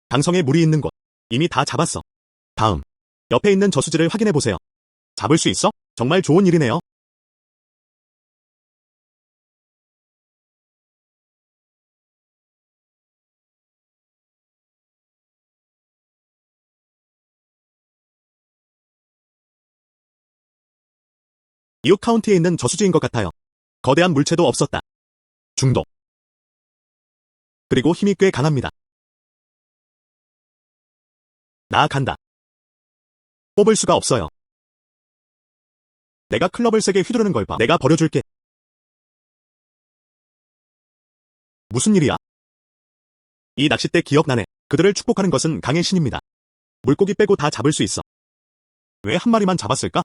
강성에 물이 있는 곳. 이미 다 잡았어. 다음. 옆에 있는 저수지를 확인해보세요. 잡을 수 있어? 정말 좋은 일이네요. 이웃 카운티에 있는 저수지인 것 같아요. 거대한 물체도 없었다. 중도. 그리고 힘이 꽤 강합니다. 나아간다. 뽑을 수가 없어요. 내가 클럽을 세게 휘두르는 걸 봐. 내가 버려줄게. 무슨 일이야? 이 낚싯대 기억나네. 그들을 축복하는 것은 강의 신입니다. 물고기 빼고 다 잡을 수 있어. 왜 한 마리만 잡았을까?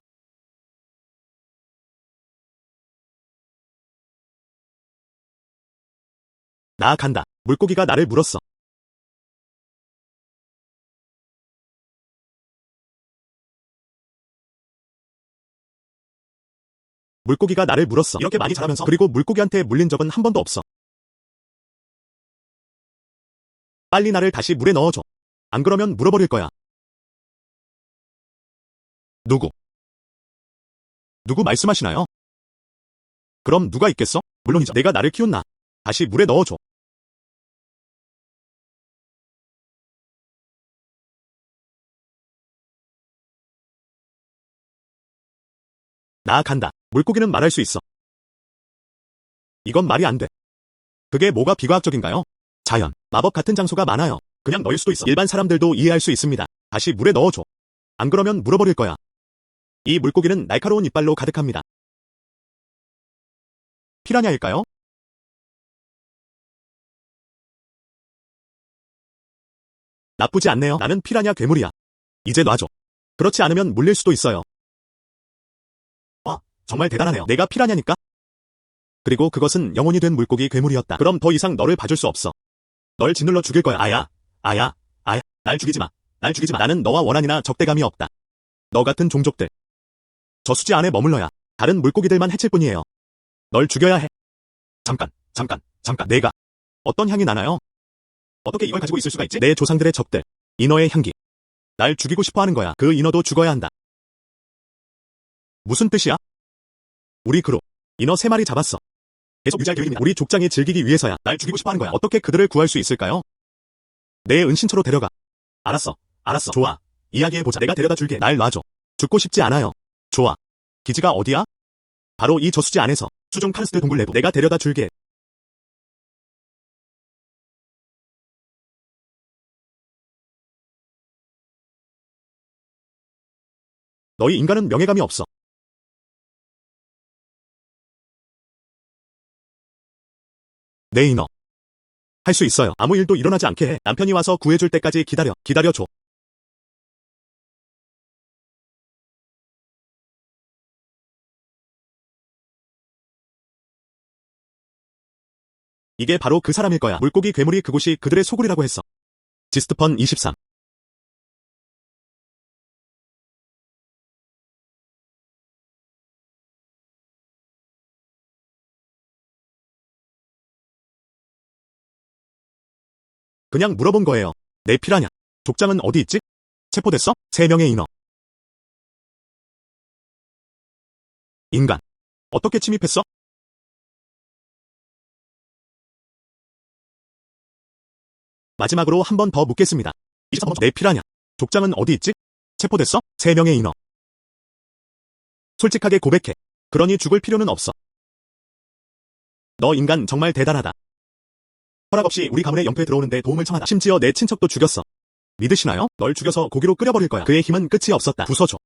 나아간다. 물고기가 나를 물었어. 물고기가 나를 물었어. 이렇게 많이 자라면서 그리고 물고기한테 물린 적은 한 번도 없어. 빨리 나를 다시 물에 넣어줘. 안 그러면 물어버릴 거야. 누구? 누구 말씀하시나요? 그럼 누가 있겠어? 물론이죠. 내가 나를 키운 나. 다시 물에 넣어줘. 나아간다. 물고기는 말할 수 있어. 이건 말이 안 돼. 그게 뭐가 비과학적인가요? 자연, 마법 같은 장소가 많아요. 그냥 너일 수도 있어. 일반 사람들도 이해할 수 있습니다. 다시 물에 넣어줘. 안 그러면 물어버릴 거야. 이 물고기는 날카로운 이빨로 가득합니다. 피라냐일까요? 나쁘지 않네요. 나는 피라냐 괴물이야. 이제 놔줘. 그렇지 않으면 물릴 수도 있어요. 정말 대단하네요. 내가 피라냐니까? 그리고 그것은 영혼이 된 물고기 괴물이었다. 그럼 더 이상 너를 봐줄 수 없어. 널 짓눌러 죽일 거야. 아야. 날 죽이지 마. 날 죽이지 마. 나는 너와 원한이나 적대감이 없다. 너 같은 종족들. 저수지 안에 머물러야 다른 물고기들만 해칠 뿐이에요. 널 죽여야 해. 잠깐. 내가 어떤 향이 나나요? 어떻게 이걸 가지고 있을 수가 있지? 내 조상들의 적들. 인어의 향기. 날 죽이고 싶어 하는 거야. 그 인어도 죽어야 한다. 무슨 뜻이야? 우리 그룹. 인어 3마리 잡았어. 계속 유지할 계획입니다. 우리 족장이 즐기기 위해서야. 날 죽이고 싶어 하는 거야. 어떻게 그들을 구할 수 있을까요? 내 은신처로 데려가. 알았어. 좋아. 이야기해보자. 내가 데려다 줄게. 날 놔줘. 죽고 싶지 않아요. 좋아. 기지가 어디야? 바로 이 저수지 안에서. 수중 카르스트 동굴 내부. 내가 데려다 줄게. 너희 인간은 명예감이 없어. 내 인어. 할 수 있어요. 아무 일도 일어나지 않게 해. 남편이 와서 구해줄 때까지 기다려줘. 이게 바로 그 사람일 거야. 물고기 괴물이 그곳이 그들의 소굴이라고 했어. 지스트펀 23. 그냥 물어본 거예요. 내 피라냐. 족장은 어디 있지? 체포됐어? 3명의 인어. 인간. 어떻게 침입했어? 마지막으로 한 번 더 묻겠습니다. 23번 내 피라냐. 족장은 어디 있지? 체포됐어? 3명의 인어. 솔직하게 고백해. 그러니 죽을 필요는 없어. 너 인간 정말 대단하다. 허락 없이 우리 가문의 영토에 들어오는데 도움을 청하다. 심지어 내 친척도 죽였어. 믿으시나요? 널 죽여서 고기로 끓여버릴 거야. 그의 힘은 끝이 없었다. 부숴줘.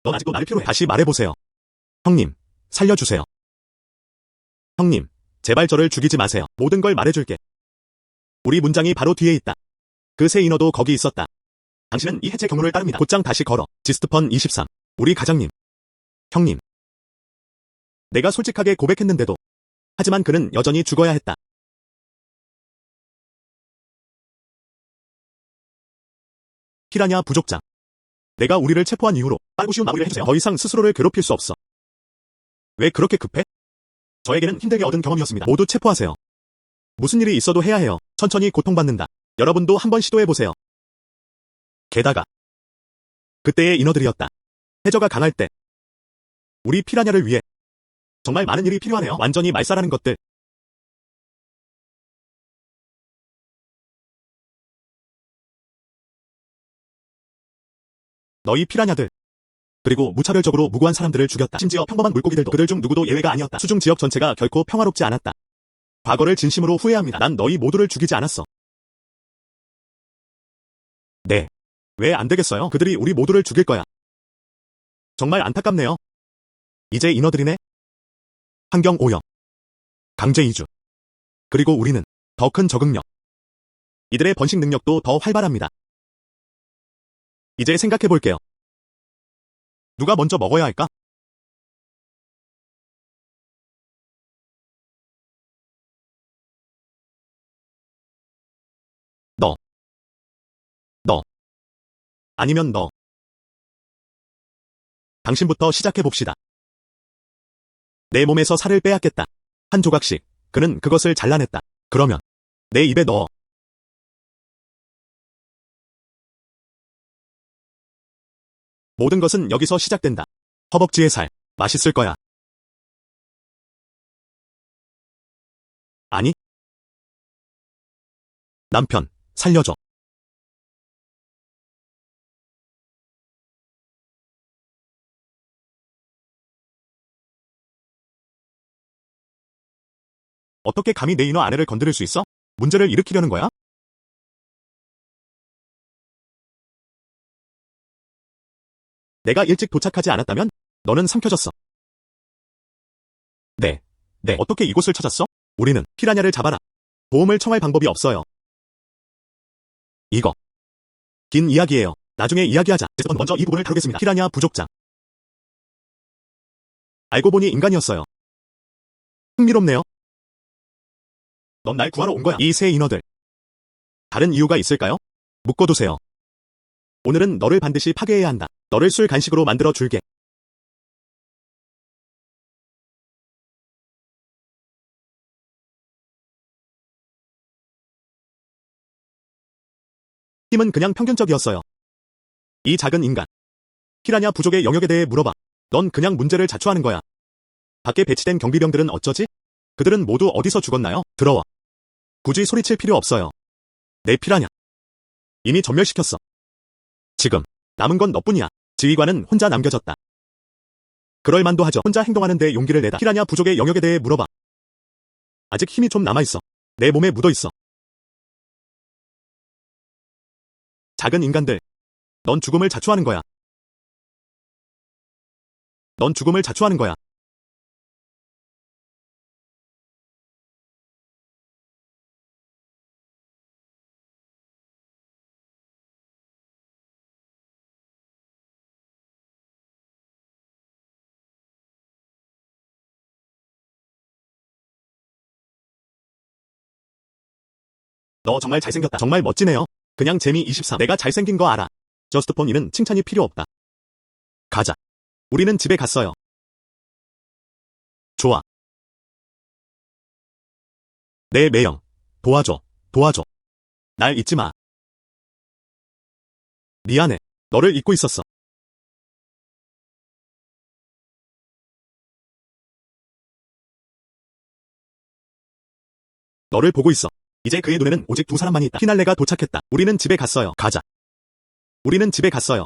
넌 아직도 나를 필요해. 다시 말해보세요. 형님, 살려주세요. 형님, 제발 저를 죽이지 마세요. 모든 걸 말해줄게. 우리 문장이 바로 뒤에 있다. 그 새 인어도 거기 있었다. 당신은 이 해체 경로를 따릅니다. 곧장 다시 걸어. 지스트펀 23. 우리 가장님. 형님. 내가 솔직하게 고백했는데도. 하지만 그는 여전히 죽어야 했다. 피라냐 부족장. 내가 우리를 체포한 이후로 빠르고 쉬운 마무리를 해주세요. 더 이상 스스로를 괴롭힐 수 없어. 왜 그렇게 급해? 저에게는 힘들게 얻은 경험이었습니다. 모두 체포하세요. 무슨 일이 있어도 해야 해요. 천천히 고통받는다. 여러분도 한번 시도해보세요. 게다가 그때의 인어들이었다. 해저가 강할 때 우리 피라냐를 위해 정말 많은 일이 필요하네요. 완전히 말살하는 것들. 너희 피라냐들. 그리고 무차별적으로 무고한 사람들을 죽였다. 심지어 평범한 물고기들도. 그들 중 누구도 예외가 아니었다. 수중 지역 전체가 결코 평화롭지 않았다. 과거를 진심으로 후회합니다. 난 너희 모두를 죽이지 않았어. 네. 왜 안 되겠어요? 그들이 우리 모두를 죽일 거야. 정말 안타깝네요. 이제 인어들이네. 환경 오염. 강제 이주. 그리고 우리는 더 큰 적응력. 이들의 번식 능력도 더 활발합니다. 이제 생각해 볼게요. 누가 먼저 먹어야 할까? 너. 아니면 너. 당신부터 시작해 봅시다. 내 몸에서 살을 빼앗겠다. 한 조각씩. 그는 그것을 잘라냈다. 그러면 내 입에 넣어. 모든 것은 여기서 시작된다. 허벅지의 살. 맛있을 거야. 아니. 남편, 살려줘. 어떻게 감히 내 인어 아내를 건드릴 수 있어? 문제를 일으키려는 거야? 내가 일찍 도착하지 않았다면 너는 삼켜졌어. 네. 어떻게 이곳을 찾았어? 우리는 피라냐를 잡아라. 도움을 청할 방법이 없어요. 이거. 긴 이야기예요. 나중에 이야기하자. 먼저 이 부분을 다루겠습니다. 피라냐 부족장. 알고 보니 인간이었어요. 흥미롭네요. 넌 날 구하러 온 거야. 이 새 인어들. 다른 이유가 있을까요? 묶어두세요. 오늘은 너를 반드시 파괴해야 한다. 너를 술 간식으로 만들어 줄게. 힘은 그냥 평균적이었어요. 이 작은 인간. 피라냐 부족의 영역에 대해 물어봐. 넌 그냥 문제를 자초하는 거야. 밖에 배치된 경비병들은 어쩌지? 그들은 모두 어디서 죽었나요? 더러워. 굳이 소리칠 필요 없어요. 내 피라냐. 이미 전멸시켰어. 지금 남은 건 너뿐이야. 지휘관은 혼자 남겨졌다. 그럴 만도 하죠. 혼자 행동하는데 용기를 내다. 피라냐 부족의 영역에 대해 물어봐. 아직 힘이 좀 남아있어. 내 몸에 묻어있어. 작은 인간들. 넌 죽음을 자초하는 거야. 넌 죽음을 자초하는 거야. 너 정말 잘생겼다. 정말 멋지네요. 그냥 재미 23. 내가 잘생긴 거 알아. 저스트폰이는 칭찬이 필요 없다. 가자. 우리는 집에 갔어요. 좋아. 내 매형. 도와줘. 날 잊지 마. 미안해. 너를 잊고 있었어. 너를 보고 있어. 이제 그의 눈에는 오직 두 사람만이 있다. 피날레가 도착했다. 우리는 집에 갔어요. 가자. 우리는 집에 갔어요.